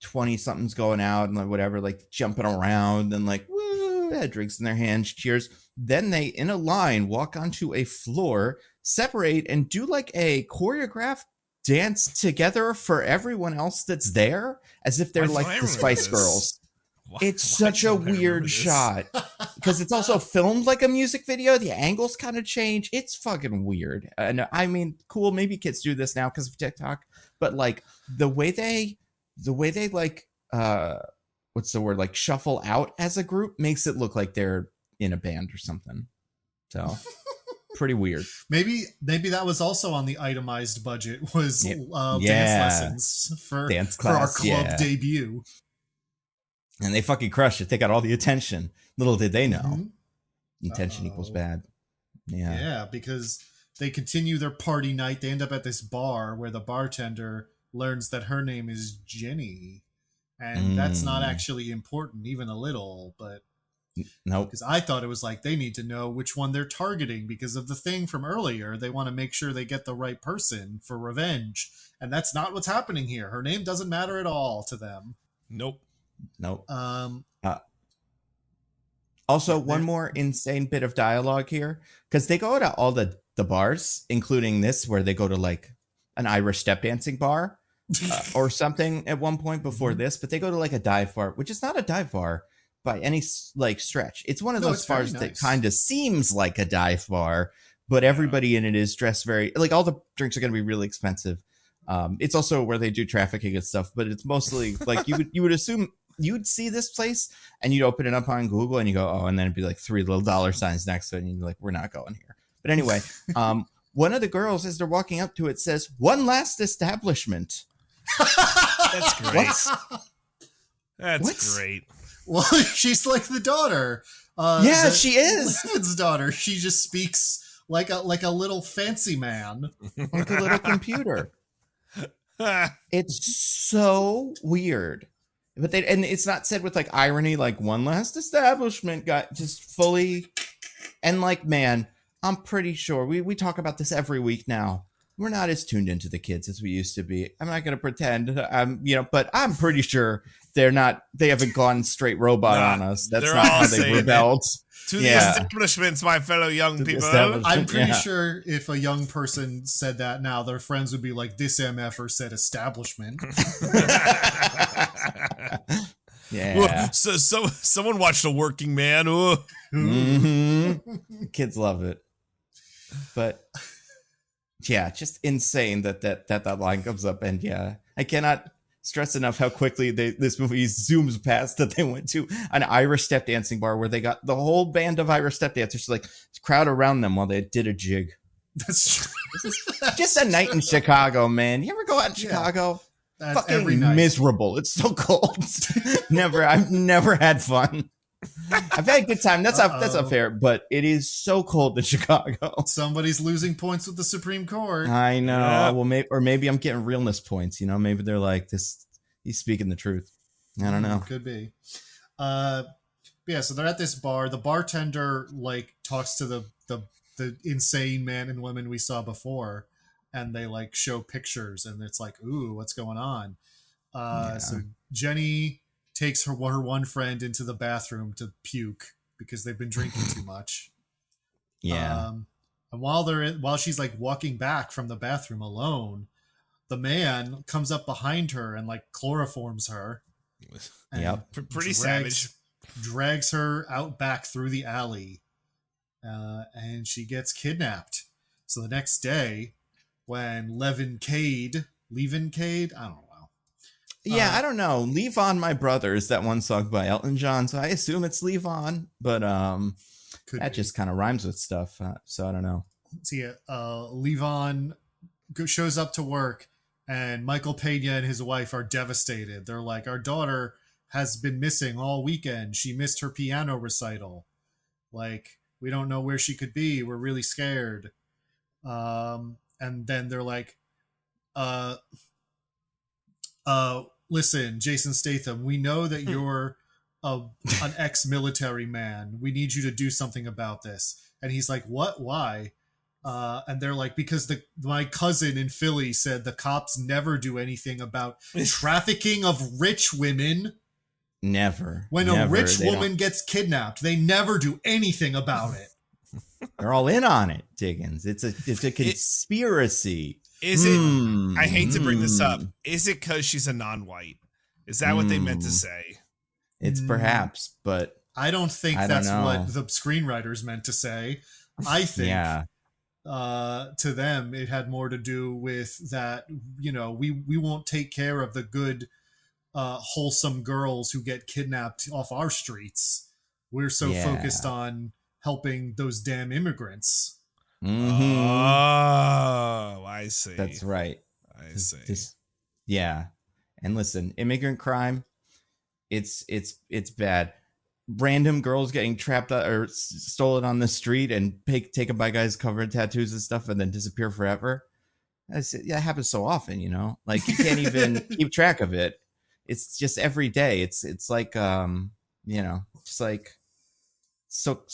Speaker 1: 20-somethings going out and like whatever, like jumping around and like, woo, had drinks in their hands, cheers. Then they, in a line, walk onto a floor, separate, and do like a choreographed dance together for everyone else that's there, as if they're like the Spice Girls. It's such a weird shot because it's also filmed like a music video. The angles kind of change. It's fucking weird. And I mean, cool. Maybe kids do this now because of TikTok, but like the way they like, what's the word? Like shuffle out as a group makes it look like they're in a band or something. So pretty weird.
Speaker 3: Maybe that was also on the itemized budget was dance lessons for our club debut.
Speaker 1: And they fucking crushed it. They got all the attention. Little did they know. Attention equals bad. Yeah.
Speaker 3: Yeah, because they continue their party night. They end up at this bar where the bartender learns that her name is Jenny. And that's not actually important, even a little, but
Speaker 1: nope.
Speaker 3: Because I thought it was like they need to know which one they're targeting because of the thing from earlier. They want to make sure they get the right person for revenge. And that's not what's happening here. Her name doesn't matter at all to them.
Speaker 2: Nope.
Speaker 1: Also, one more insane bit of dialogue here, because they go to all the bars, including this, where they go to like an Irish step dancing bar or something at one point before this, but they go to like a dive bar, which is not a dive bar, by any like stretch. It's one of
Speaker 3: No,
Speaker 1: those
Speaker 3: it's very
Speaker 1: bars that
Speaker 3: nice.
Speaker 1: kind of seems like a dive bar, but everybody in it is dressed very like all the drinks are going to be really expensive. It's also where they do trafficking and stuff, but it's mostly like you would assume you'd see this place and you'd open it up on Google and you go, oh, and then it'd be like 3 little dollar signs next to it, and you'd be like, we're not going here. But anyway, one of the girls, as they're walking up to it, says, "One last establishment."
Speaker 2: That's great. That's
Speaker 1: What?
Speaker 2: great.
Speaker 3: Well, she's like the daughter.
Speaker 1: Yeah, she is.
Speaker 3: Levin's daughter. She just speaks like a little fancy man.
Speaker 1: Like a little computer. It's so weird. But and it's not said with like irony, like one last establishment got just fully. And like, man, I'm pretty sure we talk about this every week now. We're not as tuned into the kids as we used to be. I'm not going to pretend, but I'm pretty sure they haven't gone straight robot on us. That's not how they rebelled.
Speaker 2: To the establishments, my fellow young people.
Speaker 3: I'm pretty sure if a young person said that now, their friends would be like, this MFer said establishment.
Speaker 1: Yeah.
Speaker 2: So someone watched A Working Man.
Speaker 1: Mm-hmm. Kids love it. But yeah, just insane that line comes up. And yeah, I cannot stress enough how quickly this movie zooms past that they went to an Irish step dancing bar where they got the whole band of Irish step dancers to like crowd around them while they did a jig.
Speaker 3: That's true.
Speaker 1: Just a night in Chicago, man. You ever go out in Chicago?
Speaker 3: That's
Speaker 1: fucking
Speaker 3: every night.
Speaker 1: miserable. It's so cold. I've never had fun. I've had a good time. That's not fair, but it is so cold in Chicago.
Speaker 3: Somebody's losing points with the Supreme Court.
Speaker 1: I know. Yeah. Well, maybe I'm getting realness points. Maybe they're like this. He's speaking the truth. I don't know.
Speaker 3: Could be. Yeah. So they're at this bar. The bartender like talks to the insane man and women we saw before, and they like show pictures, and it's like, ooh, what's going on? So Jenny takes her one friend into the bathroom to puke because they've been drinking too much.
Speaker 1: Yeah.
Speaker 3: And while she's like walking back from the bathroom alone, the man comes up behind her and like chloroforms her.
Speaker 1: Yep.
Speaker 2: Pretty savage.
Speaker 3: Drags her out back through the alley. And she gets kidnapped. So the next day, when Levin Cade, I don't know.
Speaker 1: Yeah, I don't know. Leave On My Brother is that one song by Elton John, so I assume it's Leave On, but that just kind of rhymes with stuff, so I don't know.
Speaker 3: So yeah, Levon shows up to work, and Michael Pena and his wife are devastated. They're like, our daughter has been missing all weekend. She missed her piano recital. Like, we don't know where she could be. We're really scared. And then they're like, listen, Jason Statham, we know that you're an ex-military man. We need you to do something about this. And he's like, what? Why? And they're like, because my cousin in Philly said the cops never do anything about trafficking of rich women.
Speaker 1: Never.
Speaker 3: When a rich woman gets kidnapped, they never do anything about it.
Speaker 1: They're all in on it, Diggins. It's a conspiracy.
Speaker 2: Is it? I hate to bring this up. Is it because she's a non-white? Is that what they meant to say?
Speaker 1: It's perhaps, but
Speaker 3: I don't think that's what the screenwriters meant to say. I think to them it had more to do with that, we won't take care of the good, wholesome girls who get kidnapped off our streets. We're so focused on helping those damn immigrants.
Speaker 1: Mm-hmm.
Speaker 2: Oh, I see.
Speaker 1: That's right.
Speaker 2: I see.
Speaker 1: And listen, immigrant crime, it's bad. Random girls getting trapped or stolen on the street and taken by guys covered in tattoos and stuff and then disappear forever. That happens so often, like you can't even keep track of it. It's just every day. It's like, just like so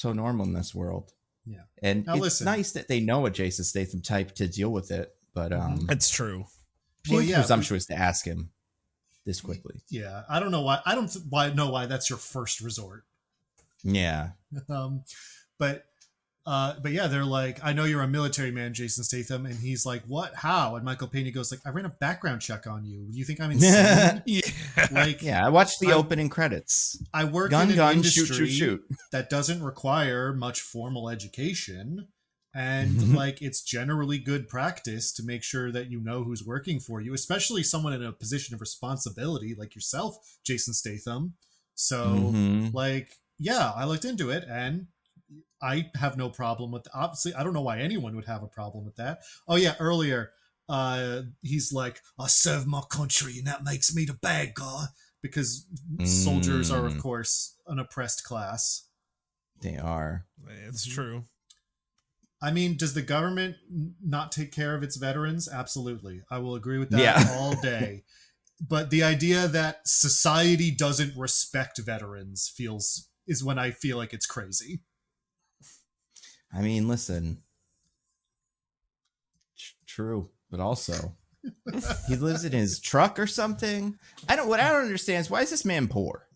Speaker 1: normal in this world.
Speaker 3: Yeah.
Speaker 1: And now it's nice that they know a Jason Statham type to deal with it, but
Speaker 2: that's true.
Speaker 1: Seems presumptuous to ask him this quickly.
Speaker 3: Yeah, I don't know why. I don't know why that's your first resort.
Speaker 1: Yeah.
Speaker 3: But But yeah, they're like, I know you're a military man, Jason Statham, and he's like, what? How? And Michael Pena goes like, I ran a background check on you. You think I'm insane?
Speaker 2: Yeah.
Speaker 3: Like,
Speaker 1: Yeah, I watched the opening credits.
Speaker 3: I work
Speaker 1: Gun,
Speaker 3: in an
Speaker 1: gun,
Speaker 3: industry
Speaker 1: shoot, shoot, shoot.
Speaker 3: that doesn't require much formal education. And like, it's generally good practice to make sure that you know who's working for you, especially someone in a position of responsibility like yourself, Jason Statham. So like, yeah, I looked into it and I have no problem with, obviously, I don't know why anyone would have a problem with that. Oh yeah, earlier, he's like, I serve my country and that makes me the bad guy, because soldiers are, of course, an oppressed class.
Speaker 1: They are.
Speaker 2: It's true.
Speaker 3: I mean, does the government not take care of its veterans? Absolutely. I will agree with that all day. But the idea that society doesn't respect veterans is when I feel like it's crazy.
Speaker 1: I mean, listen. True, but also he lives in his truck or something. What I don't understand is, why is this man poor?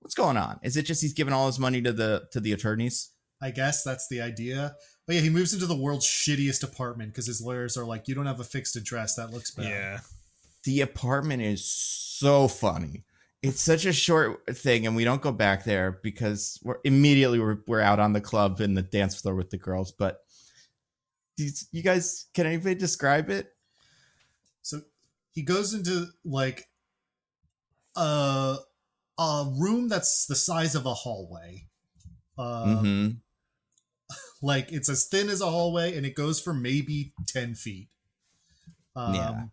Speaker 1: What's going on? Is it just he's giving all his money to the attorneys?
Speaker 3: I guess that's the idea. But yeah, he moves into the world's shittiest apartment because his lawyers are like, you don't have a fixed address. That looks bad.
Speaker 2: Yeah.
Speaker 1: The apartment is so funny. It's such a short thing, and we don't go back there because we're out on the club and the dance floor with the girls. But you guys, can anybody describe it?
Speaker 3: So he goes into like a room that's the size of a hallway. Like, it's as thin as a hallway, and it goes for maybe 10 feet.
Speaker 1: Yeah.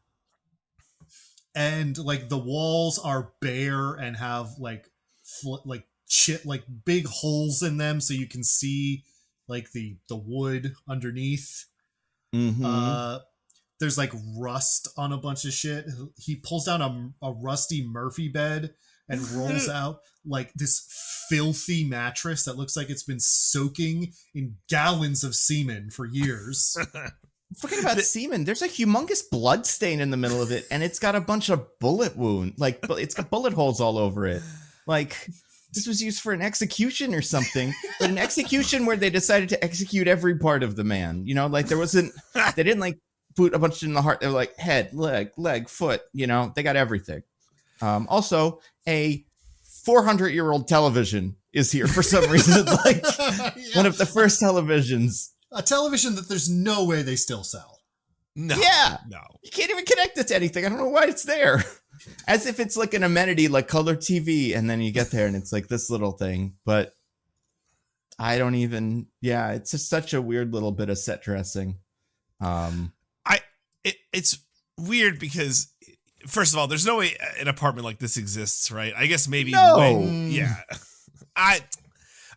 Speaker 3: And like the walls are bare and have like big holes in them, so you can see like the wood underneath. There's like rust on a bunch of shit. He pulls down a rusty Murphy bed and rolls out like this filthy mattress that looks like it's been soaking in gallons of semen for years.
Speaker 1: Forget about semen. There's a humongous blood stain in the middle of it, and it's got a bunch of bullet wounds. Like, it's got bullet holes all over it. Like, this was used for an execution or something, but an execution where they decided to execute every part of the man. You know, like, they didn't like put a bunch in the heart. They're like head, leg, foot. You know, they got everything. Also, a 400-year-old television is here for some reason. Like, one of the first televisions.
Speaker 3: A television that there's no way they still sell.
Speaker 2: No.
Speaker 1: Yeah.
Speaker 2: No.
Speaker 1: You can't even connect it to anything. I don't know why it's there. As if it's like an amenity, like color TV, and then you get there and it's like this little thing. But I don't even. Yeah, it's just such a weird little bit of set dressing.
Speaker 2: It's weird because, first of all, there's no way an apartment like this exists, right? I guess maybe. Yeah. All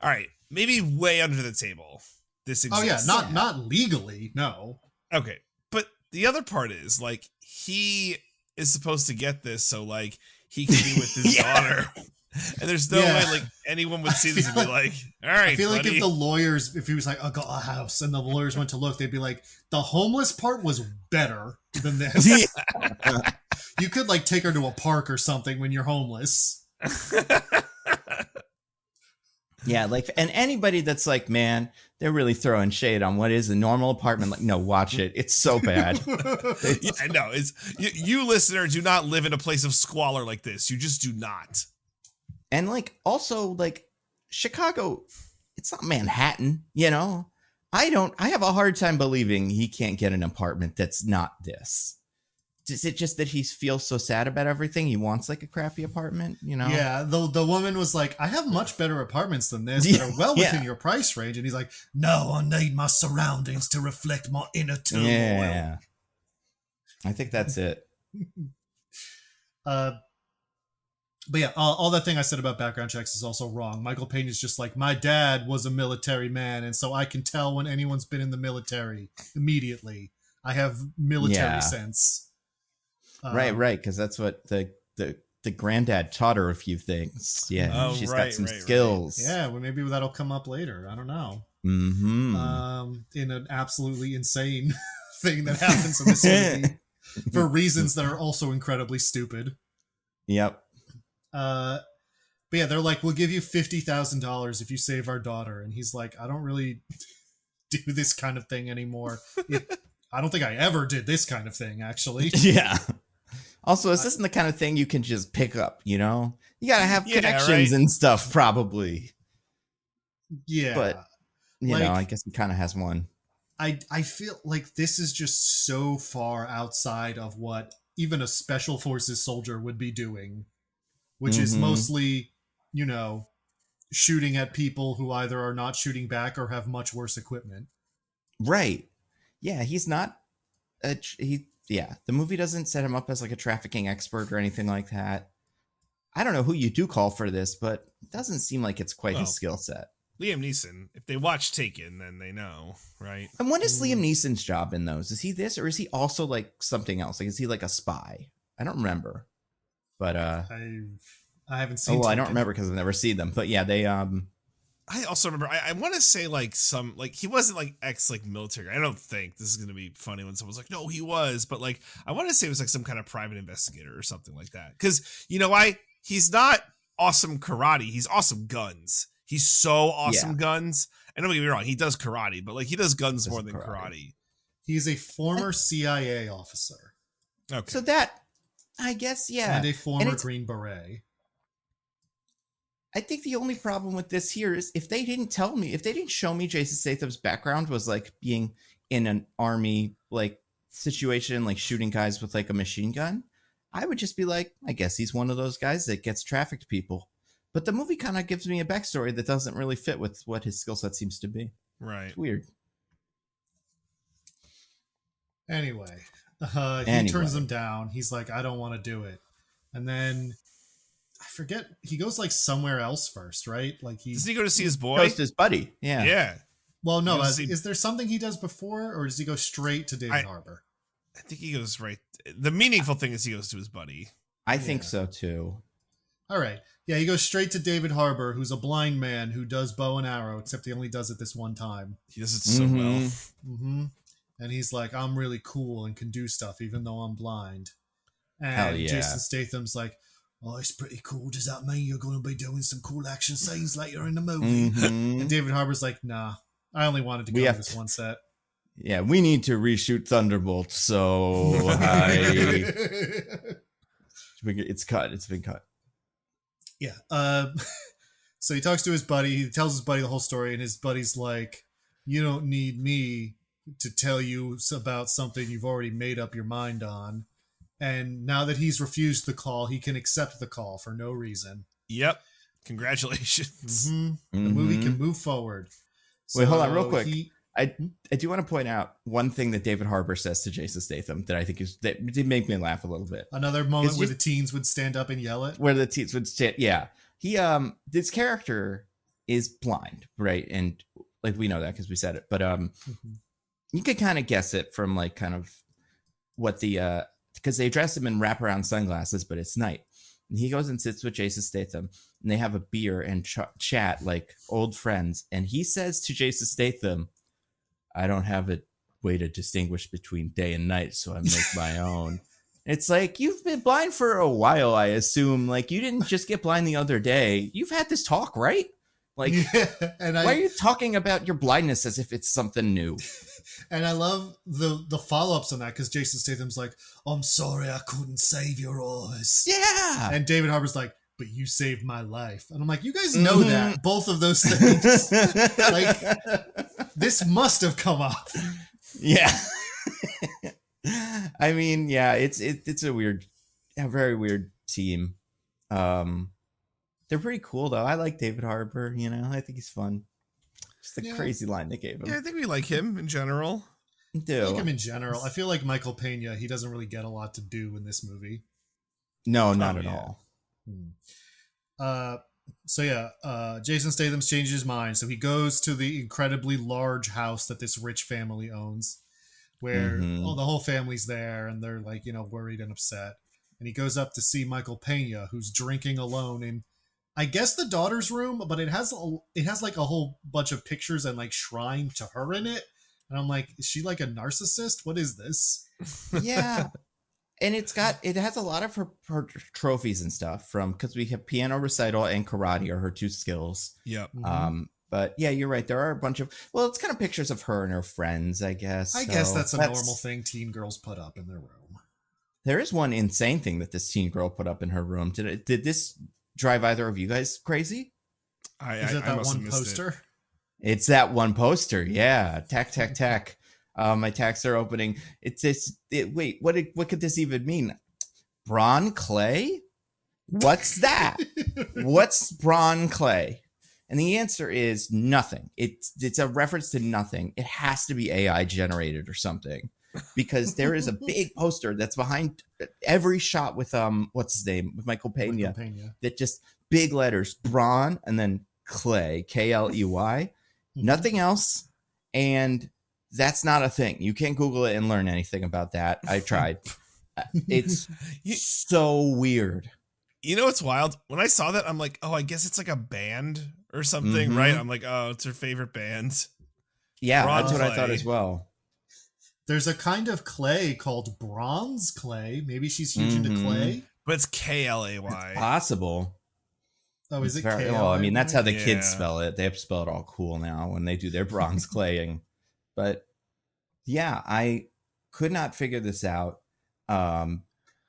Speaker 2: right. Maybe way under the table. This exists.
Speaker 3: Oh yeah, not legally, no.
Speaker 2: Okay, but the other part is like he is supposed to get this, so like he can be with his daughter, and there's no way like anyone would see this and be like, "All right."
Speaker 3: I feel
Speaker 2: buddy.
Speaker 3: like if he was like, "I got a house," and the lawyers went to look, they'd be like, "The homeless part was better than this." You could like take her to a park or something when you're homeless.
Speaker 1: Yeah, like, and anybody that's like, man, they're really throwing shade on what is a normal apartment. Like, no, watch it. It's so bad.
Speaker 2: Yeah, no, it's you listener, do not live in a place of squalor like this. You just do not.
Speaker 1: And like, also like Chicago, it's not Manhattan, you know? I have a hard time believing he can't get an apartment that's not this. Is it just that he feels so sad about everything? He wants like a crappy apartment, you know?
Speaker 3: Yeah, the woman was like, I have much better apartments than this that are well within your price range. And he's like, no, I need my surroundings to reflect my inner turmoil.
Speaker 1: Yeah. I think that's it.
Speaker 3: But yeah, all that thing I said about background checks is also wrong. Michael Payne is just like, my dad was a military man, and so I can tell when anyone's been in the military immediately. I have military sense.
Speaker 1: Right, because that's what the granddad taught her a few things. Yeah, she's got some skills.
Speaker 3: Right. Yeah, well, maybe that'll come up later. I don't know. In an absolutely insane thing that happens in this movie for reasons that are also incredibly stupid.
Speaker 1: Yep.
Speaker 3: But yeah, they're like, we'll give you $50,000 if you save our daughter. And he's like, I don't really do this kind of thing anymore. I don't think I ever did this kind of thing, actually.
Speaker 1: Yeah. Also, this isn't the kind of thing you can just pick up, you know? You gotta have connections and stuff, probably.
Speaker 3: Yeah.
Speaker 1: But, you know, I guess he kind of has one.
Speaker 3: I feel like this is just so far outside of what even a special forces soldier would be doing, which is mostly, you know, shooting at people who either are not shooting back or have much worse equipment.
Speaker 1: Right. Yeah, he's not the movie doesn't set him up as like a trafficking expert or anything like that. I don't know who you do call for this, but it doesn't seem like it's quite his skill set.
Speaker 2: Liam Neeson, if they watch Taken, then they know, right?
Speaker 1: And what is Liam Neeson's job in those? Is he this, or is he also like something else? Like, is he like a spy? I don't remember. But
Speaker 3: I haven't seen.
Speaker 1: Oh, well, I don't remember because I've never seen them. But yeah, they
Speaker 2: I also remember. I want to say like some like he wasn't like ex like military. I don't think this is gonna be funny when someone's like, no, he was. But like I want to say it was like some kind of private investigator or something like that. Because you know why? He's not awesome karate. He's awesome guns. He's so awesome guns. And don't get me wrong, he does karate, but like he does guns more than karate.
Speaker 3: He's a former CIA officer.
Speaker 1: Okay. So that, I guess, yeah.
Speaker 3: And a former Green Beret.
Speaker 1: I think the only problem with this here is if they didn't show me Jason Statham's background was like being in an army like situation, like shooting guys with like a machine gun, I would just be like, I guess he's one of those guys that gets trafficked people. But the movie kind of gives me a backstory that doesn't really fit with what his skill set seems to be.
Speaker 2: Right.
Speaker 1: It's weird.
Speaker 3: Anyway, he turns them down. He's like, I don't want to do it. And then I forget, he goes like somewhere else first, right? Like
Speaker 2: does he go to see his boy?
Speaker 1: Goes to his buddy. Yeah.
Speaker 2: Yeah.
Speaker 3: Well, no, is there something he does before, or does he go straight to David Harbour?
Speaker 2: I think he goes right. The meaningful thing is he goes to his buddy.
Speaker 1: I think so too.
Speaker 3: All right. Yeah, he goes straight to David Harbour, who's a blind man who does bow and arrow, except he only does it this one time.
Speaker 2: He does it so well.
Speaker 3: Mm-hmm. And he's like, I'm really cool and can do stuff even though I'm blind. And
Speaker 1: hell yeah.
Speaker 3: Jason Statham's like, oh, it's pretty cool. Does that mean you're going to be doing some cool action scenes later in the movie? And David Harbour's like, nah, I only wanted to go to this one set.
Speaker 1: Yeah, we need to reshoot Thunderbolt, so it's cut. It's been cut.
Speaker 3: Yeah. So he talks to his buddy. He tells his buddy the whole story, and his buddy's like, you don't need me to tell you about something you've already made up your mind on. And now that he's refused the call, he can accept the call for no reason.
Speaker 2: Yep. Congratulations.
Speaker 3: The movie can move forward.
Speaker 1: Wait, hold on real quick. I do want to point out one thing that David Harbour says to Jason Statham that I think that did make me laugh a little bit.
Speaker 3: Another moment where the teens would stand up and yell it.
Speaker 1: Where the teens would stand, yeah. He this character is blind, right? And like we know that because we said it, but you could kind of guess it from like kind of what the because they dress him in wraparound sunglasses, but it's night. And he goes and sits with Jason Statham, and they have a beer and chat like old friends. And he says to Jason Statham, I don't have a way to distinguish between day and night, so I make my own. It's like, you've been blind for a while, I assume. Like, you didn't just get blind the other day. You've had this talk, right? Like, why are you talking about your blindness as if it's something new?
Speaker 3: And I love the follow-ups on that, because Jason Statham's like, I'm sorry I couldn't save your eyes.
Speaker 1: Yeah.
Speaker 3: And David Harbour's like, but you saved my life. And I'm like, you guys know that. Both of those things. Like, this must have come up.
Speaker 1: Yeah. I mean, yeah, it's a very weird team. They're pretty cool though. I like David Harbour, you know. I think he's fun. Just a crazy line they gave him.
Speaker 2: Yeah, I think we like him in general.
Speaker 3: I like him in general. I feel like Michael Pena, he doesn't really get a lot to do in this movie.
Speaker 1: No, not at all.
Speaker 3: Jason Statham's changed his mind, so he goes to the incredibly large house that this rich family owns, where the whole family's there, and they're like, you know, worried and upset. And he goes up to see Michael Pena, who's drinking alone in, I guess, the daughter's room, but it has like a whole bunch of pictures and like shrine to her in it. And I'm like, is she like a narcissist? What is this?
Speaker 1: Yeah. And it has a lot of her trophies and stuff from, because we have piano recital and karate are her two skills.
Speaker 2: Yep.
Speaker 1: But yeah, you're right. There are a bunch of, well, it's kind of pictures of her and her friends, I guess.
Speaker 3: I guess that's a normal thing teen girls put up in their room.
Speaker 1: There is one insane thing that this teen girl put up in her room. Did this drive either of you guys crazy?
Speaker 3: Is it that one poster?
Speaker 1: It's that one poster. Yeah. Tack. My tags are opening. Wait, what could this even mean? Brawn clay? What's that? What's brawn clay? And the answer is nothing. It's a reference to nothing. It has to be AI generated or something, because there is a big poster that's behind every shot with what's his name, with Michael Pena. That just big letters, brawn, and then clay, Kley. Nothing else, and that's not a thing. You can't Google it and learn anything about that. I tried. It's so weird.
Speaker 2: You know what's wild? When I saw that, I'm like, oh, I guess it's like a band or something, right? I'm like, oh, it's her favorite band.
Speaker 1: Yeah, that's what I thought as well.
Speaker 3: There's a kind of clay called bronze clay. Maybe she's huge into clay.
Speaker 2: But it's Klay.
Speaker 1: It's possible.
Speaker 3: Oh, is it
Speaker 1: Klay? Well, I mean, that's how the kids spell it. They have to spell it all cool now when they do their bronze claying. But yeah, I could not figure this out. And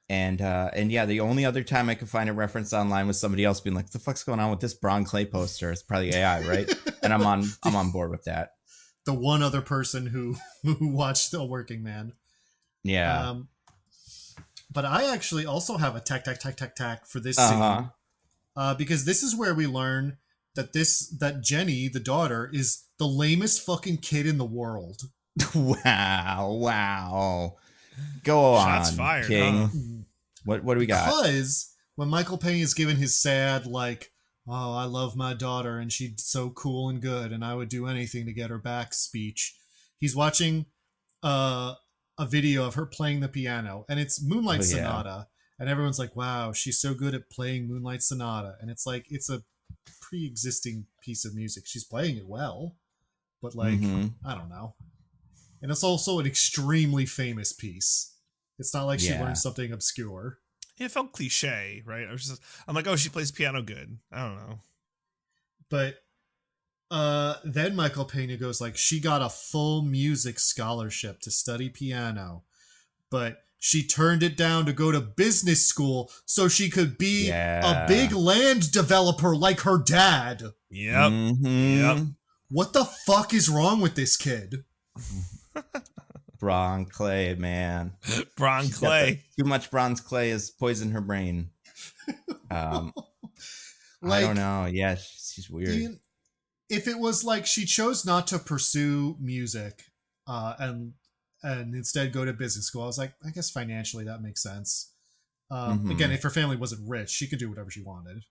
Speaker 1: yeah, the only other time I could find a reference online was somebody else being like, "The fuck's going on with this brawn clay poster?" It's probably AI, right? And I'm on board with that.
Speaker 3: The one other person who watched A Working Man.
Speaker 1: Yeah.
Speaker 3: But I actually also have a tack for this scene. Because this is where we learn that Jenny, the daughter, is the lamest fucking kid in the world.
Speaker 1: Wow. Go on, shots fired, King. Huh? What do we got?
Speaker 3: Because when Michael Pena is given his sad, like, oh, I love my daughter and she's so cool and good and I would do anything to get her back speech, he's watching a video of her playing the piano, and it's Moonlight Sonata. And everyone's like, wow, she's so good at playing Moonlight Sonata. And it's like, it's a pre-existing piece of music. She's playing it well, but like, I don't know. And it's also an extremely famous piece. It's not like she learned something obscure.
Speaker 2: Yeah, it felt cliche, right? I'm like, oh, she plays piano good. I don't know.
Speaker 3: But then Michael Pena goes like, she got a full music scholarship to study piano, but she turned it down to go to business school so she could be a big land developer like her dad.
Speaker 2: Yep. Yep.
Speaker 3: What the fuck is wrong with this kid?
Speaker 1: Brawn clay, man.
Speaker 2: Brawn clay.
Speaker 1: Too much bronze clay has poisoned her brain. I don't know. Yeah, she's weird.
Speaker 3: If it was like she chose not to pursue music and instead go to business school, I was like, I guess financially that makes sense. Again, if her family wasn't rich, she could do whatever she wanted.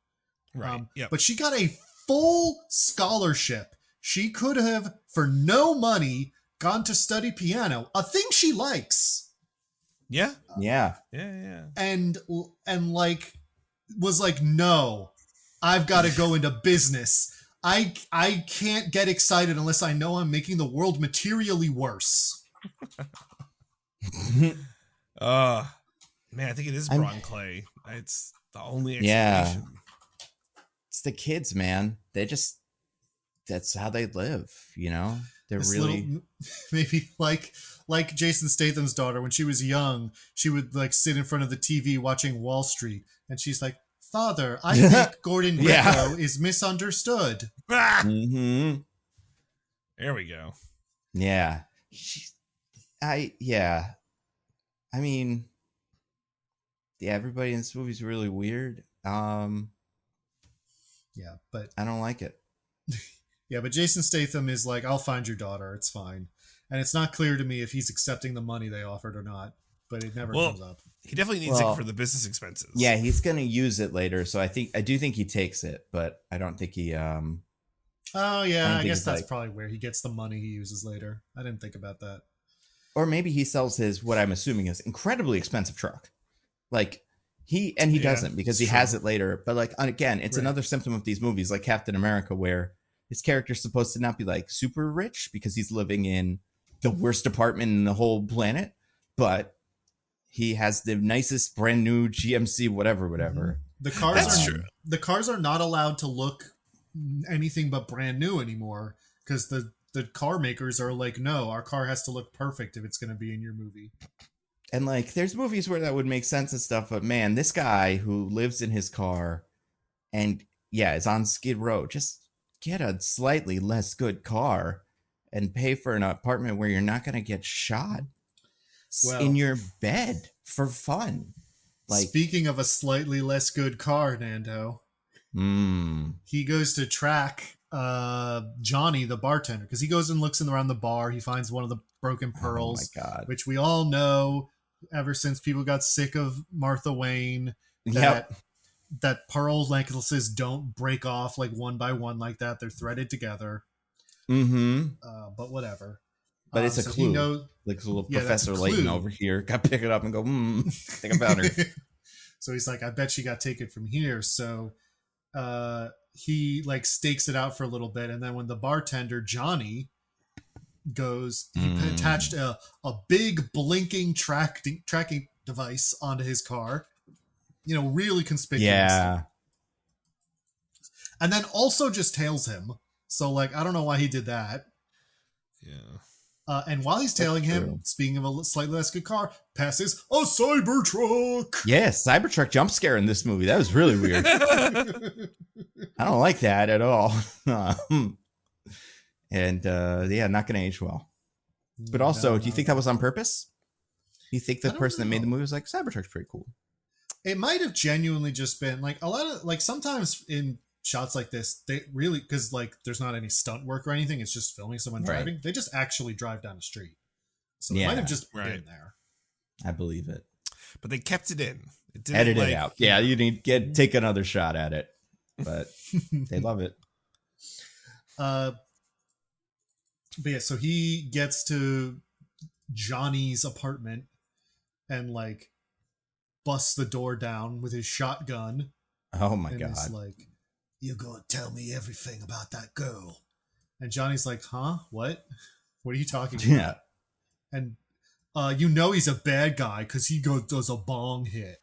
Speaker 2: Right.
Speaker 3: But she got a full scholarship. She could have, for no money, gone to study piano, a thing she likes.
Speaker 2: Yeah.
Speaker 1: Yeah.
Speaker 3: And like, was like, no, I've got to go into business. I can't get excited unless I know I'm making the world materially worse.
Speaker 2: Man, I think it is brawn clay. It's the only explanation.
Speaker 1: Yeah. It's the kids, man. That's how they live, you know? They're this really
Speaker 3: maybe like Jason Statham's daughter, when she was young, she would like sit in front of the TV watching Wall Street, and she's like, Father, I think Gordon Gekko is misunderstood.
Speaker 2: There we go.
Speaker 1: Yeah. I mean, everybody in this movie is really weird.
Speaker 3: Yeah, but
Speaker 1: I don't like it.
Speaker 3: Yeah, but Jason Statham is like, I'll find your daughter. It's fine. And it's not clear to me if he's accepting the money they offered or not, but it never comes up.
Speaker 2: He definitely needs it for the business expenses.
Speaker 1: Yeah, he's going to use it later. So I do think he takes it, but I don't think he,
Speaker 3: oh yeah, I guess that's probably where he gets the money he uses later. I didn't think about that.
Speaker 1: Or maybe he sells his, what I'm assuming is incredibly expensive truck. Like he doesn't, because he has it later. But like, again, it's another symptom of these movies like Captain America, where his character's supposed to not be like super rich because he's living in the worst apartment in the whole planet, but he has the nicest brand new GMC, whatever.
Speaker 3: The cars are not allowed to look anything but brand new anymore because the car makers are like, no, our car has to look perfect if it's going to be in your movie.
Speaker 1: And like, there's movies where that would make sense and stuff, but man, this guy who lives in his car and is on Skid Row, just get a slightly less good car and pay for an apartment where you're not going to get shot in your bed for fun. Like,
Speaker 3: speaking of a slightly less good car, Nando, he goes to track Johnny, the bartender, because he goes and looks around the bar. He finds one of the broken pearls, which we all know ever since people got sick of Martha Wayne, that pearl necklaces don't break off like one by one like that. They're threaded together. But whatever.
Speaker 1: But it's a clue. Like a little Professor Layton over here got to pick it up and go, think about her.
Speaker 3: So he's like, I bet she got taken from here. So he like stakes it out for a little bit. And then when the bartender, Johnny, goes, he attached a big blinking tracking device onto his car. Really conspicuous.
Speaker 1: Yeah.
Speaker 3: And then also just tails him. So, like, I don't know why he did that.
Speaker 2: Yeah.
Speaker 3: And while he's tailing him, speaking of a slightly less good car, passes a Cybertruck.
Speaker 1: Yeah, Cybertruck jump scare in this movie. That was really weird. I don't like that at all. And, not going to age well. But also, do you think that was on purpose? You think the person that made the movie was like, Cybertruck's pretty cool?
Speaker 3: It might have genuinely just been like a lot of like sometimes in shots like this, they really, because like there's not any stunt work or anything, it's just filming someone driving. They just actually drive down the street, so it might have just been there. I
Speaker 1: believe it,
Speaker 2: but they kept it in.
Speaker 1: It didn't edit it out. Yeah, you need take another shot at it, but they love it.
Speaker 3: But yeah, so he gets to Johnny's apartment and like busts the door down with his shotgun.
Speaker 1: Oh my God.
Speaker 3: It's like, you're going to tell me everything about that girl. And Johnny's like, huh? What? What are you talking about? And he's a bad guy because he does a bong hit.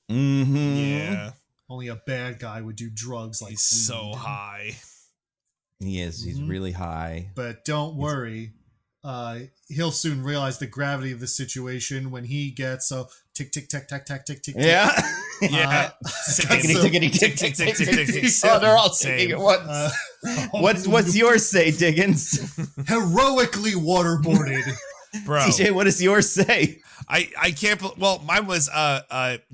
Speaker 2: Yeah.
Speaker 3: Only a bad guy would do drugs like
Speaker 2: he's so high.
Speaker 1: He is. He's really high.
Speaker 3: But don't worry. He'll soon realize the gravity of the situation when he gets tick tick tack tack tack tick tick.
Speaker 2: Yeah,
Speaker 1: tickety tick tick tick tick tick. Oh, they're all singing at once. What's yours say, Diggins?
Speaker 3: Heroically waterboarded,
Speaker 2: bro.
Speaker 1: TJ, what does yours say?
Speaker 2: I can't. Well, mine was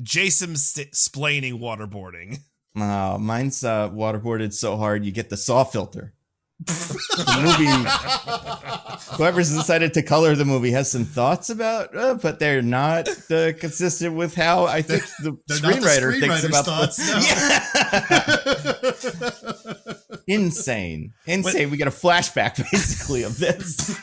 Speaker 2: Jason splaining waterboarding.
Speaker 1: Mine's waterboarded so hard you get the saw filter. The movie, whoever's decided to color the movie has some thoughts about, but they're not consistent with how I think the screenwriter thinks about thoughts. Insane. We get a flashback basically of this.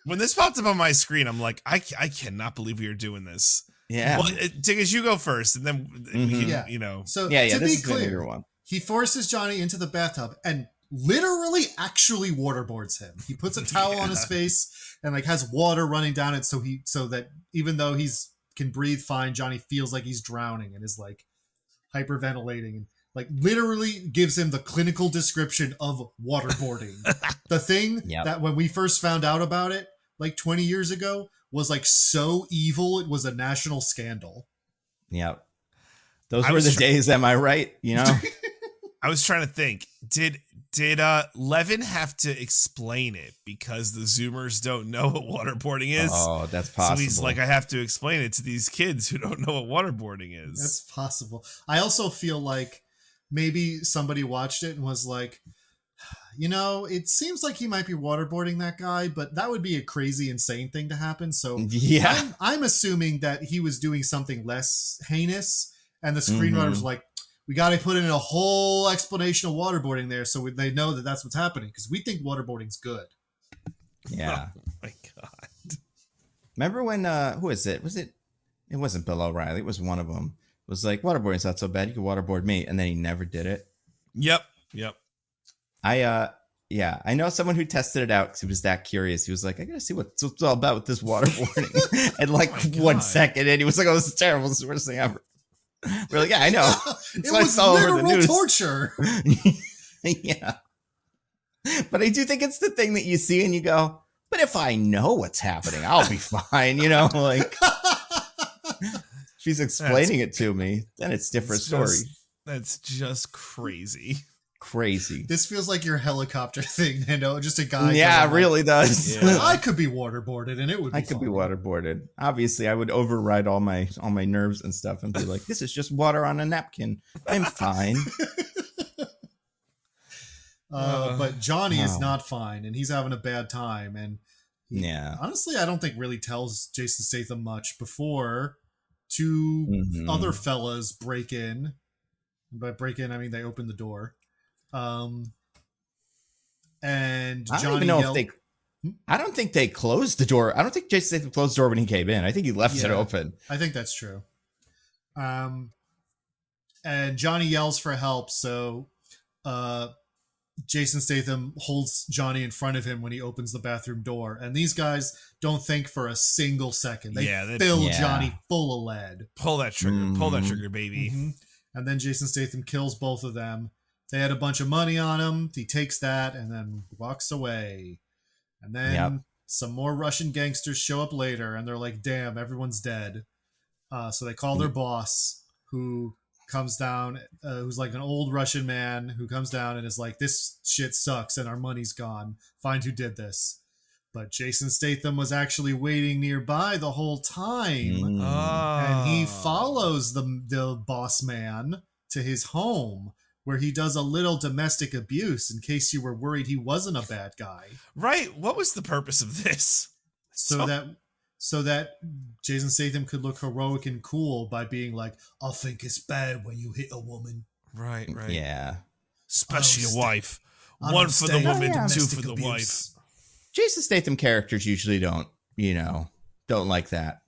Speaker 2: When this popped up on my screen, I'm like, I cannot believe we are doing this.
Speaker 1: Yeah.
Speaker 2: Well, Diggins, you go first, and then we can,
Speaker 3: So
Speaker 1: to
Speaker 3: be
Speaker 1: clear,
Speaker 3: the bigger one. He forces Johnny into the bathtub and literally actually waterboards him. He puts a towel on his face and like has water running down it so that even though can breathe fine, Johnny feels like he's drowning and is like hyperventilating and like literally gives him the clinical description of waterboarding. The thing that when we first found out about it like 20 years ago was like so evil it was a national scandal.
Speaker 1: Yep. Those were the days, am I right?
Speaker 2: I was trying to think, did Levin have to explain it because the Zoomers don't know what waterboarding is?
Speaker 1: Oh, that's possible.
Speaker 2: So he's like, I have to explain it to these kids who don't know what waterboarding is.
Speaker 3: That's possible. I also feel like maybe somebody watched it and was like, it seems like he might be waterboarding that guy, but that would be a crazy, insane thing to happen. So I'm assuming that he was doing something less heinous, and the screenwriters like, we got to put in a whole explanation of waterboarding there so they know that that's what's happening because we think waterboarding's good.
Speaker 1: Yeah.
Speaker 2: Oh my God.
Speaker 1: Remember when, who is it? It wasn't Bill O'Reilly. It was one of them. It was like, waterboarding's not so bad. You can waterboard me. And then he never did it.
Speaker 2: Yep.
Speaker 1: I Yeah, I know someone who tested it out because he was that curious. He was like, I gotta see what it's all about with this waterboarding. And like 1 second in, he was like, oh, this is terrible. This is the worst thing ever. We're like, yeah, I know.
Speaker 3: It was literal torture.
Speaker 1: Yeah. But I do think it's the thing that you see and you go, but if I know what's happening, I'll be fine. You know, like she's explaining it to me, then it's a different story.
Speaker 2: That's just crazy.
Speaker 1: Crazy.
Speaker 3: This feels like your helicopter thing, Nando. Just a guy.
Speaker 1: Yeah, it really does.
Speaker 3: Yeah. I could be waterboarded, and it would. Be
Speaker 1: I could be waterboarded. Obviously, I would override all my nerves and stuff, and be like, "This is just water on a napkin. I'm fine."
Speaker 3: But Johnny is not fine, and he's having a bad time. And
Speaker 1: yeah,
Speaker 3: honestly, I don't think really tells Jason Statham much before two other fellas break in. By break in, I mean they open the door. And Johnny
Speaker 1: I don't think they closed the door. I don't think Jason Statham closed the door when he came in. I think he left it open.
Speaker 3: I think that's true. And Johnny yells for help, so Jason Statham holds Johnny in front of him when he opens the bathroom door. And these guys don't think for a single second. They fill Johnny full of lead.
Speaker 2: Pull that trigger. Pull that trigger, baby.
Speaker 3: Mm-hmm. And then Jason Statham kills both of them. They had a bunch of money on him. He takes that and then walks away. And then some more Russian gangsters show up later, and they're like, damn, everyone's dead. So they call their boss, who comes down, who's like an old Russian man, who comes down and is like, this shit sucks and our money's gone. Find who did this. But Jason Statham was actually waiting nearby the whole time. And he follows the boss man to his home, where he does a little domestic abuse in case you were worried he wasn't a bad guy.
Speaker 2: Right. What was the purpose of this?
Speaker 3: So that Jason Statham could look heroic and cool by being like, I think it's bad when you hit a woman.
Speaker 2: Right.
Speaker 1: Yeah.
Speaker 2: Especially a wife. One for the woman, two for the wife.
Speaker 1: Jason Statham characters usually don't like that.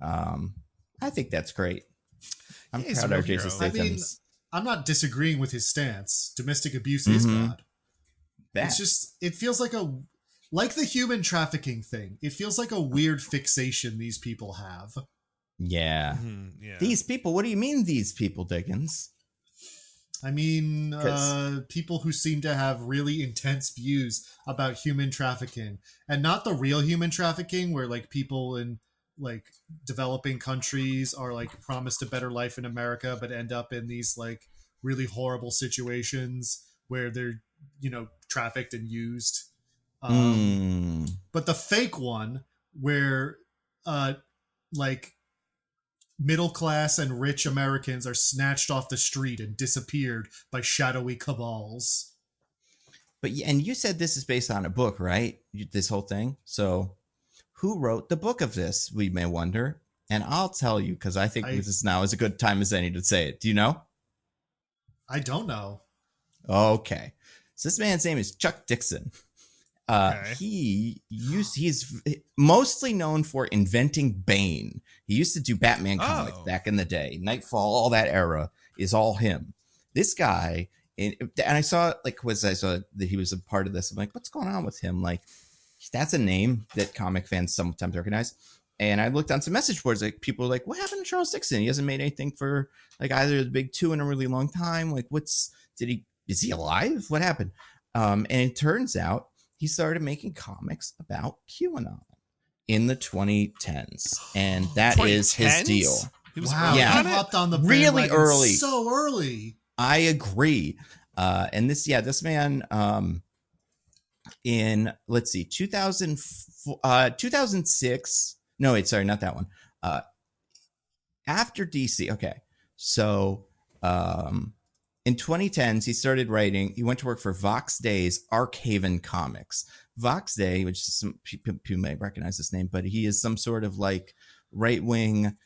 Speaker 1: I think that's great. I'm proud of Jason Statham.
Speaker 3: I mean, I'm not disagreeing with his stance. Domestic abuse is bad. It's just, it feels like the human trafficking thing. It feels like a weird fixation these people have.
Speaker 1: Yeah. These people, what do you mean these people, Diggins?
Speaker 3: I mean, people who seem to have really intense views about human trafficking, and not the real human trafficking where like people in like developing countries are like promised a better life in America, but end up in these like really horrible situations where they're, trafficked and used. But the fake one where like middle class and rich Americans are snatched off the street and disappeared by shadowy cabals.
Speaker 1: And you said this is based on a book, right? This whole thing. So who wrote the book of this, we may wonder. And I'll tell you, because I think this now is a good time as any to say it. Do you know?
Speaker 3: I don't know.
Speaker 1: Okay. So this man's name is Chuck Dixon. He's mostly known for inventing Bane. He used to do Batman comics back in the day. Nightfall, all that era is all him. This guy, and I saw that he was a part of this. I'm like, what's going on with him? Like, that's a name that comic fans sometimes recognize. And I looked on some message boards, like people were like, what happened to Charles Dixon? He hasn't made anything for like either the big two in a really long time. Like, is he alive? What happened? And it turns out he started making comics about Q-Anon in the 2010s. And that is his deal.
Speaker 2: He was
Speaker 3: Wow.
Speaker 1: Yeah.
Speaker 3: He hopped on the
Speaker 1: really early.
Speaker 3: So early.
Speaker 1: I agree. And this man, in, let's see, 2006. No, wait, sorry, not that one. After DC. Okay. So, in 2010s, he started writing. He went to work for Vox Day's Arkhaven Comics. Vox Day, which is some people may recognize this name, but he is some sort of like right-wing,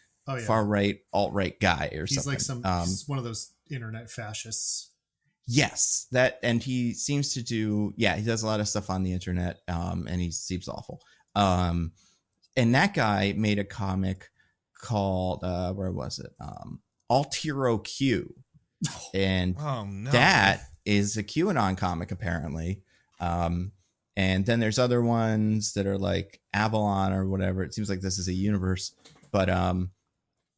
Speaker 1: far-right, alt-right guy or something.
Speaker 3: He's like he's one of those internet fascists.
Speaker 1: Yes, and he seems to do. Yeah, he does a lot of stuff on the internet, and he seems awful. And that guy made a comic called where was it? Alt Hero Q. And that is a QAnon comic, apparently. And then there's other ones that are like Avalon or whatever. It seems like this is a universe, but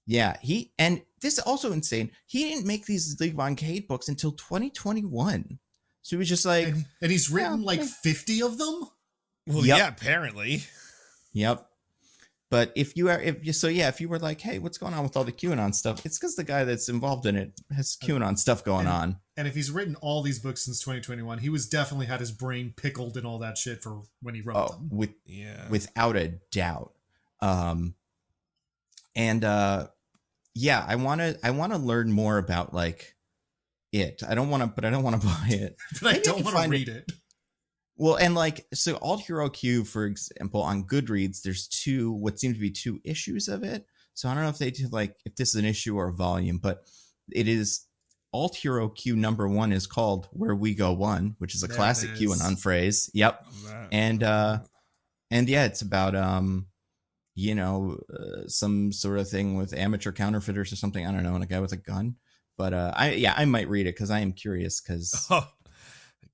Speaker 1: yeah, and this is also insane. He didn't make these League Von Cade books until 2021. So he was just like,
Speaker 3: and he's written like 50 of them.
Speaker 2: Well,
Speaker 1: yep.
Speaker 2: yeah, apparently.
Speaker 1: Yep. But if you were like, hey, what's going on with all the QAnon stuff? It's because the guy that's involved in it has QAnon stuff going on.
Speaker 3: And if he's written all these books since 2021, he was definitely had his brain pickled and all that shit for when he wrote them.
Speaker 1: Without a doubt. Yeah, I want to learn more about like it. I don't want to buy it.
Speaker 3: But I don't want to read it.
Speaker 1: Well, and like, so Alt Hero Q, for example, on Goodreads, there's what seem to be 2 issues of it. So I don't know if they do like, if this is an issue or a volume, but it is Alt Hero Q #1 is called Where We Go One, which is a classic QAnon phrase. Yep. And yeah, it's about, some sort of thing with amateur counterfeiters or something. I don't know. And a guy with a gun, but I might read it because I am curious because.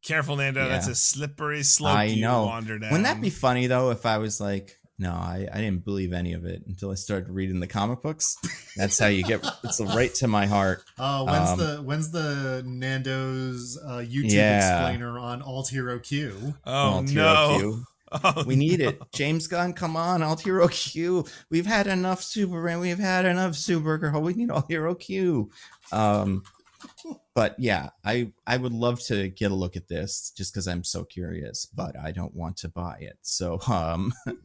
Speaker 2: Careful, Nando. Yeah. That's a slippery slope you wander down.
Speaker 1: Wouldn't that be funny, though, if I was like, no, I didn't believe any of it until I started reading the comic books? That's how you get it's right to my heart.
Speaker 3: When's the Nando's YouTube explainer on Alt Hero Q?
Speaker 2: Alt Hero Q.
Speaker 1: Oh, we need it. James Gunn, come on, Alt Hero Q. We've had enough Superman. We've had enough Supergirl. We need Alt Hero Q. But yeah, I would love to get a look at this just because I'm so curious, but I don't want to buy it. So I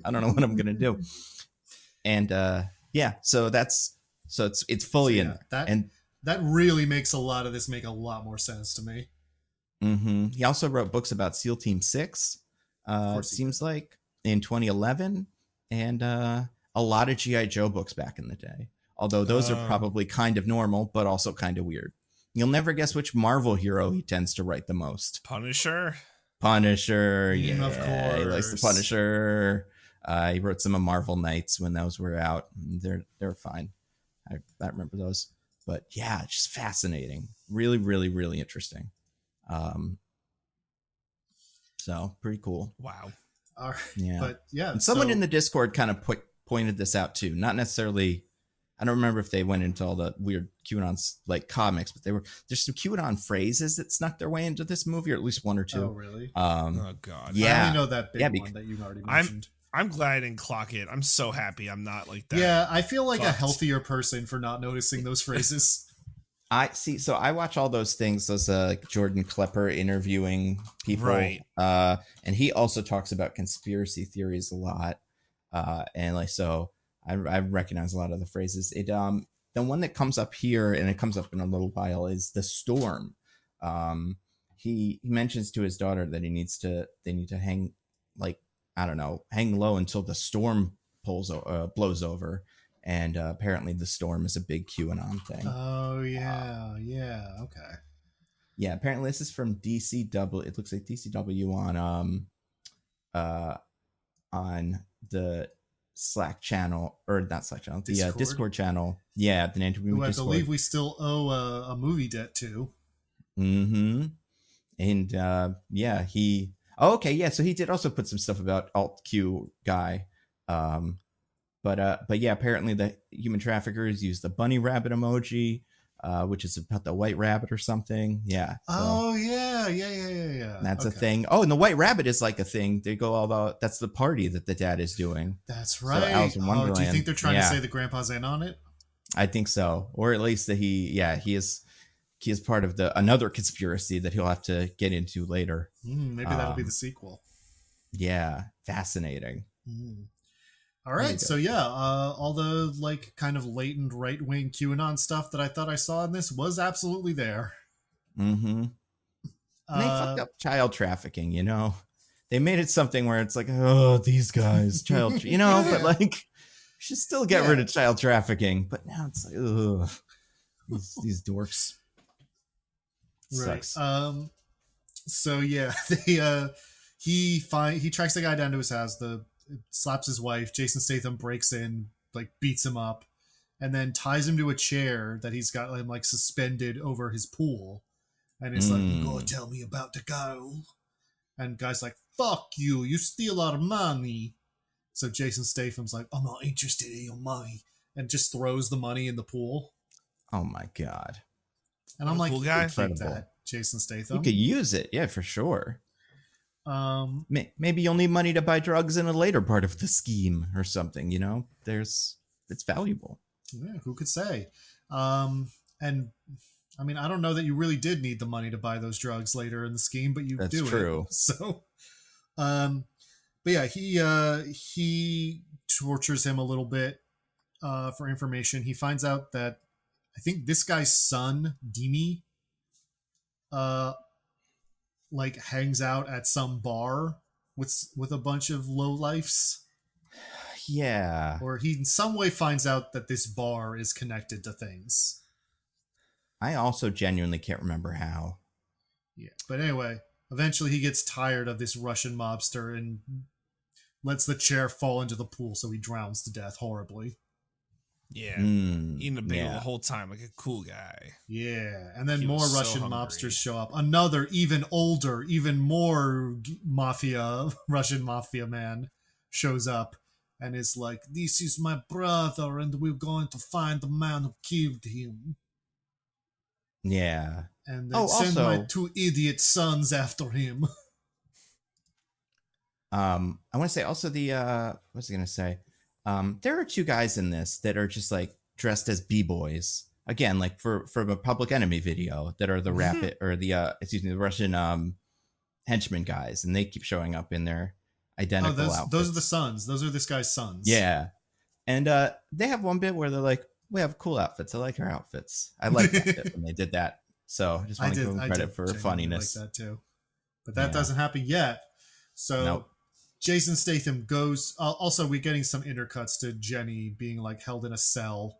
Speaker 1: don't know what I'm gonna do. And so it's fully in there.
Speaker 3: That really makes a lot of this make a lot more sense to me.
Speaker 1: Mm-hmm. He also wrote books about SEAL Team 6. It seems like in 2011, and a lot of G.I. Joe books back in the day. Although those are probably kind of normal, but also kind of weird. You'll never guess which Marvel hero he tends to write the most.
Speaker 2: Punisher,
Speaker 1: yeah,
Speaker 3: of course.
Speaker 1: He likes the Punisher. He wrote some of Marvel Knights when those were out. They're fine. I remember those. But yeah, just fascinating. Really, really, really interesting. So pretty cool.
Speaker 2: Wow.
Speaker 3: All right.
Speaker 1: Yeah.
Speaker 3: But yeah.
Speaker 1: And someone in the Discord kind of pointed this out too. Not necessarily. I don't remember if they went into all the weird QAnon like comics, but there's some QAnon phrases that snuck their way into this movie, or at least 1 or 2.
Speaker 3: Oh, really?
Speaker 2: Oh God.
Speaker 3: Yeah. I only know that big one that you already mentioned.
Speaker 2: I'm glad I didn't clock it. I'm so happy I'm not like that.
Speaker 3: Yeah, I feel like a healthier person for not noticing those phrases.
Speaker 1: So I watch all those things, those Jordan Klepper interviewing people.
Speaker 2: Right.
Speaker 1: And he also talks about conspiracy theories a lot. And like, so I recognize a lot of the phrases. The one that comes up here, and it comes up in a little while, is the storm. He mentions to his daughter that they need to hang, like, I don't know, hang low until the storm blows over. And apparently the storm is a big QAnon thing.
Speaker 3: Oh, yeah. Okay.
Speaker 1: Yeah, apparently this is from DCW. It looks like DCW on the Slack channel, or not Slack channel, the Discord channel. Yeah, the Nando Movie Discord.
Speaker 3: I believe we still owe a movie debt to.
Speaker 1: Mm-hmm. And yeah, so he did also put some stuff about Alt Q guy. But yeah, apparently the human traffickers use the bunny rabbit emoji, which is about the white rabbit or something. Yeah. So
Speaker 3: oh yeah.
Speaker 1: That's a thing. Oh, and the white rabbit is like a thing. They go all about. That's the party that the dad is doing.
Speaker 3: That's right. So Alice in Wonderland. Do you think they're trying to say the grandpa's in on it?
Speaker 1: I think so, or at least that he is part of another conspiracy that he'll have to get into later.
Speaker 3: Maybe that'll be the sequel.
Speaker 1: Yeah, fascinating.
Speaker 3: All right, so yeah, all the like kind of latent right-wing QAnon stuff that I thought I saw in this was absolutely there.
Speaker 1: Mm-hmm. And they fucked up child trafficking, you know. They made it something where it's like, oh, these guys, child, you know, but like, you should still get rid of child trafficking. But now it's like, ugh, these dorks.
Speaker 3: Right.
Speaker 1: Sucks.
Speaker 3: So yeah, he tracks the guy down to his house. Slaps his wife. Jason Statham breaks in, like beats him up, and then ties him to a chair that he's got him like suspended over his pool. And it's like, you gotta tell me about the girl. And guy's like, fuck you, you steal our money. So Jason Statham's like, I'm not interested in your money, and just throws the money in the pool.
Speaker 1: Oh my God.
Speaker 3: And I'm like,
Speaker 2: cool
Speaker 3: you
Speaker 2: guy.
Speaker 3: can keep
Speaker 1: Incredible.
Speaker 3: that, Jason
Speaker 1: You
Speaker 3: Statham.
Speaker 1: could use it. Yeah, for sure. Maybe you'll need money to buy drugs in a later part of the scheme or something, you know? It's valuable.
Speaker 3: Yeah, who could say? And I mean, I don't know that you really did need the money to buy those drugs later in the scheme, but you
Speaker 1: That's
Speaker 3: do
Speaker 1: true.
Speaker 3: it. So, but yeah, he tortures him a little bit for information. He finds out that I think this guy's son, Dimi, like hangs out at some bar with a bunch of lowlifes.
Speaker 1: Yeah.
Speaker 3: Or he in some way finds out that this bar is connected to things.
Speaker 1: I also genuinely can't remember how.
Speaker 3: Yeah. But anyway, eventually he gets tired of this Russian mobster and lets the chair fall into the pool, so he drowns to death horribly.
Speaker 2: Yeah. Eating a bagel
Speaker 1: yeah.
Speaker 2: the whole time like a cool guy.
Speaker 3: Yeah. And then
Speaker 2: He
Speaker 3: more
Speaker 2: was so
Speaker 3: Russian
Speaker 2: hungry.
Speaker 3: mobsters show up. Another, even older, even more Russian mafia man shows up and is like, this is my brother, and we're going to find the man who killed him.
Speaker 1: Yeah.
Speaker 3: And they send
Speaker 1: also,
Speaker 3: my 2 idiot sons after him.
Speaker 1: I want to say also what was I going to say? There are 2 guys in this that are just like dressed as B-boys. Again, like from a Public Enemy video, that are the rapid or the Russian henchmen guys, and they keep showing up in their identical outfits.
Speaker 3: Those are the sons. Those are this guy's sons.
Speaker 1: Yeah. And they have one bit where they're like, we have cool outfits. I like our outfits. I like that bit when they did that. So I just want to give them credit for funniness.
Speaker 3: Like that too. But that doesn't happen yet. So Jason Statham goes. Also, we're getting some intercuts to Jenny being like held in a cell,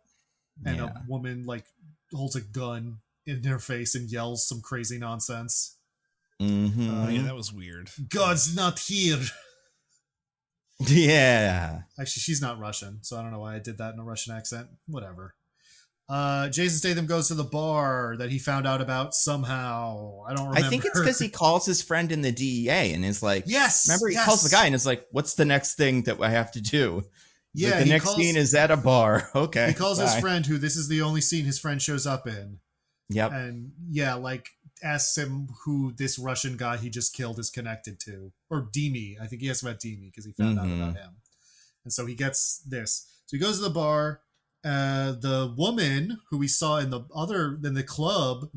Speaker 3: and a woman like holds a gun in their face and yells some crazy nonsense.
Speaker 1: Mm-hmm.
Speaker 2: Yeah, that was weird.
Speaker 3: God's not here.
Speaker 1: Yeah.
Speaker 3: Actually, she's not Russian, so I don't know why I did that in a Russian accent. Whatever. Jason Statham goes to the bar that he found out about somehow. I don't remember.
Speaker 1: I think it's because he calls his friend in the DEA and is like,
Speaker 3: yes.
Speaker 1: Remember, he calls the guy and is like, what's the next thing that I have to do? He's like, the next scene is at a bar. Okay.
Speaker 3: He calls his friend, who this is the only scene his friend shows up in.
Speaker 1: Yep.
Speaker 3: And like asks him who this Russian guy he just killed is connected to. Or Dimi. I think he asked about Dimi because he found out about him. And so he gets this. So he goes to the bar. The woman who we saw in the club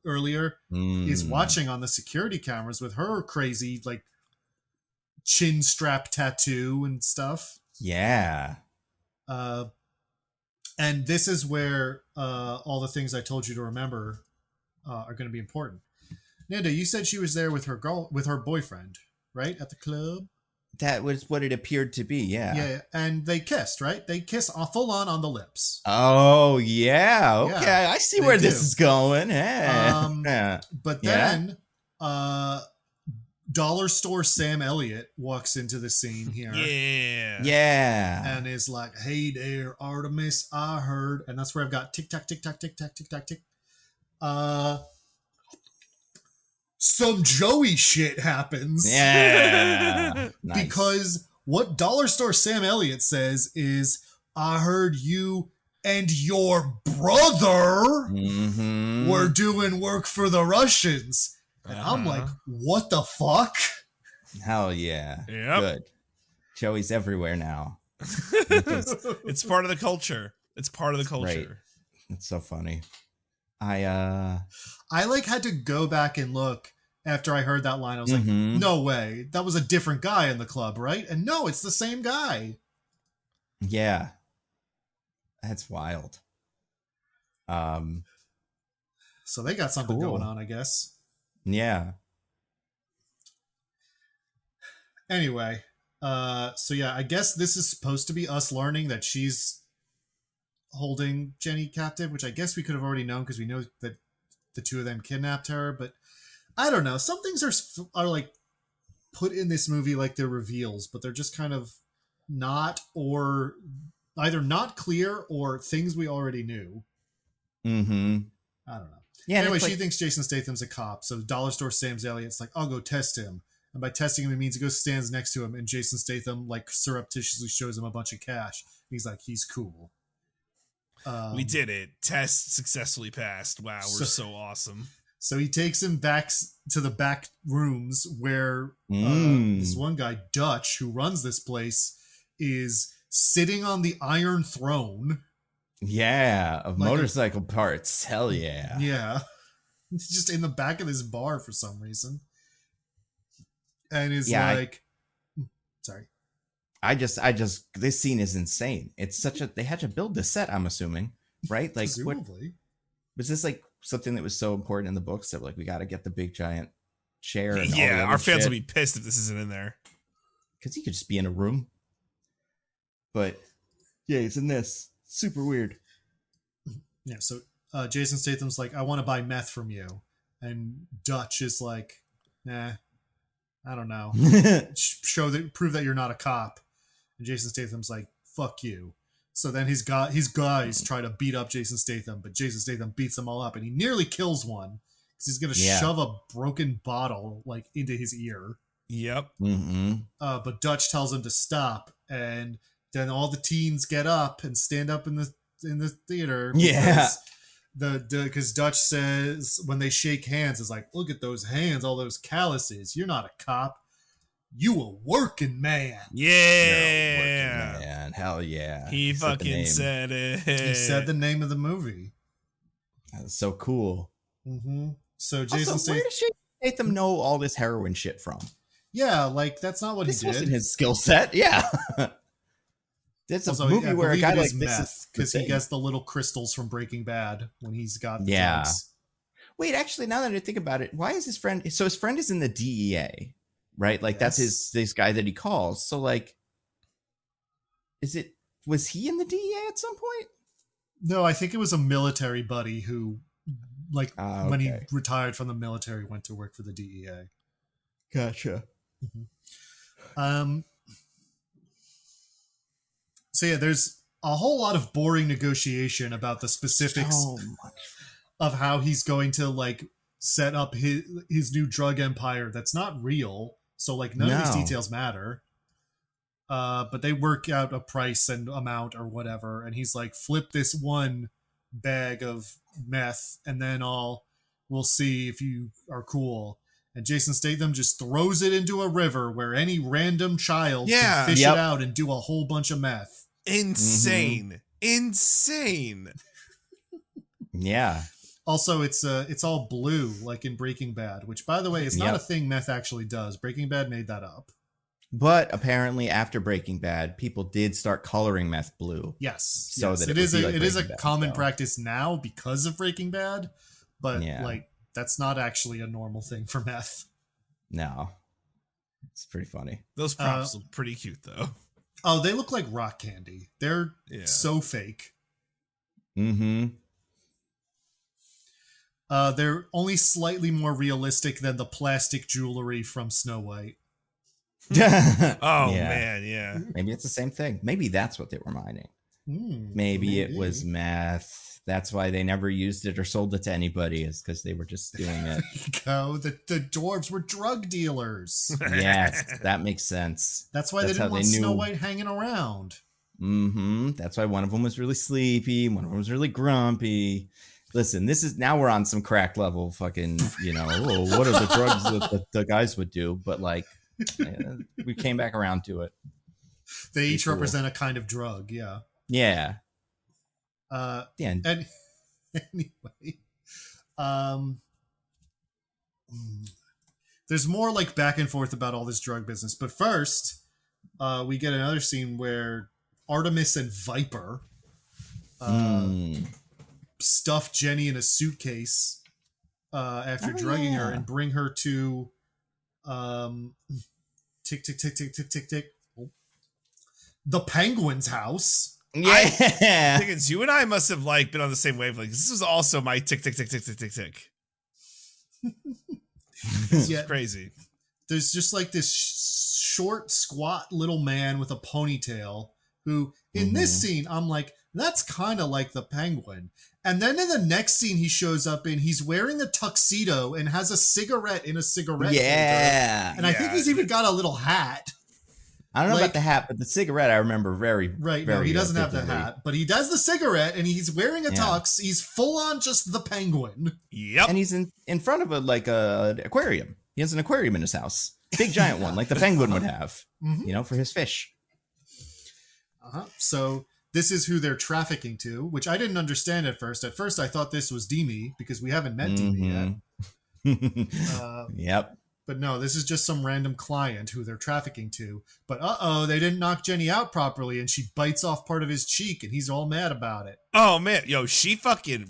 Speaker 3: earlier is watching on the security cameras with her crazy like chin strap tattoo and stuff.
Speaker 1: Yeah.
Speaker 3: And this is where all the things I told you to remember are going to be important. Nando, you said she was there with her boyfriend, right, at the club.
Speaker 1: That was what it appeared to be, yeah.
Speaker 3: Yeah, and they kissed, right? They kiss full on the lips.
Speaker 1: Oh, yeah. Okay,
Speaker 3: Yeah,
Speaker 1: I see where this is going.
Speaker 3: But then, Dollar Store Sam Elliott walks into the scene here.
Speaker 1: Yeah.
Speaker 3: And is like, hey there, Artemis, I heard. And that's where I've got tick tock, tick tock, tick tock, tick tock, tick. Some Joey shit happens.
Speaker 1: Yeah.
Speaker 3: Nice. Because what Dollar Store Sam Elliott says is, I heard you and your brother were doing work for the Russians. And I'm like, what the fuck?
Speaker 1: Hell yeah.
Speaker 2: Yep.
Speaker 1: Good. Joey's everywhere now.
Speaker 2: It's part of the culture. It's part of the culture.
Speaker 1: Right. It's so funny. I
Speaker 3: like had to go back and look after I heard that line. I was like, no way. That was a different guy in the club, right? And no, it's the same guy.
Speaker 1: Yeah. That's wild.
Speaker 3: So they got something going on, I guess.
Speaker 1: Yeah.
Speaker 3: Anyway, so yeah, I guess this is supposed to be us learning that she's holding Jenny captive, which I guess we could have already known because we know that the two of them kidnapped her, but I don't know. Some things are like put in this movie like they're reveals, but they're just kind of not, or either not clear or things we already knew. I don't know.
Speaker 1: Yeah.
Speaker 3: Anyway, she thinks Jason Statham's a cop. So Dollar Store Sam's Elliot's like, I'll go test him. And by testing him, it means he goes stands next to him, and Jason Statham like surreptitiously shows him a bunch of cash. He's like, he's cool.
Speaker 2: We did it. Test successfully passed. Wow, we're so awesome.
Speaker 3: So he takes him back to the back rooms where this one guy, Dutch, who runs this place, is sitting on the Iron Throne.
Speaker 1: Yeah, of like motorcycle parts. Hell yeah.
Speaker 3: Yeah. He's just in the back of this bar for some reason. And is like... Sorry.
Speaker 1: I just, this scene is insane. It's such a, they had to build the set, I'm assuming, right? Like,
Speaker 3: presumably.
Speaker 1: Was this like something that was so important in the books that like, we got to get the big giant chair? And
Speaker 2: yeah,
Speaker 1: all
Speaker 2: our fans will be pissed if this isn't in there.
Speaker 1: Because he could just be in a room. But yeah, he's in this. Super weird.
Speaker 3: Yeah, so Jason Statham's like, I want to buy meth from you. And Dutch is like, nah, I don't know. Prove that you're not a cop. And Jason Statham's like, fuck you. So then his guys try to beat up Jason Statham, but Jason Statham beats them all up, and he nearly kills one because he's gonna shove a broken bottle like into his ear.
Speaker 2: Yep.
Speaker 1: Mm-hmm.
Speaker 3: But Dutch tells him to stop, and then all the teens get up and stand up in the theater.
Speaker 1: Yeah.
Speaker 3: Because Dutch says when they shake hands, it's like, look at those hands, all those calluses. You're not a cop. You a working man.
Speaker 2: Yeah.
Speaker 1: Working man. Hell yeah.
Speaker 2: He fucking said it.
Speaker 3: He said the name of the movie.
Speaker 1: That's so cool.
Speaker 3: Mm-hmm. So Jason
Speaker 1: Statham. Where does Statham know all this heroin shit from?
Speaker 3: Yeah, like that's not what he did.
Speaker 1: Wasn't his skill set. Yeah. It's a movie where a guy like
Speaker 3: meth because he gets the little crystals from Breaking Bad when he's got
Speaker 1: drugs. Wait, actually, now that I think about it, why is his friend? So his friend is in the DEA, right? Like that's this guy that he calls. So like, was he in the DEA at some point?
Speaker 3: No, I think it was a military buddy who, like, when he retired from the military, went to work for the DEA.
Speaker 1: Gotcha.
Speaker 3: Mm-hmm. So yeah, there's a whole lot of boring negotiation about the specifics of how he's going to like set up his new drug empire that's not real. So like none of these details matter. But they work out a price and amount or whatever, and he's like, flip this one bag of meth and then we'll see if you are cool. And Jason Statham just throws it into a river where any random child can fish it out and do a whole bunch of meth.
Speaker 2: Insane. Insane.
Speaker 1: Yeah.
Speaker 3: Also, it's all blue, like in Breaking Bad, which, by the way, is not a thing meth actually does. Breaking Bad made that up.
Speaker 1: But apparently, after Breaking Bad, people did start coloring meth blue.
Speaker 3: Yes.
Speaker 1: So that it
Speaker 3: is a common practice now because of Breaking Bad, but like that's not actually a normal thing for meth.
Speaker 1: No. It's pretty funny.
Speaker 2: Those props look pretty cute, though.
Speaker 3: Oh, they look like rock candy. They're so fake.
Speaker 1: Mm-hmm.
Speaker 3: They're only slightly more realistic than the plastic jewelry from Snow White.
Speaker 2: Man, yeah.
Speaker 1: Maybe it's the same thing. Maybe that's what they were mining. Maybe it was meth. That's why they never used it or sold it to anybody, is because they were just doing it.
Speaker 3: The dwarves were drug dealers.
Speaker 1: Yes, that makes sense.
Speaker 3: That's why they didn't want Snow White hanging around.
Speaker 1: Mm-hmm. That's why one of them was really sleepy, one of them was really grumpy. Listen, now we're on some crack level fucking, what are the drugs that the guys would do? But like, we came back around to it.
Speaker 3: They each represent a kind of drug, yeah.
Speaker 1: Yeah.
Speaker 3: And anyway, there's more like back and forth about all this drug business. But first, we get another scene where Artemis and Viper stuff Jenny in a suitcase after drugging her and bring her to tick, tick, tick, tick, tick, tick, tick, the Penguin's house.
Speaker 1: Yeah.
Speaker 2: Diggins, you and I must have like been on the same wavelength. This was also my tick, tick, tick, tick, tick, tick, tick. It's crazy.
Speaker 3: There's just like this short, squat little man with a ponytail who, in this scene, I'm like, that's kind of like the Penguin. And then in the next scene he shows up in, he's wearing a tuxedo and has a cigarette in a cigarette holder. And I think he's even got a little hat.
Speaker 1: I don't know about the hat, but the cigarette I remember very
Speaker 3: right.
Speaker 1: Very,
Speaker 3: no, he doesn't have the
Speaker 1: vividly.
Speaker 3: hat, but he does the cigarette, and he's wearing a tux. He's full on just the Penguin.
Speaker 2: Yep.
Speaker 1: And he's in front of an aquarium. He has an aquarium in his house, big giant one, like the Penguin would have, for his fish.
Speaker 3: So this is who they're trafficking to, which I didn't understand at first. At first, I thought this was Demi because we haven't met Demi yet.
Speaker 1: Yep.
Speaker 3: But no, this is just some random client who they're trafficking to. But they didn't knock Jenny out properly, and she bites off part of his cheek, and he's all mad about it.
Speaker 2: Oh man, yo, she fucking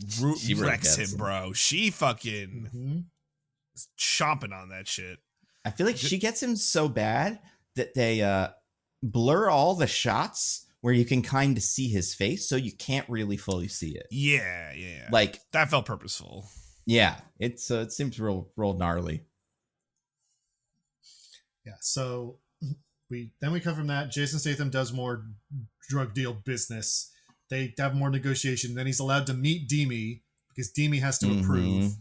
Speaker 2: wrecks him, bro. She fucking chomping on that shit.
Speaker 1: I feel like she gets him so bad that they blur all the shots where you can kind of see his face, so you can't really fully see it.
Speaker 2: Yeah.
Speaker 1: Like
Speaker 2: that felt purposeful.
Speaker 1: Yeah, it seems real gnarly.
Speaker 3: Yeah, so we come from that. Jason Statham does more drug deal business. They have more negotiation. Then he's allowed to meet Demi because Demi has to approve.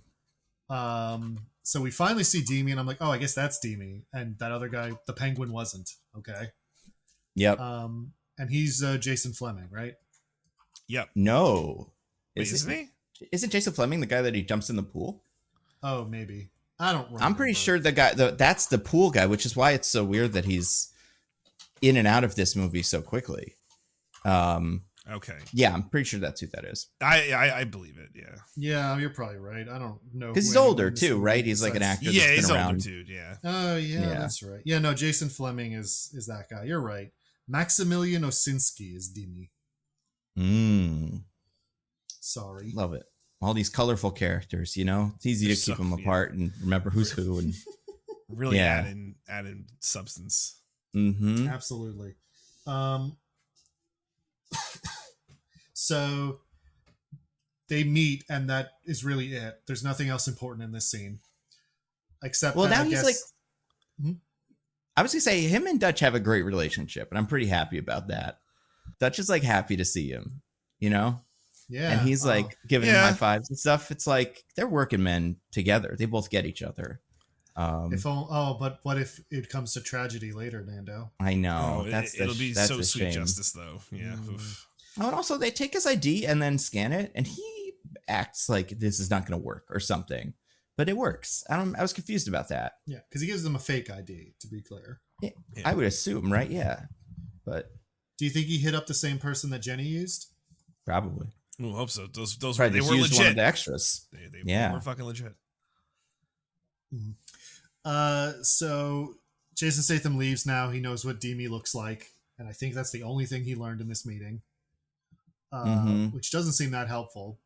Speaker 3: So we finally see Demi, and I'm like, oh, I guess that's Demi. And that other guy, the Penguin, wasn't. Okay.
Speaker 1: Yep.
Speaker 3: And he's Jason Fleming, right?
Speaker 2: Yep.
Speaker 1: No.
Speaker 2: Wait, isn't he?
Speaker 1: Isn't Jason Fleming the guy that he jumps in the pool?
Speaker 3: Oh, maybe. I don't remember.
Speaker 1: I'm pretty sure the guy that's the pool guy, which is why it's so weird that he's in and out of this movie so quickly.
Speaker 2: Okay.
Speaker 1: Yeah, I'm pretty sure that's who that is.
Speaker 2: I believe it. Yeah.
Speaker 3: Yeah, you're probably right. I don't know
Speaker 1: because he's older too, right? He's like an actor.
Speaker 2: Yeah, he's
Speaker 1: older,
Speaker 2: dude. Yeah.
Speaker 3: Oh yeah, that's right. Yeah, no, Jason Fleming is that guy. You're right. Maximilian Osinski is Demi. Sorry.
Speaker 1: Love it. All these colorful characters, it's easy to keep them apart and remember who's who and
Speaker 2: really add in substance.
Speaker 3: Absolutely. So they meet, and that is really it. There's nothing else important in this scene, except
Speaker 1: now
Speaker 3: I
Speaker 1: he's
Speaker 3: guess,
Speaker 1: I was gonna say him and Dutch have a great relationship, and I'm pretty happy about that. Dutch is like happy to see him,
Speaker 3: Yeah,
Speaker 1: and he's like giving him high fives and stuff. It's like they're working men together. They both get each other.
Speaker 3: But what if it comes to tragedy later, Nando?
Speaker 1: I know.
Speaker 2: It'll be so sweet justice, though. Yeah.
Speaker 1: Oh, and also they take his ID and then scan it, and he acts like this is not going to work or something, but it works. I was confused about that.
Speaker 3: Yeah, because he gives them a fake ID, to be clear.
Speaker 1: Yeah, I would assume, right? Yeah, but
Speaker 3: do you think he hit up the same person that Jenny used?
Speaker 1: Probably.
Speaker 2: I hope so. Those
Speaker 1: they
Speaker 2: were legit.
Speaker 1: One of the extras.
Speaker 2: They were fucking legit.
Speaker 3: So Jason Statham leaves now. He knows what Demi looks like, and I think that's the only thing he learned in this meeting, which doesn't seem that helpful.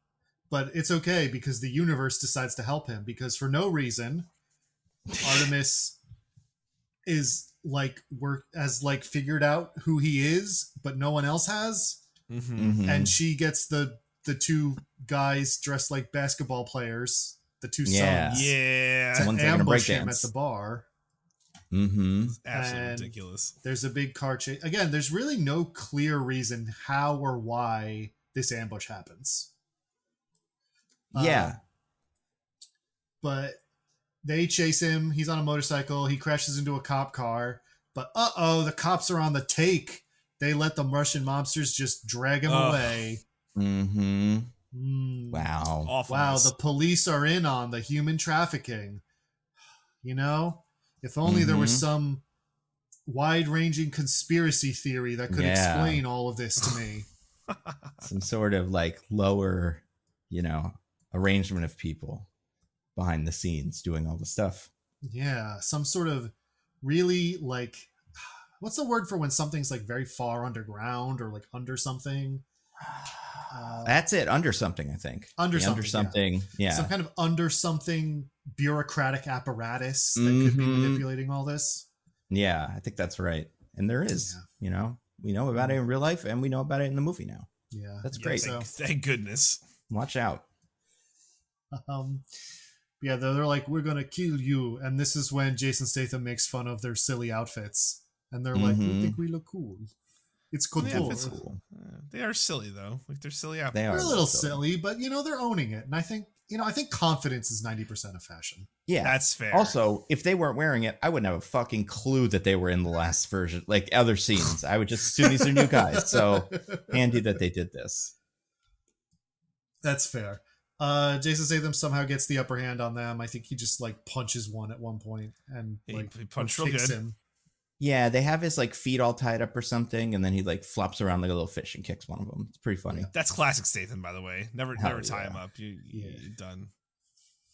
Speaker 3: But it's okay because the universe decides to help him because for no reason, Artemis has figured out who he is, but no one else has. And she gets the two guys dressed like basketball players, the two sons, to ambush him at the bar.
Speaker 2: Absolutely ridiculous.
Speaker 3: There's a big car chase. Again, there's really no clear reason how or why this ambush happens. But they chase him. He's on a motorcycle. He crashes into a cop car. But the cops are on the take. They let the Russian mobsters just drag him away.
Speaker 1: Wow.
Speaker 2: Awfulness.
Speaker 3: Wow, the police are in on the human trafficking. If only there was some wide-ranging conspiracy theory that could explain all of this to me.
Speaker 1: Some sort of lower, arrangement of people behind the scenes doing all the stuff.
Speaker 3: Yeah, some sort of really what's the word for when something's very far underground or under something?
Speaker 1: That's it. Under something, I think.
Speaker 3: Under something.
Speaker 1: Yeah.
Speaker 3: Some kind of under something bureaucratic apparatus that could be manipulating all this.
Speaker 1: Yeah, I think that's right. And there is, we know about it in real life and we know about it in the movie now.
Speaker 3: Yeah.
Speaker 1: That's great.
Speaker 2: Thank goodness.
Speaker 1: Watch out.
Speaker 3: They're like, we're going to kill you. And this is when Jason Statham makes fun of their silly outfits. And they're like, we think we look cool. It's
Speaker 2: Yeah,
Speaker 3: couture.
Speaker 2: it's cool. They are silly though. Like they're silly apples.
Speaker 3: They're a little silly, but they're owning it. And I think confidence is 90% of fashion.
Speaker 1: Yeah,
Speaker 2: that's fair.
Speaker 1: Also, if they weren't wearing it, I wouldn't have a fucking clue that they were in the last version, like other scenes. I would just assume these are new guys. So handy that they did this.
Speaker 3: That's fair. Jason Statham somehow gets the upper hand on them. I think he just like punches one at one point and like
Speaker 2: he punched real good.
Speaker 3: him.
Speaker 1: Yeah, they have his like feet all tied up or something, and then he like flops around like a little fish and kicks one of them. It's pretty funny.
Speaker 2: That's classic Statham, by the way. Never tie him up. You're done.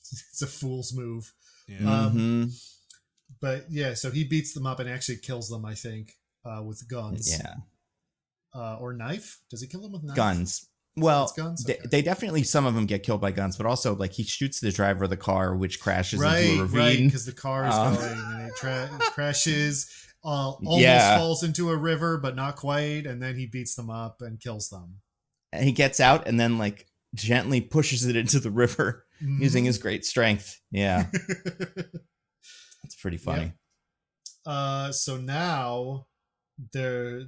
Speaker 3: It's a fool's move.
Speaker 2: Yeah.
Speaker 3: But yeah, so he beats them up and actually kills them, I think, with guns.
Speaker 1: Yeah.
Speaker 3: Or knife? Does he kill them with knife?
Speaker 1: Guns. Well,
Speaker 3: guns?
Speaker 1: Okay. They definitely, some of them get killed by guns, but also like he shoots the driver of the car, which crashes into a ravine.
Speaker 3: Right, because the car is going and it crashes, almost falls into a river, but not quite, and then he beats them up and kills them.
Speaker 1: And he gets out and then like gently pushes it into the river using his great strength. Yeah. It's pretty funny.
Speaker 3: Yep. So now the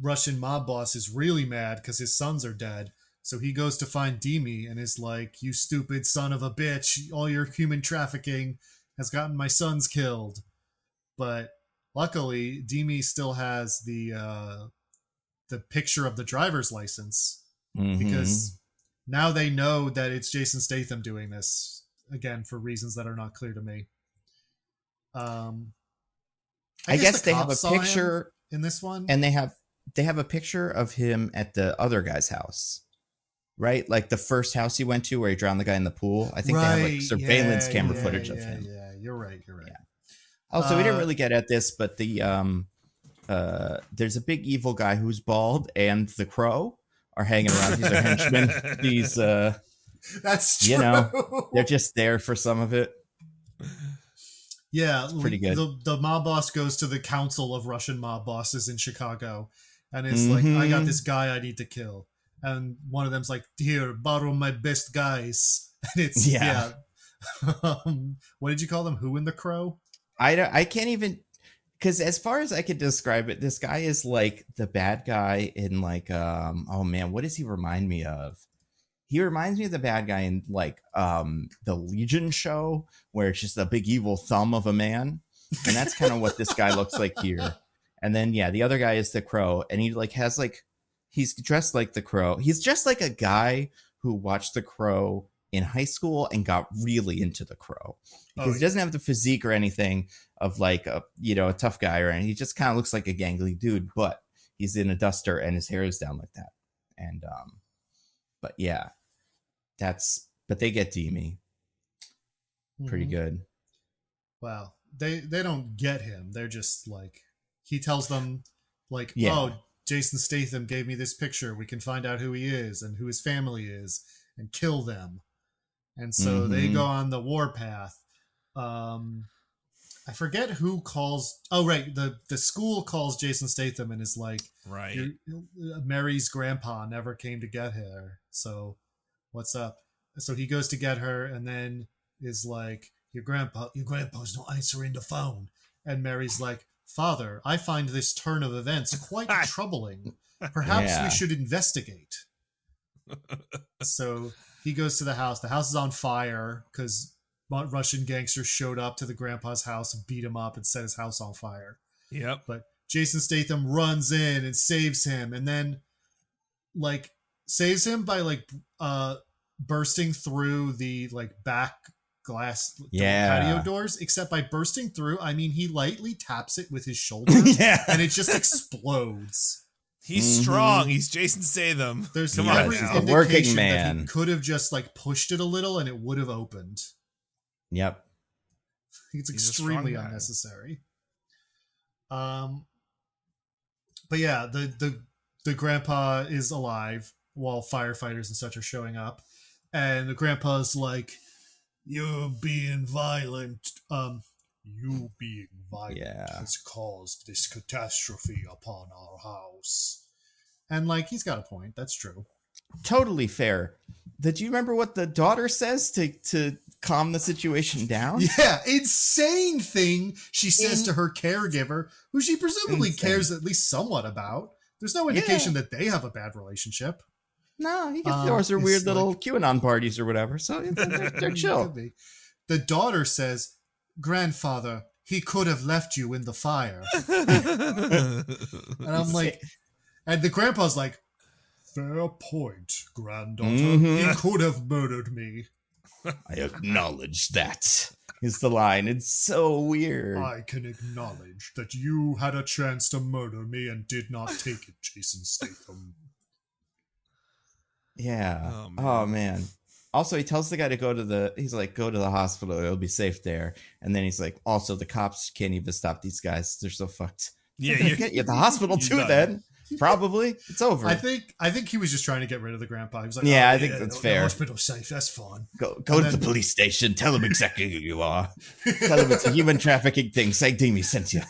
Speaker 3: Russian mob boss is really mad because his sons are dead. So he goes to find Demi and is like, "You stupid son of a bitch! All your human trafficking has gotten my sons killed." But luckily, Demi still has the picture of the driver's license because now they know that it's Jason Statham doing this, again for reasons that are not clear to me. I guess
Speaker 1: they have a picture
Speaker 3: in this one,
Speaker 1: and they have a picture of him at the other guy's house, right? Like the first house he went to where he drowned the guy in the pool. I think they have like surveillance camera footage of him.
Speaker 3: Yeah, you're right. Yeah.
Speaker 1: Also, we didn't really get at this, but the there's a big evil guy who's bald, and the Crow are hanging around. These are henchmen. These
Speaker 3: that's true.
Speaker 1: They're just there for some of it.
Speaker 3: Yeah,
Speaker 1: it's pretty good.
Speaker 3: The mob boss goes to the council of Russian mob bosses in Chicago and is like, "I got this guy I need to kill." And one of them's like, "Here, borrow my best guys." And it's what did you call them? Who in the Crow?
Speaker 1: I can't even, because as far as I could describe it, this guy is like the bad guy in like oh man, what does he remind me of? He reminds me of the bad guy in like the Legion show, where it's just a big evil thumb of a man. And that's kind of what this guy looks like here. And then, the other guy is the Crow. And he like has like, he's dressed like the Crow. He's just like a guy who watched the Crow in high school and got really into the Crow. Because he doesn't have the physique or anything of like a tough guy or anything. He just kind of looks like a gangly dude, but he's in a duster and his hair is down like that. And but yeah. But they get Demi. Pretty good.
Speaker 3: Wow. They don't get him. They're just like, he tells them like, "Oh, Jason Statham gave me this picture. We can find out who he is and who his family is and kill them." And so they go on the warpath. I forget who calls. Oh, right. The school calls Jason Statham and is like,
Speaker 2: right,
Speaker 3: Mary's grandpa never came to get her. So what's up? So he goes to get her and then is like, your grandpa's not answering the phone. And Mary's like, "Father, I find this turn of events quite troubling. Perhaps we should investigate." So he goes to the house. The house is on fire because Russian gangsters showed up to the grandpa's house and beat him up and set his house on fire.
Speaker 2: Yep.
Speaker 3: But Jason Statham runs in and saves him, and then like saves him by like bursting through the like back glass patio doors. Except by bursting through, I mean he lightly taps it with his shoulder, and it just explodes.
Speaker 2: He's strong. He's Jason Statham.
Speaker 3: There's every indication
Speaker 1: working man.
Speaker 3: that he could have just like pushed it a little and it would have opened.
Speaker 1: Yep.
Speaker 3: It's extremely unnecessary. But yeah, the grandpa is alive while firefighters and such are showing up, and the grandpa's like, "You're being violent. You being violent has caused this catastrophe upon our house." And like, he's got a point. That's true.
Speaker 1: Totally fair. Do you remember what the daughter says to calm the situation down.
Speaker 3: Yeah, insane thing she says to her caregiver, who she presumably cares at least somewhat about. There's no indication that they have a bad relationship.
Speaker 1: No, he gets those are weird little Q-Anon parties or whatever, so they're chill.
Speaker 3: The daughter says, "Grandfather, he could have left you in the fire." And I'm like, and the grandpa's like, "Fair point, granddaughter. He could have murdered me."
Speaker 1: I acknowledge that is the line. It's so weird.
Speaker 3: "I can acknowledge that you had a chance to murder me and did not take it, Jason Statham."
Speaker 1: Yeah. Oh man. Also, he tells the guy to go to the hospital. It'll be safe there. And then he's like, also, the cops can't even stop these guys. They're so fucked.
Speaker 2: Yeah,
Speaker 1: you get you at the hospital too. Then probably it's over.
Speaker 3: I think he was just trying to get rid of the grandpa. He was like,
Speaker 1: yeah, I think that's fair.
Speaker 3: Hospital safe. That's fine.
Speaker 1: Go to the police station. Tell them exactly who you are. Tell them it's a human trafficking thing. Say Demi sent you.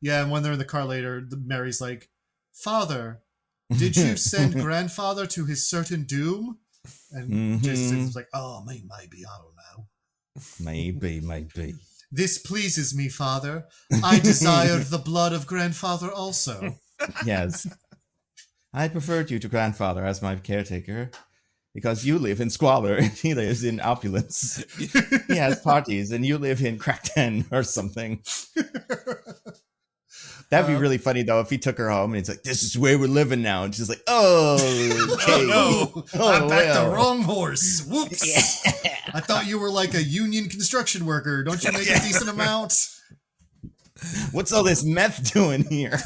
Speaker 3: Yeah, and when they're in the car later, Mary's like, "Father, did you send grandfather to his certain doom?" And Jason's like, "Oh, maybe, I don't know.
Speaker 1: Maybe.
Speaker 3: This pleases me, Father. I desired the blood of grandfather also."
Speaker 1: Yes. I preferred you to grandfather as my caretaker because you live in squalor and he lives in opulence. He has parties and you live in Crackden or something. That'd be really funny, though, if he took her home and he's like, "This is where we're living now." And she's like, "Oh, okay.
Speaker 3: Oh, no. I backed the wrong horse. Whoops. Yeah. I thought you were like a union construction worker. Don't you make a decent amount?"
Speaker 1: What's all this meth doing here?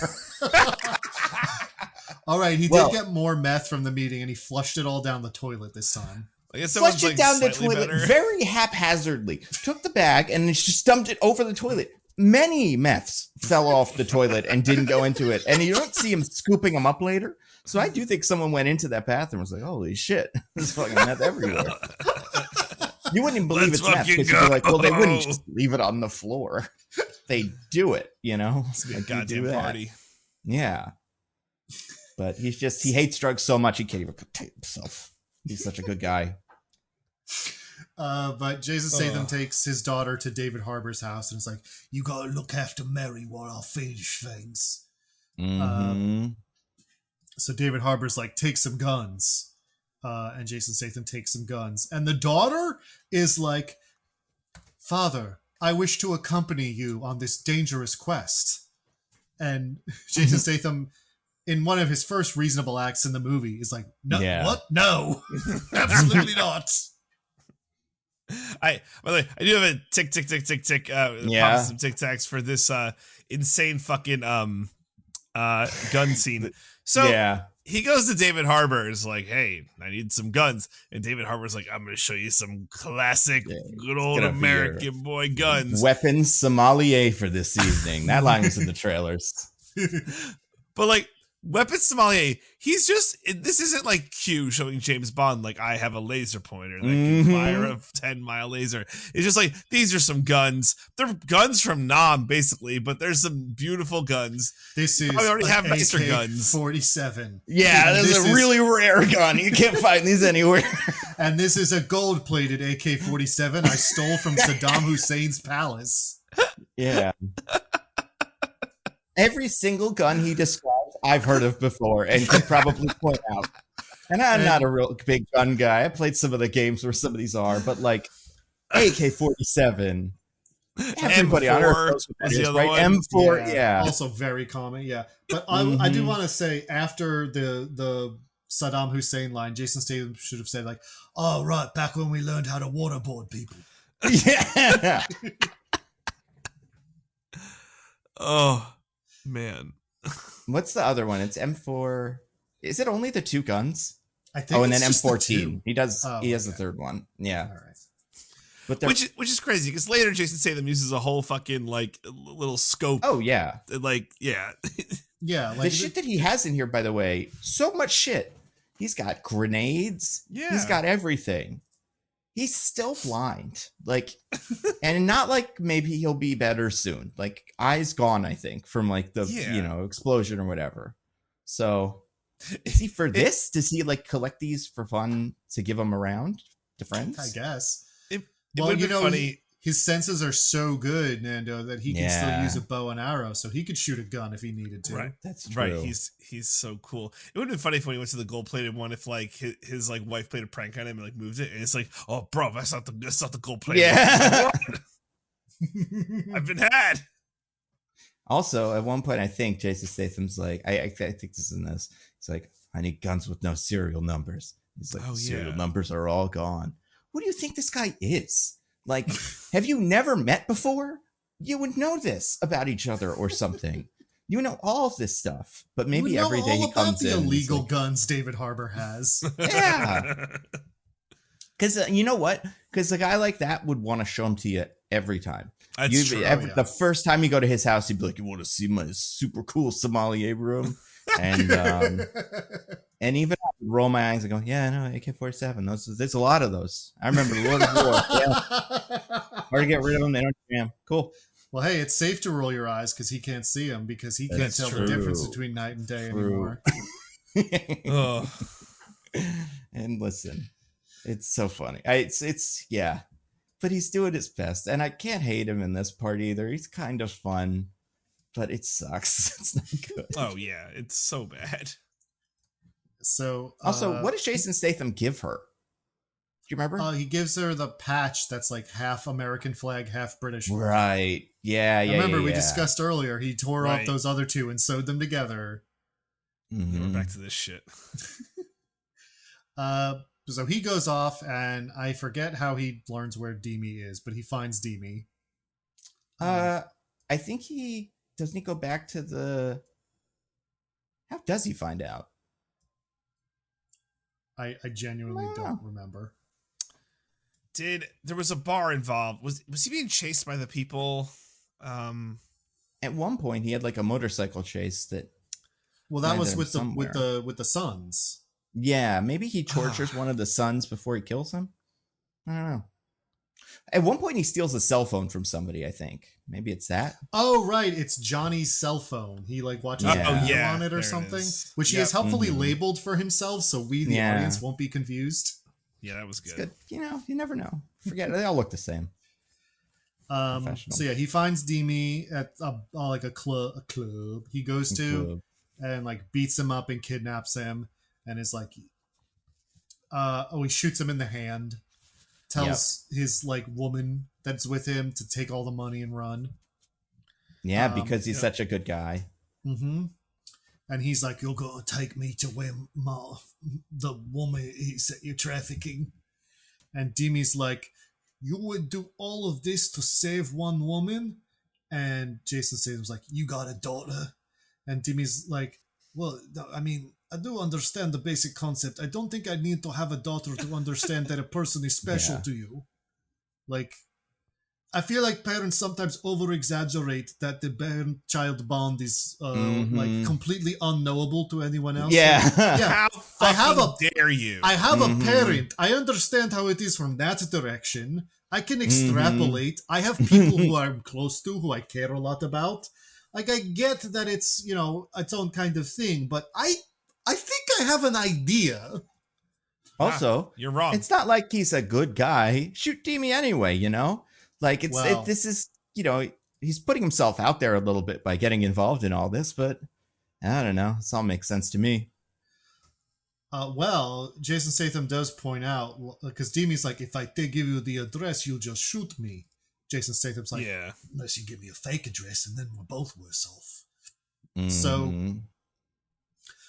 Speaker 3: All right, he did get more meth from the meeting, and he flushed it all down the toilet this time.
Speaker 2: I guess
Speaker 1: flushed it down the toilet very haphazardly. Took the bag and just dumped it over the toilet. Many meths fell off the toilet and didn't go into it. And you don't see him scooping them up later. So I do think someone went into that bathroom and was like, "Holy shit, there's fucking meth everywhere." You wouldn't even believe it's meth because you'd be like, well, they wouldn't just leave it on the floor. They do it, you know?
Speaker 2: It's a goddamn party.
Speaker 1: Yeah. But he hates drugs so much he can't even contain himself. He's such a good guy.
Speaker 3: But Jason Statham takes his daughter to David Harbour's house and is like, "You gotta look after Mary while I finish things." So David Harbour's like, "Take some guns." And Jason Statham takes some guns. And the daughter is like, "Father, I wish to accompany you on this dangerous quest." And Jason Statham, in one of his first reasonable acts in the movie, is like, "No, what? No, absolutely not."
Speaker 2: By the way, I do have a tick. Some tic tacs for this insane fucking gun scene. So he goes to David Harbour and is like, "Hey, I need some guns." And David Harbour's like, "I'm going to show you some classic, good old American boy guns.
Speaker 1: Weapons sommelier for this evening." That line was in the trailers.
Speaker 2: But like, weapons sommelier, this isn't like Q showing James Bond, like, "I have a laser pointer that can fire a 10-mile laser." It's just like, these are some guns. They're guns from Nam, basically, but there's some beautiful guns.
Speaker 3: This is
Speaker 2: already have nicer guns.
Speaker 3: 47.
Speaker 1: Yeah, this is a really rare gun. You can't find these anywhere.
Speaker 3: And this is a gold-plated AK-47 I stole from Saddam Hussein's palace.
Speaker 1: Yeah. Every single gun he describes, I've heard of before and could probably point out. And I'm not a real big gun guy. I played some of the games where some of these are, but like AK-47, everybody
Speaker 2: M4
Speaker 1: on Earth knows what that is, right? M4, yeah.
Speaker 3: Also very common, yeah. But I do want to say, after the Saddam Hussein line, Jason Statham should have said like, "Oh, right, back when we learned how to waterboard people."
Speaker 1: Yeah.
Speaker 2: Oh, man.
Speaker 1: What's the other one? It's M4. Is it only the two guns?
Speaker 3: I think.
Speaker 1: And then M14. He has the third one. Yeah.
Speaker 3: All right.
Speaker 2: But which is crazy, because later Jason Statham uses a whole fucking like little scope.
Speaker 1: Oh yeah.
Speaker 2: Like yeah.
Speaker 3: Yeah. Like
Speaker 1: the shit that he has in here, by the way, so much shit. He's got grenades.
Speaker 2: Yeah.
Speaker 1: He's got everything. He's still blind. Like, and not like maybe he'll be better soon. Like, eyes gone, I think, from like the explosion or whatever. So is he for this? Does he like collect these for fun to give them around? to friends.
Speaker 3: I guess.
Speaker 2: It
Speaker 3: Well,
Speaker 2: would have been funny.
Speaker 3: His senses are so good, Nando, that he can still
Speaker 1: Yeah.
Speaker 3: use a bow and arrow, so he could shoot a gun if he needed to.
Speaker 2: Right.
Speaker 1: That's true.
Speaker 2: Right, he's so cool. It would have been funny if when he went to the gold plated one, if like his like wife played a prank on him and like moved it, and it's like, oh bro, that's not the gold plated.
Speaker 1: Yeah.
Speaker 2: I've been had.
Speaker 1: Also, at one point, I think Jason Statham's like, I think this is in this. He's like, I need guns with no serial numbers. He's like,
Speaker 2: Oh,
Speaker 1: the serial
Speaker 2: yeah.
Speaker 1: numbers are all gone. Who do you think this guy is? Like, have you never met before? You would know this about each other or something. You know all of this stuff, but maybe
Speaker 3: You would know
Speaker 1: every day
Speaker 3: all
Speaker 1: he comes
Speaker 3: about the
Speaker 1: in.
Speaker 3: illegal guns David Harbour has.
Speaker 1: Yeah. Because you know what? Because a guy like that would want to show them to you every time.
Speaker 2: That's true.
Speaker 1: The first time you go to his house, he'd be like, "You want to see my super cool sommelier room?" And and even I would roll my eyes and go, "Yeah, I know, AK-47. There's a lot of those. I remember Lord of War. Yeah, hard to get rid of them. They don't jam. Cool."
Speaker 3: Well, hey, it's safe to roll your eyes because he can't see them because he can't
Speaker 1: That's
Speaker 3: tell
Speaker 1: true.
Speaker 3: the difference between night and day anymore.
Speaker 2: Oh.
Speaker 1: And listen, it's so funny. It's yeah, but he's doing his best, and I can't hate him in this part either. He's kind of fun, but it sucks. It's not good.
Speaker 2: Oh yeah, it's so bad.
Speaker 3: So
Speaker 1: Also, what does Jason Statham give her? Do you remember?
Speaker 3: he gives her the patch that's like half American flag, half British flag.
Speaker 1: Right. Yeah.
Speaker 3: Remember, we
Speaker 1: yeah.
Speaker 3: discussed earlier, he tore off
Speaker 2: Right.
Speaker 3: those other two and sewed them together.
Speaker 1: Mhm.
Speaker 2: We're back to this shit.
Speaker 3: So he goes off, and I forget how he learns where Demi is, but he finds Demi.
Speaker 1: I think he doesn't he go back to the. How does he find out?
Speaker 3: I genuinely
Speaker 1: Wow.
Speaker 3: don't remember.
Speaker 2: There was a bar involved? Was he being chased by the people?
Speaker 1: At one point, he had like a motorcycle chase that.
Speaker 3: Well, that was
Speaker 1: Landed him
Speaker 3: with
Speaker 1: somewhere.
Speaker 3: the sons.
Speaker 1: Yeah, maybe he tortures one of the sons before he kills him. I don't know. At one point, he steals a cell phone from somebody. I think maybe it's that.
Speaker 3: Oh, right, it's Johnny's cell phone. He like watches
Speaker 1: Yeah.
Speaker 3: a video
Speaker 2: Yeah,
Speaker 3: on it
Speaker 2: there
Speaker 3: or
Speaker 2: it
Speaker 3: something,
Speaker 2: is.
Speaker 3: which he
Speaker 2: Yep.
Speaker 3: has helpfully
Speaker 1: Mhm.
Speaker 3: labeled for himself, so we, the
Speaker 1: Yeah.
Speaker 3: audience, won't be confused.
Speaker 2: Yeah, that was
Speaker 1: It's
Speaker 2: good.
Speaker 1: good. You know, you never know. Forget it. They all look the same. Professional.
Speaker 3: So yeah, he finds Demi at like a club. He goes to
Speaker 1: Club.
Speaker 3: and like beats him up and kidnaps him, and is like, he shoots him in the hand. Tells his like woman that's with him to take all the money and run.
Speaker 1: Yeah, because he's
Speaker 2: yeah.
Speaker 1: such a good guy.
Speaker 3: Mm-hmm. And he's like, "You're gonna take me to where the woman is that you're trafficking." And Demi's like, "You would do all of this to save one woman?" And Jason Statham's like, "You got a daughter?" And Demi's like, "Well, I mean, I do understand the basic concept. I don't think I need to have a daughter to understand that a person is special
Speaker 1: Yeah.
Speaker 3: to you." Like, I feel like parents sometimes over-exaggerate that the parent-child bond is like completely unknowable to anyone else.
Speaker 1: Yeah.
Speaker 3: Like, yeah.
Speaker 2: How
Speaker 3: I have
Speaker 2: fucking dare you?
Speaker 3: I have
Speaker 1: Mhm.
Speaker 3: a parent. I understand how it is from that direction. I can extrapolate. I have people who I'm close to, who I care a lot about. Like, I get that it's, its own kind of thing, but I think I have an idea.
Speaker 1: Also,
Speaker 2: You're wrong.
Speaker 1: it's not like he's a good guy. Shoot Demi anyway, you know? Like, this is, he's putting himself out there a little bit by getting involved in all this, but I don't know. This all makes sense to me.
Speaker 3: Well, Jason Statham does point out, because Demi's like, "If I give you the address, you'll just shoot me." Jason Statham's like,
Speaker 2: yeah.
Speaker 3: "Unless you give me a fake address, and then we're both worse off."
Speaker 1: Mhm.
Speaker 3: So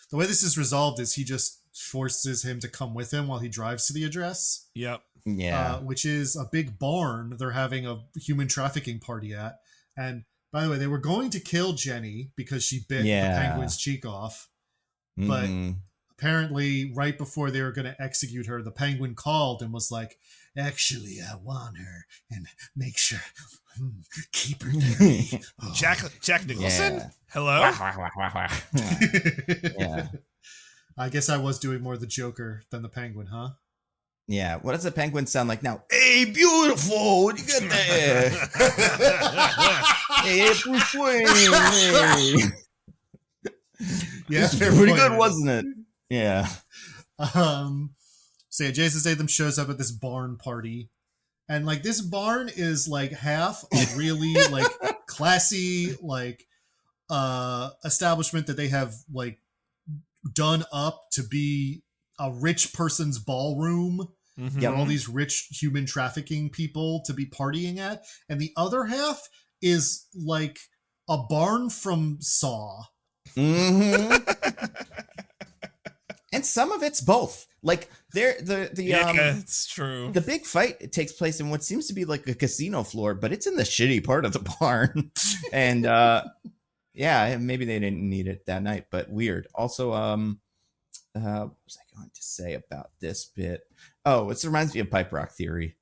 Speaker 3: the way this is resolved is he just forces him to come with him while he drives to the address,
Speaker 2: Yep.
Speaker 1: yeah.
Speaker 3: which is a big barn they're having a human trafficking party at. And by the way, they were going to kill Jenny because she bit the penguin's cheek off. But
Speaker 1: Mhm.
Speaker 3: apparently, right before they were going to execute her, the penguin called and was like, "Actually, I want her, and make sure, keep her near me." Oh.
Speaker 2: Jack Nicholson?
Speaker 1: Yeah.
Speaker 2: Hello?
Speaker 1: Yeah.
Speaker 3: I guess I was doing more the Joker than the Penguin, huh?
Speaker 1: Yeah. What does a penguin sound like now? Hey, beautiful. What you got there? Hey, Bruce Wayne. Hey.
Speaker 3: Yeah,
Speaker 1: It's
Speaker 3: fair
Speaker 1: pretty
Speaker 3: point,
Speaker 1: good,
Speaker 3: man.
Speaker 1: wasn't it? Yeah.
Speaker 3: So yeah, Jason Statham shows up at this barn party, and like this barn is like half a really like classy like establishment that they have like done up to be a rich person's ballroom for all these rich human trafficking people to be partying at, and the other half is like a barn from Saw.
Speaker 1: And some of it's both. Like
Speaker 2: it's true.
Speaker 1: The big fight takes place in what seems to be like a casino floor, but it's in the shitty part of the barn. And yeah, maybe they didn't need it that night, but weird. Also, what was I going to say about this bit? Oh, it reminds me of Pipe Rock Theory.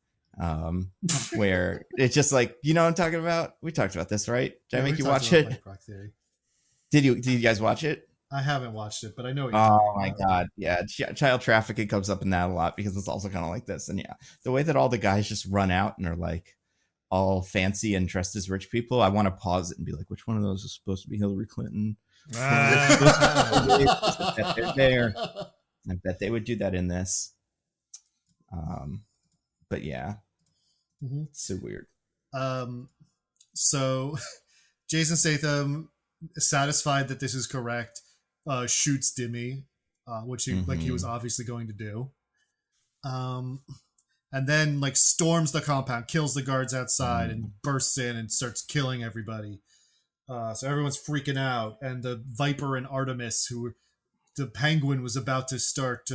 Speaker 1: Where it's just like, you know what I'm talking about? We talked about this, right? Did I make you watch it?
Speaker 3: Pipe Rock Theory.
Speaker 1: Did you guys watch it?
Speaker 3: I haven't watched it, but I know.
Speaker 1: Oh my god, yeah, child trafficking comes up in that a lot because it's also kind of like this, and yeah, the way that all the guys just run out and are like all fancy and dressed as rich people. I want to pause it and be like, which one of those is supposed to be Hillary Clinton? They're there. I bet they would do that in this. But yeah, it's so weird.
Speaker 3: So Jason Statham, satisfied that this is correct, shoots Dimmy, which he like he was obviously going to do. And then like storms the compound, kills the guards outside, and bursts in and starts killing everybody. So everyone's freaking out, and the Viper and Artemis, who the Penguin was about to start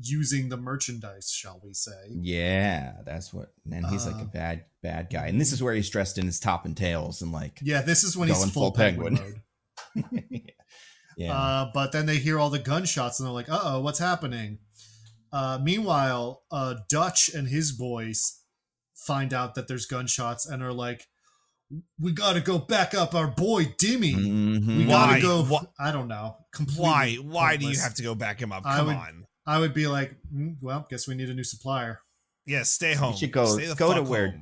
Speaker 3: using the merchandise, shall we say?
Speaker 1: Yeah, that's what. And he's like a bad guy, and this is where he's dressed in his top and tails and like.
Speaker 3: Yeah, this is when he's full penguin mode.
Speaker 1: Yeah.
Speaker 3: But then they hear all the gunshots and they're like, "Uh-oh, what's happening?" Meanwhile, Dutch and his boys find out that there's gunshots and are like, "We got to go back up our boy Dimmy. We got to go." I don't know.
Speaker 2: Why do you have to go back him up? Come on.
Speaker 3: I would be like, well, guess we need a new supplier.
Speaker 2: Yeah, stay home.
Speaker 1: We should go to where.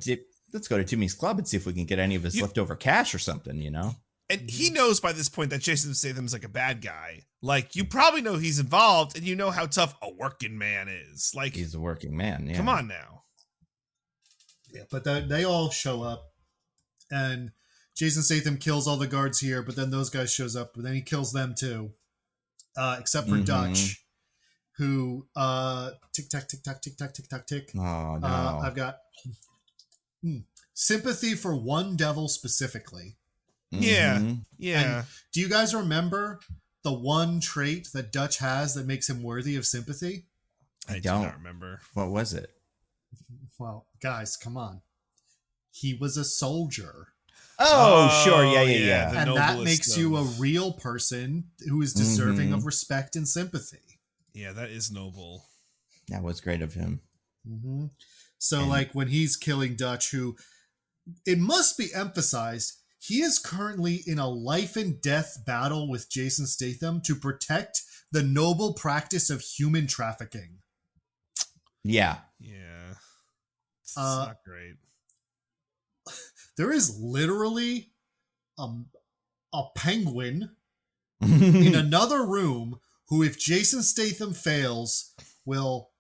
Speaker 1: Let's go to Timmy's club and see if we can get any of his leftover cash or something. You know.
Speaker 2: And he knows by this point that Jason Statham's like a bad guy. Like, you probably know he's involved, and you know how tough a working man is. Like,
Speaker 1: he's a working man. Yeah.
Speaker 2: Come on now.
Speaker 3: Yeah, but they all show up, and Jason Statham kills all the guards here. But then those guys shows up, but then he kills them too, except for Dutch, who tick tack tick tack tick tack tick tack tick.
Speaker 1: Oh no!
Speaker 3: I've got sympathy for one devil specifically.
Speaker 2: Yeah.
Speaker 3: And do you guys remember the one trait that Dutch has that makes him worthy of sympathy?
Speaker 2: I don't remember.
Speaker 1: What was it?
Speaker 3: Well, guys, come on. He was a soldier.
Speaker 1: Oh, sure. Yeah.
Speaker 3: And that makes you a real person who is deserving of respect and sympathy.
Speaker 2: Yeah, that is noble.
Speaker 1: That was great of him.
Speaker 3: So, like, when he's killing Dutch, who, it must be emphasized, he is currently in a life and death battle with Jason Statham to protect the noble practice of human trafficking.
Speaker 1: Yeah.
Speaker 2: Yeah. It's not great.
Speaker 3: There is literally a penguin in another room who, if Jason Statham fails, will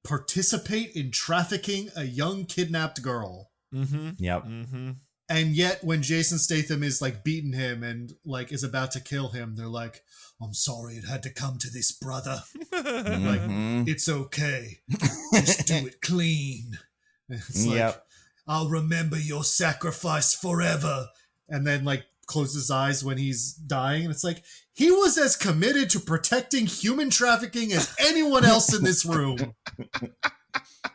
Speaker 3: participate in trafficking a young kidnapped girl.
Speaker 1: Yep.
Speaker 3: And yet when Jason Statham is like beating him and like is about to kill him, they're like, "I'm sorry it had to come to this, brother." Like, it's okay. Just do it clean. It's like, "I'll remember your sacrifice forever." And then like closes his eyes when he's dying. And it's like, he was as committed to protecting human trafficking as anyone else in this room.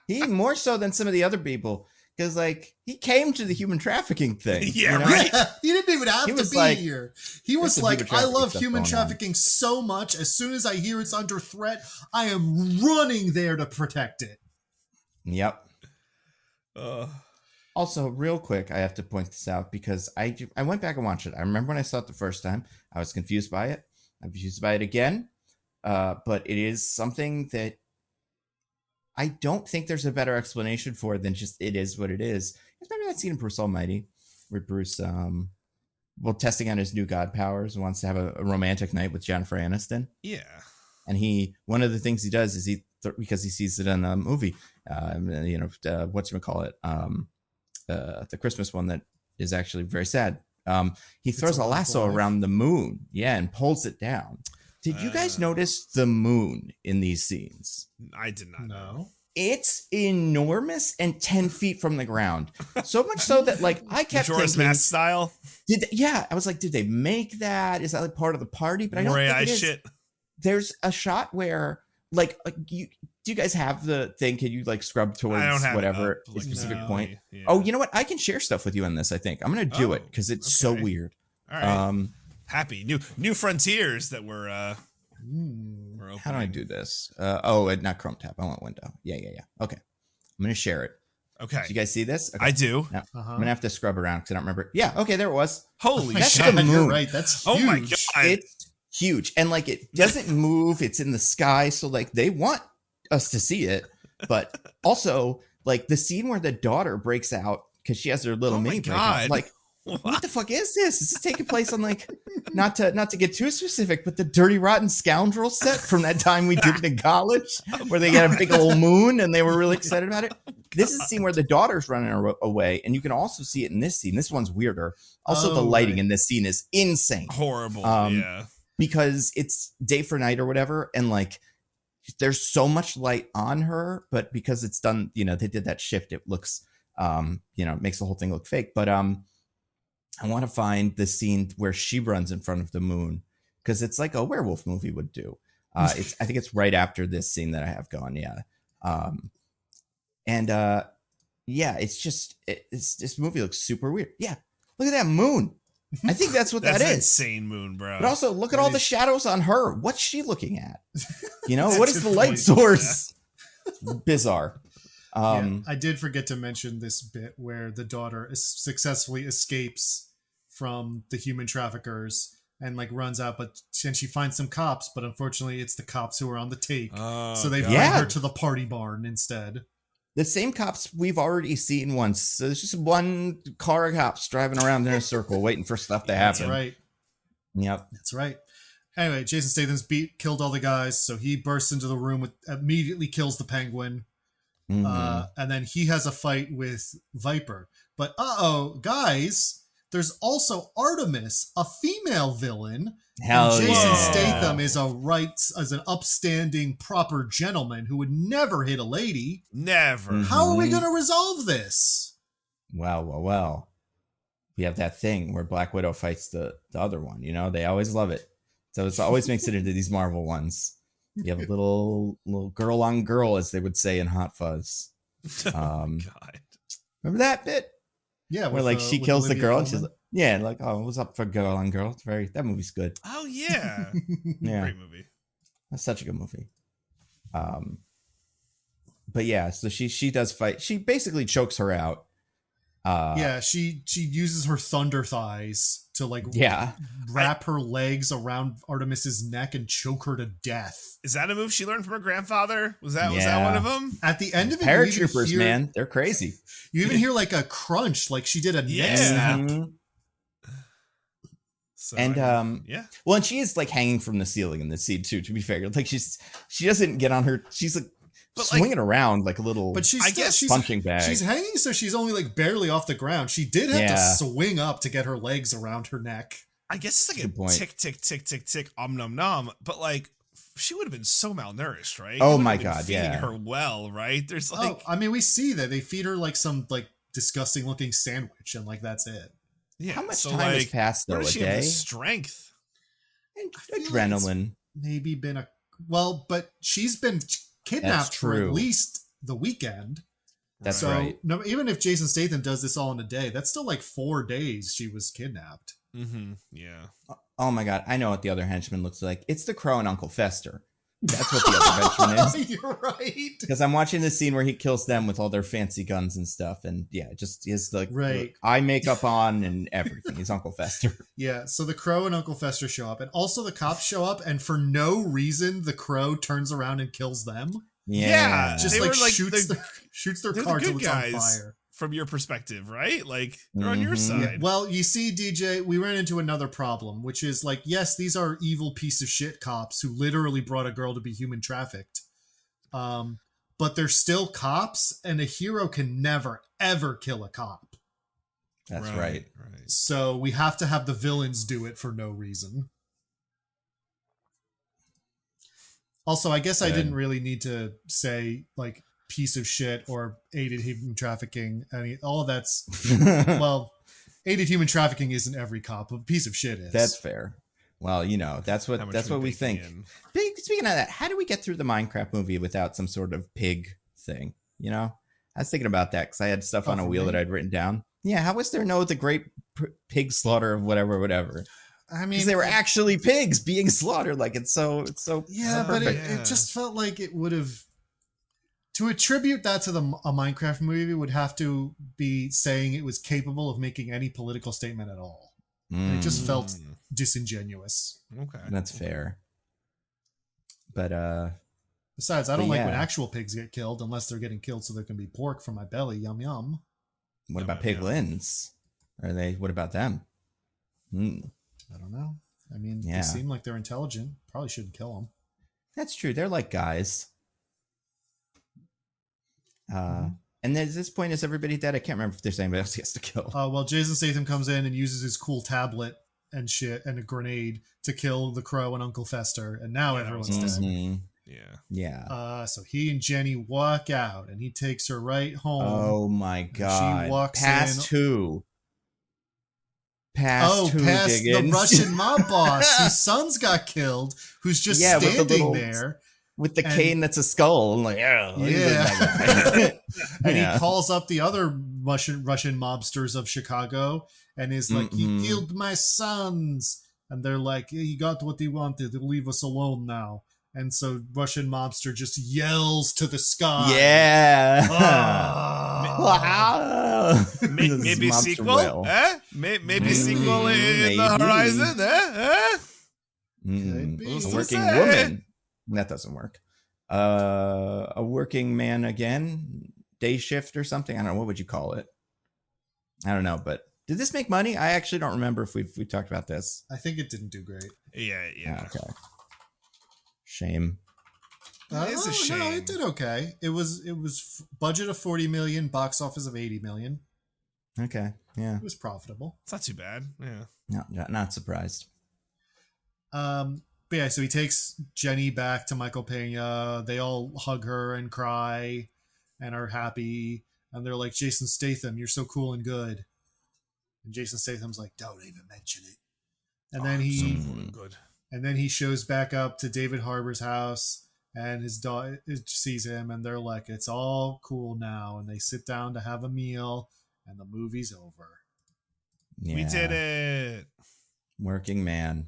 Speaker 1: He more so than some of the other people. Because, like, he came to the human trafficking thing.
Speaker 2: Yeah,
Speaker 1: you know?
Speaker 2: right.
Speaker 3: He didn't even have to be here. He was like, "I love human trafficking so much. As soon as I hear it's under threat, I am running there to protect it."
Speaker 1: Yep. Also, real quick, I have to point this out because I went back and watched it. I remember when I saw it the first time, I was confused by it. I'm confused by it again. But it is something that I don't think there's a better explanation for it than just it is what it is. Remember that scene in Bruce Almighty where Bruce, testing out his new god powers, wants to have a romantic night with Jennifer Aniston?
Speaker 2: Yeah.
Speaker 1: And one of the things he does is because he sees it in a movie. Whatchamacallit, the Christmas one that is actually very sad. He throws a lasso around the moon, and pulls it down. Did you guys notice the moon in these scenes?
Speaker 2: I did not know.
Speaker 1: It's enormous and 10 feet from the ground. So much so that like I kept
Speaker 2: Majora's
Speaker 1: thinking,
Speaker 2: Mask style.
Speaker 1: I was like, did they make that? Is that like part of the party? But I don't think it is.
Speaker 2: Shit.
Speaker 1: There's a shot where do you guys have the thing? Can you like scrub towards whatever specific point? Yeah. Oh, you know what? I can share stuff with you on this. I think I'm going to do it because it's so weird.
Speaker 2: All right. Happy new frontiers that we're opening.
Speaker 1: How do I do this? Not Chrome tab. I want window. Yeah. Okay. I'm going to share it.
Speaker 2: Okay.
Speaker 1: Do you guys see this? Okay.
Speaker 2: I do.
Speaker 1: Now, I'm going to have to scrub around because I don't remember. Yeah. Okay. There it was.
Speaker 2: Holy
Speaker 1: That's
Speaker 2: shit.
Speaker 1: the moon.
Speaker 3: You're right. That's huge.
Speaker 2: Oh my God.
Speaker 1: It's huge. And like it doesn't move. It's in the sky. So like they want us to see it. But also like the scene where the daughter breaks out because she has her little mini breakout. Like, what the fuck is this? Is this taking place on like not to get too specific, but the Dirty Rotten Scoundrel set from that time we did it in college where they got a big old moon and they were really excited about it? This is the scene where the daughter's running away, and you can also see it in this scene. This one's weirder. Also, the lighting in this scene is insane.
Speaker 2: Horrible.
Speaker 1: Because it's day for night or whatever, and like there's so much light on her, but because it's done, they did that shift, it looks it makes the whole thing look fake. But I want to find the scene where she runs in front of the moon because it's like a werewolf movie would do. I think it's right after this scene that I have going. Yeah. It's just this movie looks super weird. Yeah. Look at that moon. I think that's what that is.
Speaker 2: Insane moon, bro.
Speaker 1: But also look at all the shadows on her. What's she looking at? What is the light source? Bizarre.
Speaker 3: I did forget to mention this bit where the daughter successfully escapes from the human traffickers and like runs out, but then she finds some cops, but unfortunately it's the cops who are on the take. So they bring her to the party barn instead. The
Speaker 1: same cops we've already seen once. So there's just one car of cops driving around in a circle waiting for stuff to happen.
Speaker 3: That's right.
Speaker 1: Yep.
Speaker 3: That's right. Anyway, Jason Statham's killed all the guys, so he bursts into the room immediately kills the penguin. And then he has a fight with Viper. But guys, there's also Artemis, a female villain.
Speaker 1: Hell
Speaker 3: Jason Statham is an upstanding, proper gentleman who would never hit a lady.
Speaker 2: Never.
Speaker 3: How are we going to resolve this?
Speaker 1: Well. We have that thing where Black Widow fights the other one. They always love it. So it always makes it into these Marvel ones. You have a little girl on girl, as they would say in Hot Fuzz.
Speaker 2: God.
Speaker 1: Remember that bit?
Speaker 3: Yeah,
Speaker 1: where like she kills the girl and she's like, what's up for girl on girl? That movie's good.
Speaker 2: Oh yeah.
Speaker 1: Yeah.
Speaker 2: Great movie.
Speaker 1: That's such a good movie. But yeah, so she does fight. She basically chokes her out.
Speaker 3: She uses her thunder thighs to wrap her legs around Artemis's neck and choke her to death.
Speaker 2: Is that a move she learned from her grandfather? Was that one of them?
Speaker 3: At the end of it,
Speaker 1: paratroopers, man, they're crazy.
Speaker 3: You even hear like a crunch, like she did a neck snap.
Speaker 1: Mm-hmm. So, and well, and she is like hanging from the ceiling in the scene too. To be fair, like she doesn't get on her. She's like swinging around like a little.
Speaker 3: But she's
Speaker 1: punching bag.
Speaker 3: She's hanging, so she's only like barely off the ground. She did have to swing up to get her legs around her neck.
Speaker 2: I guess it's like a tick, tick, tick, tick, tick, nom nom. But like, she would have been so malnourished, right?
Speaker 1: Oh my God,
Speaker 2: feeding her well, right? There's like,
Speaker 3: I mean, we see that they feed her like some like disgusting looking sandwich, and like that's it.
Speaker 1: Yeah. How much time has passed though?
Speaker 2: Where does
Speaker 1: a
Speaker 2: she
Speaker 1: day?
Speaker 2: Have the strength
Speaker 1: and adrenaline.
Speaker 3: Maybe been but she's been kidnapped for at least the weekend.
Speaker 1: That's right.
Speaker 3: No, even if Jason Statham does this all in a day, that's still like 4 days she was kidnapped.
Speaker 2: Mm-hmm. Yeah.
Speaker 1: Oh my God, I know what the other henchman looks like. It's the Crow and Uncle Fester. That's what the other henchman is.
Speaker 3: You're right.
Speaker 1: Because I'm watching the scene where he kills them with all their fancy guns and stuff, and just his like eye makeup on and everything. He's Uncle Fester.
Speaker 3: Yeah. So the Crow and Uncle Fester show up, and also the cops show up, and for no reason, the Crow turns around and kills them.
Speaker 2: Yeah,
Speaker 3: just like shoots their car till it's on fire.
Speaker 2: From your perspective, right? Like they're on your side.
Speaker 3: Yeah. Well, you see, DJ, we ran into another problem, which is like, yes, these are evil piece of shit cops who literally brought a girl to be human trafficked. But they're still cops, and a hero can never, ever kill a cop.
Speaker 1: That's right.
Speaker 3: So we have to have the villains do it for no reason. Also, I guess I didn't really need to say, like, piece of shit or aided human trafficking. I mean, all of that's... well, aided human trafficking isn't every cop, but piece of shit is.
Speaker 1: That's fair. Well, you know, that's what we think. Speaking of that, how do we get through the Minecraft movie without some sort of pig thing? You know, I was thinking about that because I had stuff on a wheel that I'd written down. Yeah, how was there the great pig slaughter of whatever? I mean, because they were actually pigs being slaughtered. Like it's so
Speaker 3: yeah, but it just felt like it would have, to attribute that to a Minecraft movie would have to be saying it was capable of making any political statement at all. And it just felt disingenuous.
Speaker 2: Okay,
Speaker 1: that's fair. But
Speaker 3: besides, I don't like when actual pigs get killed unless they're getting killed so there can be pork for my belly. Yum yum.
Speaker 1: What about piglins? What about them?
Speaker 3: I don't know. I mean, they seem like they're intelligent. Probably shouldn't kill them.
Speaker 1: That's true. They're like guys. And at this point, is everybody dead? I can't remember if there's anybody else he has to kill.
Speaker 3: Well, Jason Statham comes in and uses his cool tablet and shit and a grenade to kill the crow and Uncle Fester, and now everyone's dead.
Speaker 1: Yeah.
Speaker 3: So he and Jenny walk out, and he takes her right home.
Speaker 1: Oh my god!
Speaker 3: She walks
Speaker 1: past
Speaker 3: in.
Speaker 1: who?
Speaker 3: Past
Speaker 1: Diggins.
Speaker 3: The Russian mob boss whose sons got killed, who's just standing there
Speaker 1: with the cane that's a skull. I'm like, and
Speaker 3: he calls up the other Russian mobsters of Chicago and is like, "He killed my sons," and they're like, "He got what he wanted. Leave us alone now." And so Russian mobster just yells to the sky.
Speaker 1: Yeah.
Speaker 2: Maybe sequel? Maybe sequel in the horizon?
Speaker 1: A working woman. That doesn't work. A working man again? Day shift or something? I don't know. What would you call it? I don't know. But did this make money? I actually don't remember if we talked about this.
Speaker 3: I think it didn't do great.
Speaker 2: Yeah.
Speaker 1: Okay. Shame.
Speaker 2: It's a shame.
Speaker 3: No, it did okay. It was budget of 40 million, box office of 80 million.
Speaker 1: Okay, yeah.
Speaker 3: It was profitable.
Speaker 2: It's not too bad. Yeah.
Speaker 1: No, not surprised.
Speaker 3: But yeah, so he takes Jenny back to Michael Pena. They all hug her and cry and are happy. And they're like, "Jason Statham, you're so cool and good." And Jason Statham's like, "Don't even mention it." And then
Speaker 2: so cool and good.
Speaker 3: And then he shows back up to David Harbour's house, and his daughter sees him, and they're like, "It's all cool now." And they sit down to have a meal, and the movie's over.
Speaker 1: Yeah.
Speaker 2: We did it.
Speaker 1: Working man.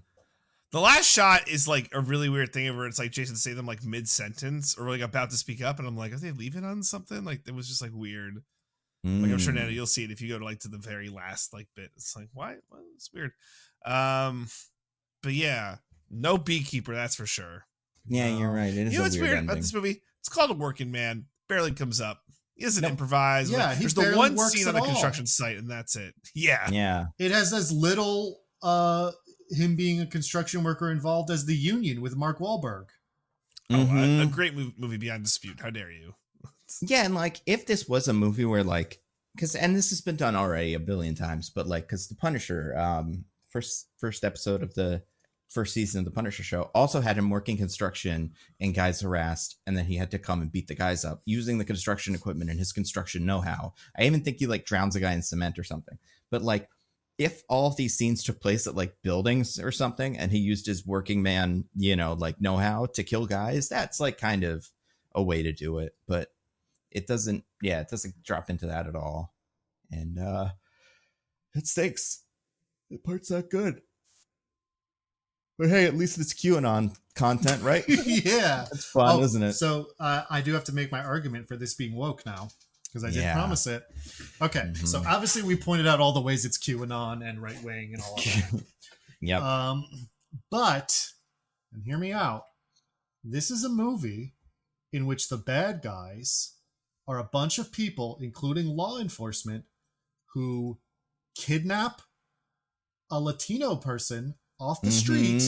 Speaker 2: The last shot is like a really weird thing where it's like Jason Statham like mid-sentence or like about to speak up, and I'm like, are they leaving on something? Like it was just like weird. Like I'm sure Nando, you'll see it if you go to like to the very last like bit. It's like, why? Well, it's weird. But yeah. No beekeeper, that's for sure.
Speaker 1: Yeah, you're right. It is
Speaker 2: what's
Speaker 1: weird
Speaker 2: about this movie? It's called A Working Man. Barely comes up. He doesn't improvise.
Speaker 3: Yeah,
Speaker 2: there's the one scene on the construction site, and that's it. Yeah.
Speaker 3: It has as little him being a construction worker involved as The Union with Mark Wahlberg.
Speaker 2: A great movie beyond dispute. How dare you?
Speaker 1: Yeah, and like if this was a movie where like, and this has been done already a billion times, but like because The Punisher, first episode of the first season of the Punisher show also had him working construction and guys harassed, and then he had to come and beat the guys up using the construction equipment and his construction know-how. I even think he like drowns a guy in cement or something. But like if all of these scenes took place at like buildings or something and he used his working man, like know-how to kill guys, that's like kind of a way to do it. But it doesn't drop into that at all. And it stinks. The part's not good. But hey, at least it's QAnon content, right?
Speaker 3: Yeah.
Speaker 1: It's fun, isn't it?
Speaker 3: So I do have to make my argument for this being woke now, because I did promise it. Okay, so obviously we pointed out all the ways it's QAnon and right-wing and all of that.
Speaker 1: Yep.
Speaker 3: But, and hear me out, this is a movie in which the bad guys are a bunch of people, including law enforcement, who kidnap a Latino person off the street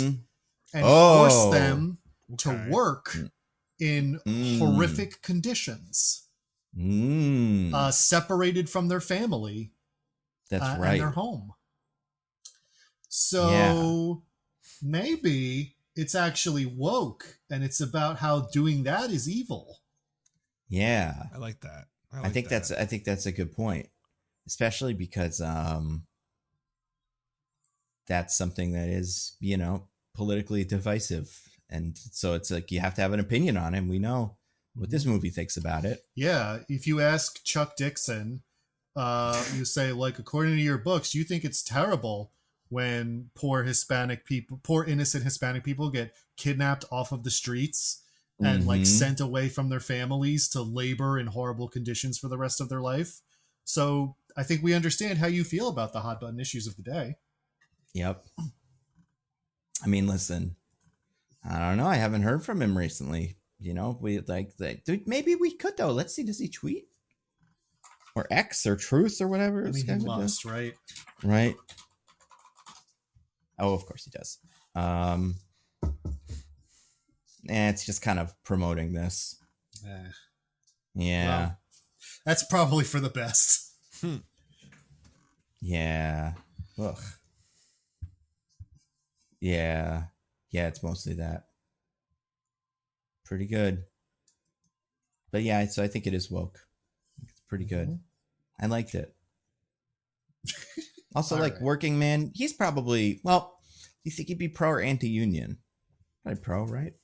Speaker 3: and force them to work in horrific conditions, separated from their family.
Speaker 1: That's right.
Speaker 3: And their home. So maybe it's actually woke, and it's about how doing that is evil.
Speaker 1: Yeah,
Speaker 2: I like that.
Speaker 1: I think that's a good point, especially because that's something that is, you know, politically divisive, and so it's like you have to have an opinion on it. And we know what this movie thinks about it.
Speaker 3: Yeah, if you ask Chuck Dixon, you say, like, according to your books, you think it's terrible when poor innocent Hispanic people get kidnapped off of the streets and like sent away from their families to labor in horrible conditions for the rest of their life. So I think we understand how you feel about the hot button issues of the day.
Speaker 1: Yep. I mean, listen, I don't know. I haven't heard from him recently. You know, dude, maybe we could though. Let's see. Does he tweet? Or X or Truth or whatever.
Speaker 3: I mean, he must, right?
Speaker 1: Right. Oh, of course he does. And it's just kind of promoting this. Yeah.
Speaker 3: Well, that's probably for the best.
Speaker 1: Yeah. Ugh. Yeah. Yeah, it's mostly that. Pretty good. But yeah, so I think it is woke. It's pretty good. I liked it. Also, like, right. Working man, he's probably, well, you think he'd be pro or anti-union? Probably pro, right?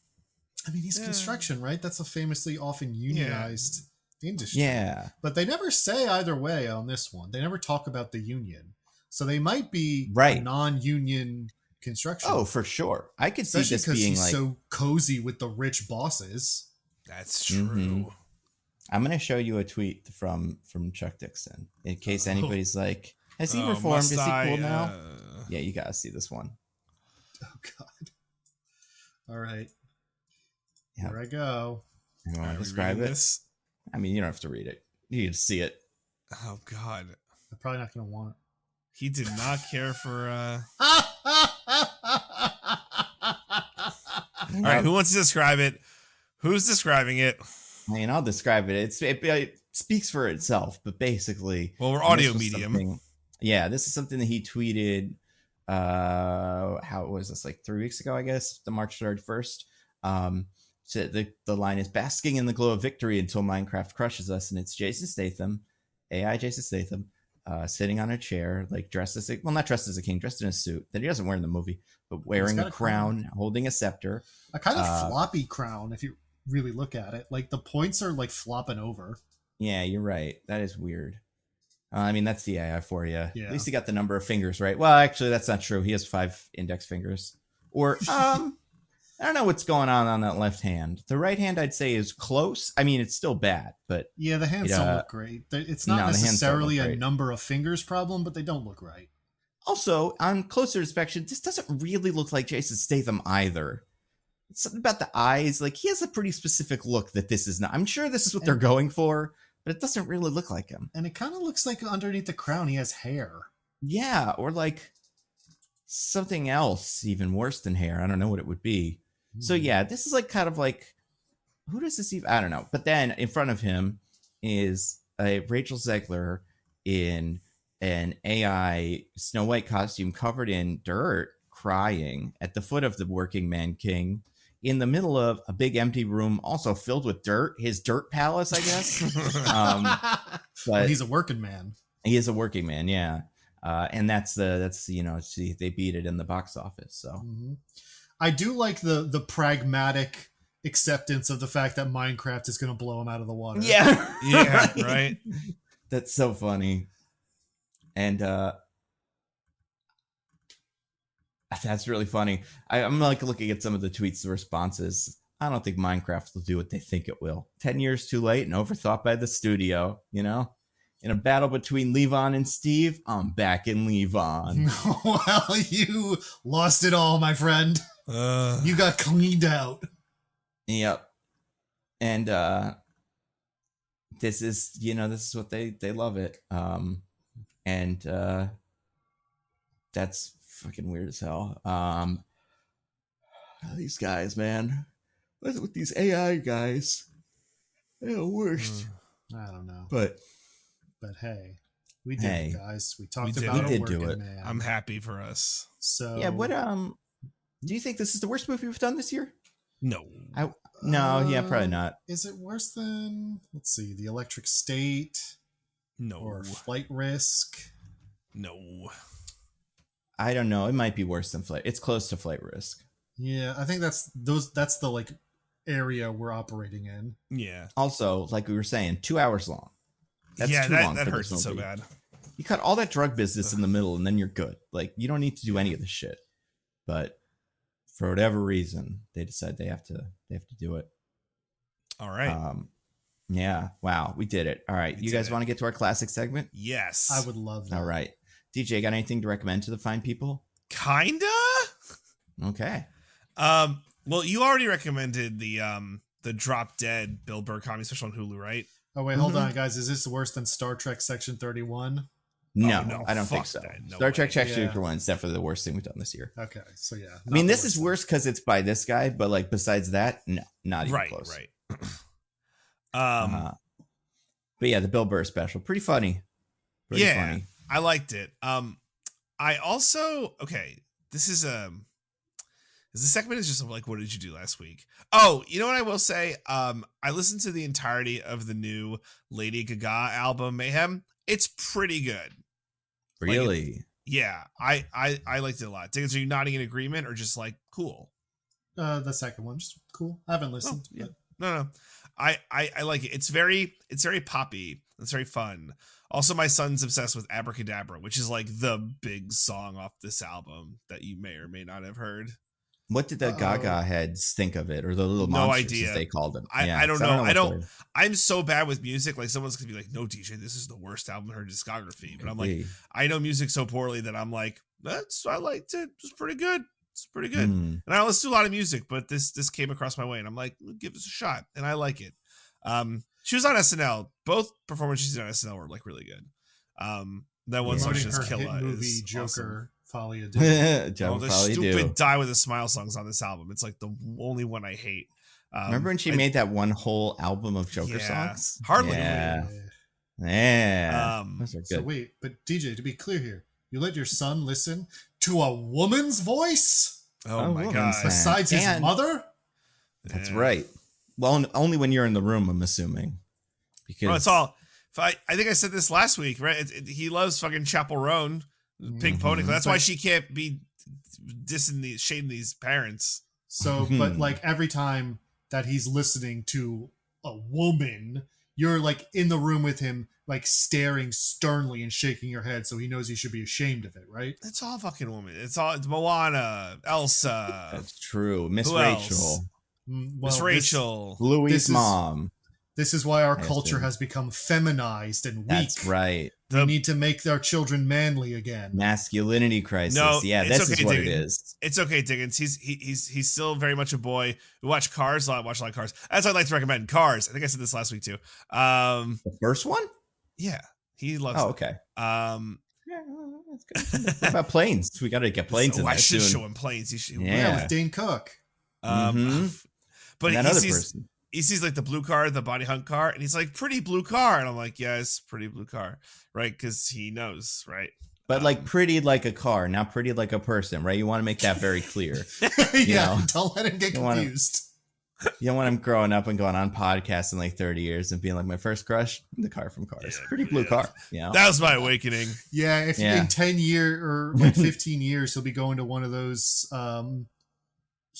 Speaker 3: I mean, he's construction, right? That's a famously often unionized industry.
Speaker 1: Yeah.
Speaker 3: But they never say either way on this one. They never talk about the union. So they might be
Speaker 1: right.
Speaker 3: a non-union construction.
Speaker 1: Oh, for sure. I could see this being
Speaker 3: he's
Speaker 1: like
Speaker 3: so cozy with the rich bosses.
Speaker 2: That's true.
Speaker 1: I'm going to show you a tweet from Chuck Dixon in case anybody's like, has he reformed? Is he cool now? Yeah, you got to see this one.
Speaker 3: Oh, God. All right.
Speaker 1: Yep.
Speaker 3: Here I go.
Speaker 1: You want to describe it?
Speaker 2: This?
Speaker 1: I mean, you don't have to read it. You can see it.
Speaker 2: Oh, God.
Speaker 3: I'm probably not going to want it.
Speaker 2: He did not care for... All right, who wants to describe it? Who's describing it?
Speaker 1: I mean, I'll describe it. It speaks for itself, but basically...
Speaker 2: Well, we're audio medium.
Speaker 1: Yeah, this is something that he tweeted, how was this, like 3 weeks ago, I guess, the March 31st. So the line is, basking in the glow of victory until Minecraft crushes us, and it's Jason Statham, AI Jason Statham, sitting on a chair, like dressed as not dressed as a king, dressed in a suit that he doesn't wear in the movie, but wearing a crown, holding a scepter.
Speaker 3: A kind of floppy crown, if you really look at it. Like the points are like flopping over.
Speaker 1: Yeah, you're right. That is weird. I mean, that's the AI for you.
Speaker 3: Yeah.
Speaker 1: At least he got the number of fingers right. Well, actually, that's not true. He has 5 index fingers. Or, I don't know what's going on that left hand. The right hand, I'd say, is close. I mean, it's still bad, but...
Speaker 3: Yeah, the hands don't look great. It's not necessarily a number of fingers problem, but they don't look right.
Speaker 1: Also, on closer inspection, this doesn't really look like Jason Statham either. It's something about the eyes. Like, he has a pretty specific look that this is not. I'm sure this is what they're going for, but it doesn't really look like him.
Speaker 3: And it kind of looks like underneath the crown he has hair.
Speaker 1: Yeah, or like something else even worse than hair. I don't know what it would be. So yeah, this is like kind of like, who does this even? I don't know. But then in front of him is a Rachel Zegler in an AI Snow White costume covered in dirt, crying at the foot of the Working Man King, in the middle of a big empty room, also filled with dirt. His dirt palace, I guess. But
Speaker 3: he's a working man.
Speaker 1: He is a working man, yeah. And that's they beat it in the box office. So
Speaker 3: I do like the pragmatic acceptance of the fact that Minecraft is going to blow him out of the water.
Speaker 1: Yeah,
Speaker 2: yeah, right.
Speaker 1: That's so funny, and that's really funny. I'm like looking at some of the tweets, the responses. I don't think Minecraft will do what they think it will. 10 years too late and overthought by the studio, you know? In a battle between Levon and Steve, I'm back in Levon.
Speaker 3: Well, you lost it all, my friend. You got cleaned out.
Speaker 1: Yep. And this is what they love it. And that's fucking weird as hell. These guys, man. What's with these AI guys? They're the worst.
Speaker 3: I don't know.
Speaker 1: But
Speaker 3: hey, we did it, guys. We talked
Speaker 2: did
Speaker 3: about
Speaker 2: it.
Speaker 3: a working man.
Speaker 2: I'm happy for us.
Speaker 3: So
Speaker 1: yeah, what do you think this is the worst movie we've done this year?
Speaker 2: No.
Speaker 1: No, yeah, probably not.
Speaker 3: Is it worse than, let's see, The Electric State?
Speaker 2: No.
Speaker 3: Or Flight Risk?
Speaker 2: No.
Speaker 1: I don't know. It might be worse than Flight. It's close to Flight Risk.
Speaker 3: Yeah, I think that's the like area we're operating in.
Speaker 2: Yeah.
Speaker 1: Also, like we were saying, 2 hours long. That's too long.
Speaker 2: That hurts it so bad.
Speaker 1: You cut all that drug business in the middle, and then you're good. Like, you don't need to do any of this shit. But for whatever reason, they decide they have to do it.
Speaker 2: All right.
Speaker 1: Yeah. Wow. We did it. All right. You guys want to get to our classic segment?
Speaker 2: Yes.
Speaker 3: I would love that.
Speaker 1: All right. DJ, got anything to recommend to the fine people?
Speaker 2: Kinda.
Speaker 1: Okay.
Speaker 2: Well, you already recommended the Drop Dead Bill Burr comedy special on Hulu, right?
Speaker 3: Oh wait, hold on, guys. Is this worse than Star Trek Section 31?
Speaker 1: No, I don't think so.
Speaker 2: No
Speaker 1: Star Trek
Speaker 2: way.
Speaker 1: Section 31 is definitely the worst thing we've done this year.
Speaker 3: Okay, so yeah.
Speaker 1: I mean, this is worse because it's by this guy, but like besides that, no, not even close.
Speaker 2: Right.
Speaker 1: But yeah, the Bill Burr special, pretty funny. Pretty funny.
Speaker 2: I liked it. I also this segment is just like, what did you do last week? Oh, you know what I will say? I listened to the entirety of the new Lady Gaga album, Mayhem. It's pretty good.
Speaker 1: Really?
Speaker 2: I liked it a lot. Diggins, are you nodding in agreement or just like cool?
Speaker 3: The second one, just cool. I haven't listened.
Speaker 2: Oh, yeah. No. I like it. It's very poppy. It's very fun. Also, my son's obsessed with Abracadabra, which is like the big song off this album that you may or may not have heard.
Speaker 1: What did the Gaga heads think of it, or the little monsters as they called them?
Speaker 2: I don't know. I'm so bad with music. Like someone's gonna be like, "No, DJ, this is the worst album in her discography." But I'm like, I know music so poorly that I'm like, I liked it. It's pretty good. It's pretty good. And I don't listen to a lot of music, but this came across my way, and I'm like, give this a shot, and I like it. She was on SNL. Both performances on SNL were like really good. That one song, just Killa,
Speaker 3: movie
Speaker 2: is
Speaker 3: Joker.
Speaker 2: Awesome.
Speaker 3: Folly Ado.
Speaker 2: The stupid Die with a Smile songs on this album. It's like the only one I hate.
Speaker 1: Remember when she made that one whole album of Joker songs?
Speaker 2: Hardly.
Speaker 1: Yeah. Those are good.
Speaker 3: So wait, but DJ, to be clear here, you let your son listen to a woman's voice?
Speaker 2: Oh my god!
Speaker 3: Besides his mother?
Speaker 1: That's right. Well, only when you're in the room, I'm assuming. Because
Speaker 2: it's all. I think I said this last week, right? He loves fucking Chapel Roan. Pink Pony. That's why she can't be shading these parents.
Speaker 3: So, but like every time that he's listening to a woman, you're like in the room with him, like staring sternly and shaking your head, so he knows he should be ashamed of it, right?
Speaker 2: It's all fucking women. It's Moana, Elsa.
Speaker 1: That's true. Miss Rachel.
Speaker 2: Miss Rachel.
Speaker 1: Louis' mom.
Speaker 3: This is why our culture has become feminized and weak.
Speaker 1: That's right.
Speaker 3: We need to make our children manly again.
Speaker 1: Masculinity crisis.
Speaker 2: No,
Speaker 1: yeah, this is what it is.
Speaker 2: It's okay, Diggins. He's still very much a boy. We watch Cars a lot. Watch a lot of Cars. That's what I'd like to recommend. Cars. I think I said this last week too.
Speaker 1: The first one?
Speaker 2: Yeah, he loves.
Speaker 1: Oh, okay.
Speaker 2: Yeah,
Speaker 1: that's good. What about planes? We got to get planes in there
Speaker 2: I should
Speaker 1: soon.
Speaker 2: show him planes.
Speaker 3: Yeah, with Dane Cook.
Speaker 2: But he sees like the blue car, the body hunt car, and he's like, pretty blue car. And I'm like, yes, pretty blue car. Right. Because he knows. Right.
Speaker 1: But like pretty like a car, not pretty like a person. Right. You want to make that very clear.
Speaker 3: Yeah. Don't let him get confused.
Speaker 1: You don't want him growing up and going on podcasts in like 30 years and being like, my first crush, the car from Cars. Pretty blue car. You know?
Speaker 2: That was my awakening.
Speaker 3: Yeah. If in 10 years or like 15 years, he'll be going to one of those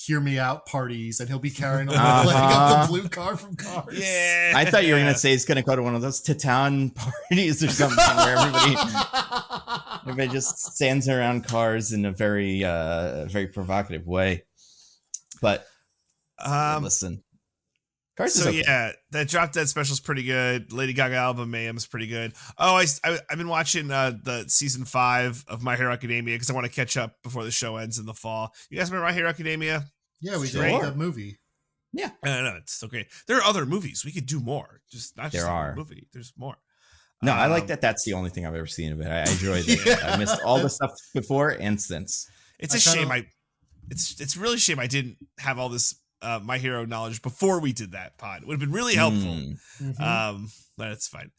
Speaker 3: hear me out parties, and he'll be carrying a leg up the blue car from Cars.
Speaker 2: Yeah.
Speaker 1: I thought you were gonna say he's gonna go to one of those Titan parties or something where everybody just stands around cars in a very very provocative way. But listen, Cars is okay.
Speaker 2: Yeah, that Drop Dead special is pretty good. Lady Gaga album Mayhem is pretty good. Oh, I've been watching the season 5 of My Hero Academia because I want to catch up before the show ends in the fall. You guys remember My Hero Academia?
Speaker 3: Yeah, we did the movie.
Speaker 1: Yeah,
Speaker 2: I know, it's so great. There are other movies. We could do more. Just not just a movie. There's more.
Speaker 1: No, I like that. That's the only thing I've ever seen of it. I enjoyed it. I missed all the stuff before and since.
Speaker 2: It's a shame. It's really a shame I didn't have all this My Hero knowledge before we did that pod. It would have been really helpful. But it's fine.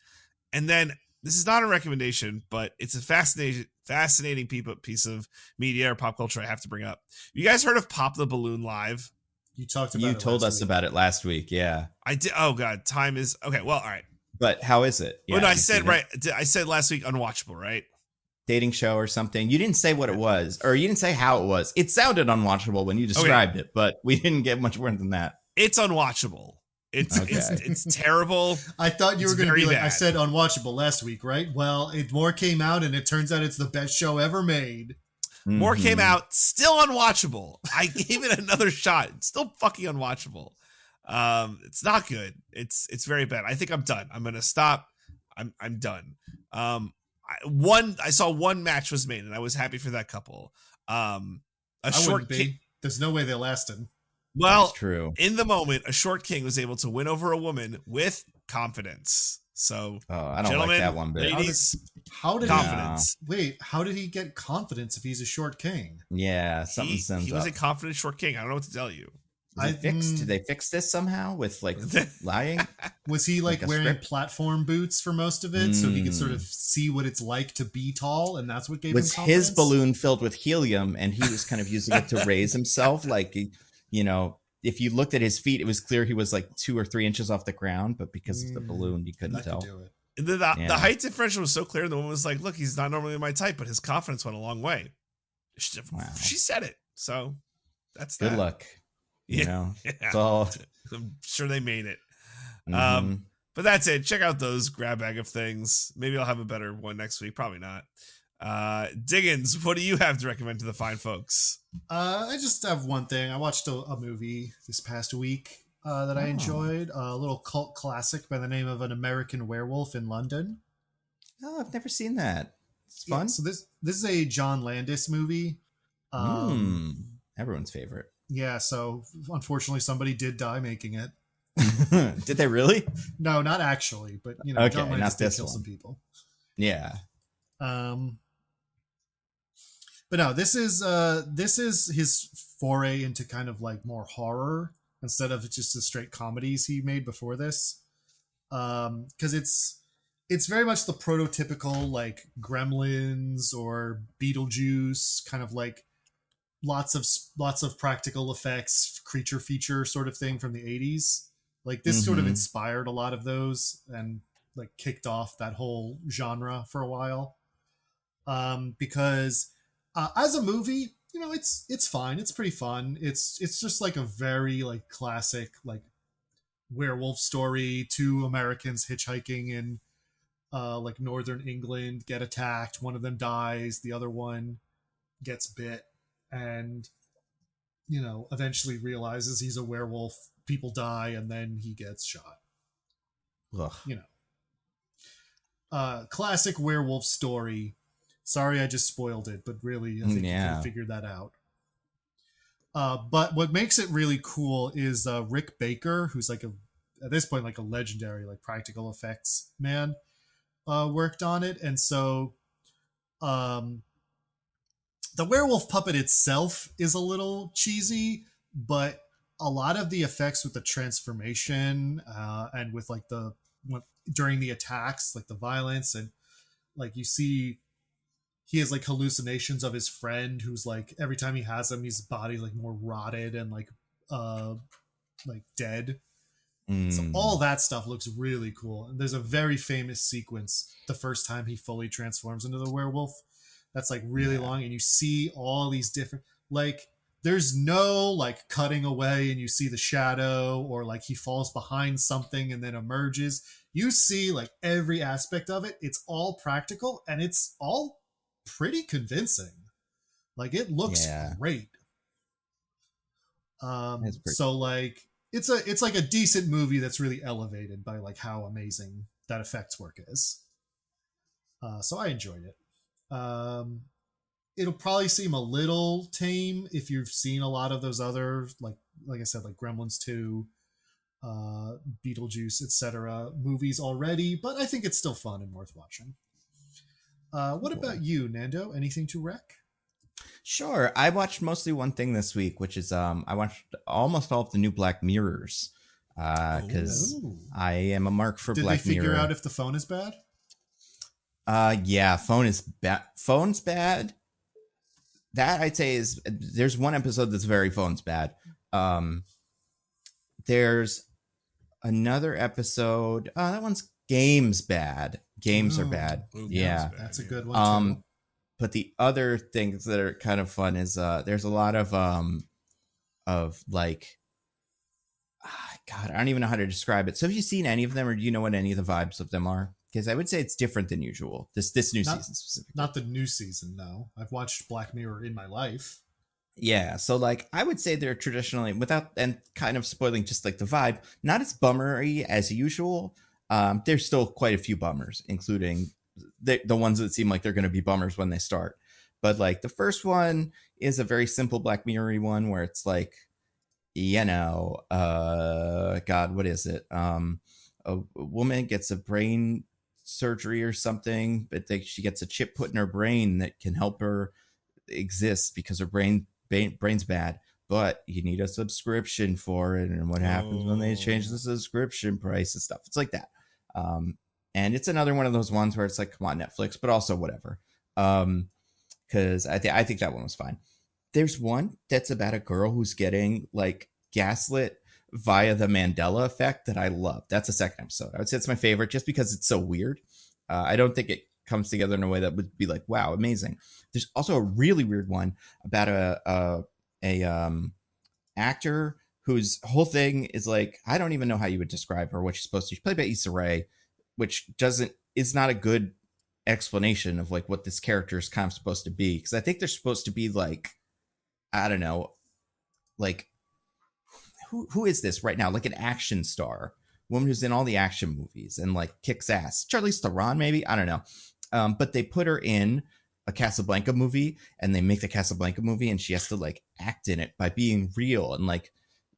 Speaker 2: And then this is not a recommendation, but it's a fascinating piece of media or pop culture I have to bring up. You guys heard of Pop the Balloon Live?
Speaker 3: You talked about
Speaker 1: You
Speaker 3: it
Speaker 1: told
Speaker 3: last
Speaker 1: us
Speaker 3: week.
Speaker 1: about it last week. Yeah.
Speaker 2: I did. Oh God, time is okay. Well, all right.
Speaker 1: But how is it?
Speaker 2: Well, no, I
Speaker 1: have you
Speaker 2: said
Speaker 1: seen it?
Speaker 2: right. I said last week unwatchable, right?
Speaker 1: Dating show or something. You didn't say what it was, or you didn't say how it was. It sounded unwatchable when you described it, but we didn't get much more than that.
Speaker 2: It's unwatchable. It's terrible.
Speaker 3: I thought you were going to be like,
Speaker 2: bad.
Speaker 3: I said unwatchable last week, right? Well, more came out, and it turns out it's the best show ever made.
Speaker 2: More came out, still unwatchable. I gave it another shot. It's still fucking unwatchable. It's not good. It's very bad. I think I'm done. I'm gonna stop. I'm done. I saw one match was made, and I was happy for that couple.
Speaker 3: There's no way they lasted.
Speaker 2: Well,
Speaker 1: that's true.
Speaker 2: In the moment, a short king was able to win over a woman with confidence. So,
Speaker 1: I don't like that one bit.
Speaker 2: Ladies,
Speaker 3: how did
Speaker 2: confidence?
Speaker 3: Wait, how did he get confidence if he's a short king?
Speaker 1: Yeah, something.
Speaker 2: He was a confident short king. I don't know what to tell you.
Speaker 1: Did they fix this somehow with like lying?
Speaker 3: Was he like wearing
Speaker 1: script?
Speaker 3: platform boots for most of it, so he could sort of see what it's like to be tall, and that's what gave him
Speaker 1: Was
Speaker 3: confidence?
Speaker 1: his balloon filled with helium, and he was kind of using it to raise himself? Like, you know, if you looked at his feet, it was clear he was like 2 or 3 inches off the ground, but because of the balloon, you couldn't tell.
Speaker 2: The height differential was so clear. The woman was like, "Look, he's not normally my type, but his confidence went a long way." She said it, so that's
Speaker 1: good
Speaker 2: that.
Speaker 1: luck. You know, it's
Speaker 2: all. I'm sure they made it. But that's it. Check out those grab bag of things. Maybe I'll have a better one next week. Probably not. Diggins, what do you have to recommend to the fine folks?
Speaker 3: I just have one thing. I watched a movie this past week that I enjoyed. A little cult classic by the name of An American Werewolf in London.
Speaker 1: Oh, I've never seen that. It's fun.
Speaker 3: Yeah, so this is a John Landis movie.
Speaker 1: Everyone's favorite.
Speaker 3: Yeah, so unfortunately somebody did die making it.
Speaker 1: Did they really?
Speaker 3: No, not actually, but you know,
Speaker 1: Okay,
Speaker 3: John Landis did kill
Speaker 1: one.
Speaker 3: some people.
Speaker 1: Yeah.
Speaker 3: But no, this is his foray into kind of like more horror instead of just the straight comedies he made before this. Because it's very much the prototypical like Gremlins or Beetlejuice kind of like lots of practical effects, creature feature sort of thing from the 80s. Like this sort of inspired a lot of those and like kicked off that whole genre for a while. Because as a movie, you know, it's fine. It's pretty fun. It's just like a very like classic like werewolf story. 2 Americans hitchhiking in like northern England get attacked. One of them dies. The other one gets bit and, you know, eventually realizes he's a werewolf. People die and then he gets shot.
Speaker 1: Ugh.
Speaker 3: You know, classic werewolf story. Sorry, I just spoiled it, but really, I think you could have figured that out. But what makes it really cool is Rick Baker, who's like at this point like a legendary like practical effects man, worked on it, and so the werewolf puppet itself is a little cheesy, but a lot of the effects with the transformation and with like during the attacks, like the violence, and like you see he has like hallucinations of his friend who's like every time he has him, his body like more rotted and like dead. So all that stuff looks really cool. And there's a very famous sequence the first time he fully transforms into the werewolf that's like really long, and you see all these different like there's no like cutting away and you see the shadow or like he falls behind something and then emerges. You see like every aspect of it. It's all practical and it's all pretty convincing. Like it looks great. So like it's like a decent movie that's really elevated by like how amazing that effects work is. So I enjoyed it. It'll probably seem a little tame if you've seen a lot of those other like I said, like Gremlins 2, Beetlejuice, etc. movies already, but I think it's still fun and worth watching. What about you, Nando? Anything to rec?
Speaker 1: Sure. I watched mostly one thing this week, which is I watched almost all of the new Black Mirrors because
Speaker 3: Ooh.
Speaker 1: I am a mark for
Speaker 3: Did
Speaker 1: Black
Speaker 3: they figure
Speaker 1: Mirror.
Speaker 3: out if the phone is bad?
Speaker 1: Yeah, phone's bad. That I'd say is there's one episode that's very phone's bad. There's another episode. That one's games bad. Games are bad.
Speaker 2: Ooh,
Speaker 1: yeah,
Speaker 2: bad,
Speaker 3: That's a
Speaker 2: yeah.
Speaker 3: good one too.
Speaker 1: But the other things that are kind of fun is there's a lot of like God, I don't even know how to describe it. So have you seen any of them, or do you know what any of the vibes of them are? Because I would say it's different than usual. This new season specifically.
Speaker 3: Not the new season, no. I've watched Black Mirror in my life.
Speaker 1: Yeah, so like I would say they're traditionally, without and kind of spoiling just like the vibe, not as bummery as usual. There's still quite a few bummers, including the ones that seem like they're going to be bummers when they start. But like the first one is a very simple Black Mirror one where it's like, God, what is it? A woman gets a brain surgery or something, but she gets a chip put in her brain that can help her exist because her brain's bad. But you need a subscription for it, and what happens when they change the subscription price and stuff? It's like that. And it's another one of those ones where it's like, come on, Netflix, but also whatever. Because I think that one was fine. There's one that's about a girl who's getting like gaslit via the Mandela effect that I love. That's the second episode. I would say it's my favorite just because it's so weird. I don't think it comes together in a way that would be like, wow, amazing. There's also a really weird one about a actor whose whole thing is like, I don't even know how you would describe her, what she's supposed to. She's played by Issa Rae, which is not a good explanation of like what this character is kind of supposed to be. Because I think they're supposed to be like, I don't know, like who is this right now? Like an action star, woman who's in all the action movies and like kicks ass. Charlize Theron, maybe, I don't know. But they put her in a Casablanca movie, and they make the Casablanca movie, and she has to like act in it by being real, and like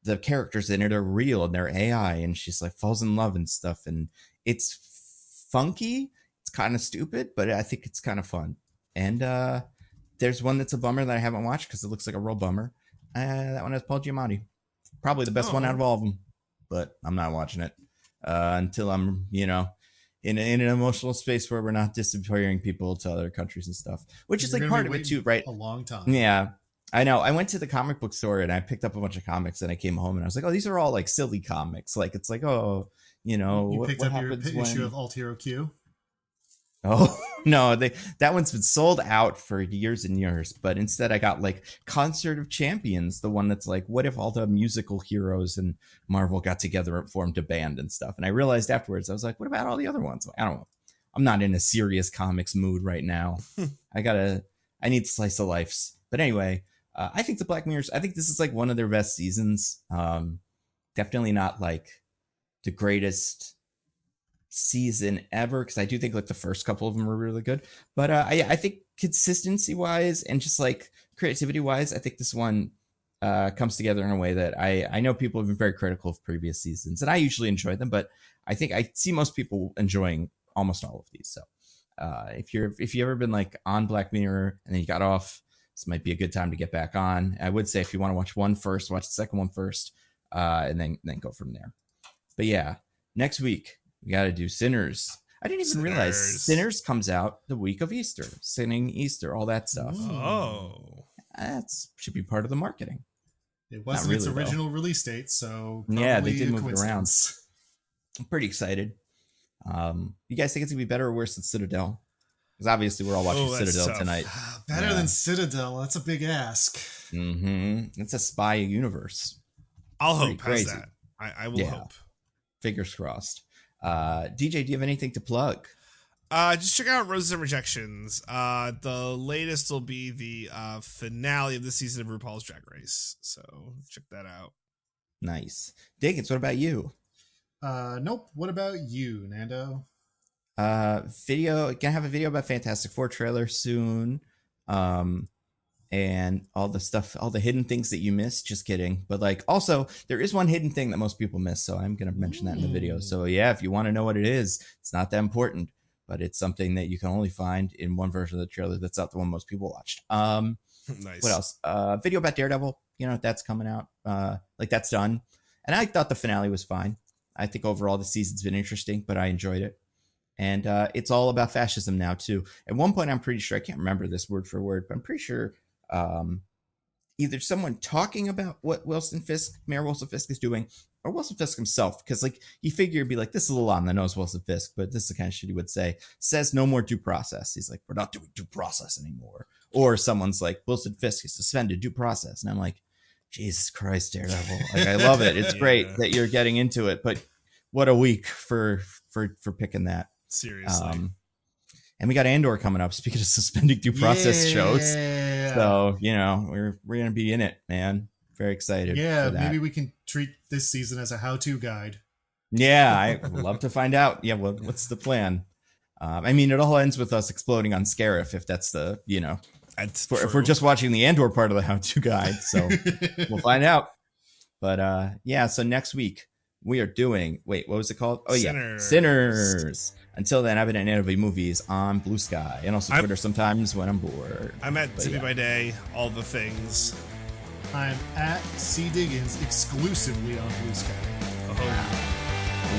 Speaker 1: the characters in it are real and they're AI, and she's like falls in love and stuff, and it's funky. It's kind of stupid, but I think it's kind of fun. And there's one that's a bummer that I haven't watched because it looks like a real bummer. That one has Paul Giamatti. Probably the best one out of all of them, but I'm not watching it until I'm, in an emotional space where we're not disappearing people to other countries and stuff, which is like part of it too, right?
Speaker 3: A long time.
Speaker 1: Yeah, I know. I went to the comic book store and I picked up a bunch of comics, and I came home and I was like, oh, these are all like silly comics. Like, it's like, oh,
Speaker 3: You picked
Speaker 1: what
Speaker 3: up your
Speaker 1: happens
Speaker 3: issue of Alt Hero Q?
Speaker 1: Oh no, that one's been sold out for years and years. But instead, I got like Concert of Champions, the one that's like, what if all the musical heroes in Marvel got together and formed a band and stuff? And I realized afterwards, I was like, what about all the other ones? I don't know. I'm not in a serious comics mood right now. I need slice of lives. But anyway, I think the Black Mirrors, I think this is like one of their best seasons. Definitely not like the greatest season ever, because I do think like the first couple of them were really good, but I think consistency wise and just like creativity wise, I think this one comes together in a way that I know people have been very critical of previous seasons, and I usually enjoy them, but I think I see most people enjoying almost all of these. So if you've ever been like on Black Mirror and then you got off, this might be a good time to get back on. I would say if you want to watch one first, watch the second one first, and then go from there. But yeah, next week we got to do Sinners. I didn't even realize Sinners comes out the week of Easter. Sinning Easter, all that stuff.
Speaker 2: Oh.
Speaker 1: That should be part of the marketing.
Speaker 3: It wasn't its original release date, so
Speaker 1: yeah, they did move it around. I'm pretty excited. You guys think it's going to be better or worse than Citadel? Because obviously we're all watching Citadel tonight.
Speaker 3: Better than Citadel. That's a big ask.
Speaker 1: It's a spy universe.
Speaker 2: I'll hope. How's that? I will hope.
Speaker 1: Fingers crossed. DJ, do you have anything to plug?
Speaker 2: Just check out Roses and Rejections. The latest will be the finale of the season of RuPaul's Drag Race. So check that out.
Speaker 1: Nice. Diggins, what about you?
Speaker 3: Nope. What about you, Nando?
Speaker 1: Gonna have a video about Fantastic Four trailer soon. And all the stuff, all the hidden things that you missed. Just kidding. But like, also, there is one hidden thing that most people miss. So I'm going to mention that in the video. So yeah, if you want to know what it is, it's not that important, but it's something that you can only find in one version of the trailer that's not the one most people watched.
Speaker 2: Nice.
Speaker 1: What else? Video about Daredevil. That's coming out. Like that's done. And I thought the finale was fine. I think overall the season's been interesting, but I enjoyed it. And it's all about fascism now too. At one point, I'm pretty sure, I can't remember this word for word, but I'm pretty sure either someone talking about what Mayor Wilson Fisk is doing, or Wilson Fisk himself, because like you figure it'd be like, this is a little on the nose, Wilson Fisk, but this is the kind of shit he would say, says no more due process. He's like, we're not doing due process anymore. Or someone's like, Wilson Fisk is suspended due process. And I'm like, Jesus Christ, Daredevil. Like, I love it. It's great that you're getting into it, but what a week for picking that.
Speaker 2: Seriously.
Speaker 1: And we got Andor coming up, speaking of suspending due process shows. So, we're going to be in it, man. Very excited.
Speaker 3: Yeah,
Speaker 1: for that.
Speaker 3: maybe we can treat this season as a how-to guide.
Speaker 1: Yeah, I would love to find out. Yeah, what's the plan? I mean, it all ends with us exploding on Scarif, if that's the, if we're just watching the Andor part of the how-to guide. So we'll find out. But so next week we are doing, what was it called? Oh, Sinners. Until then, I've been at Nando Movies on Bluesky and also Twitter sometimes when I'm bored.
Speaker 2: I'm at Tippy by Day, all the things.
Speaker 3: I'm at C Diggins exclusively on Bluesky.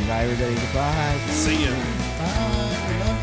Speaker 1: Bye, everybody. Goodbye.
Speaker 2: See ya.
Speaker 3: Bye. We love you.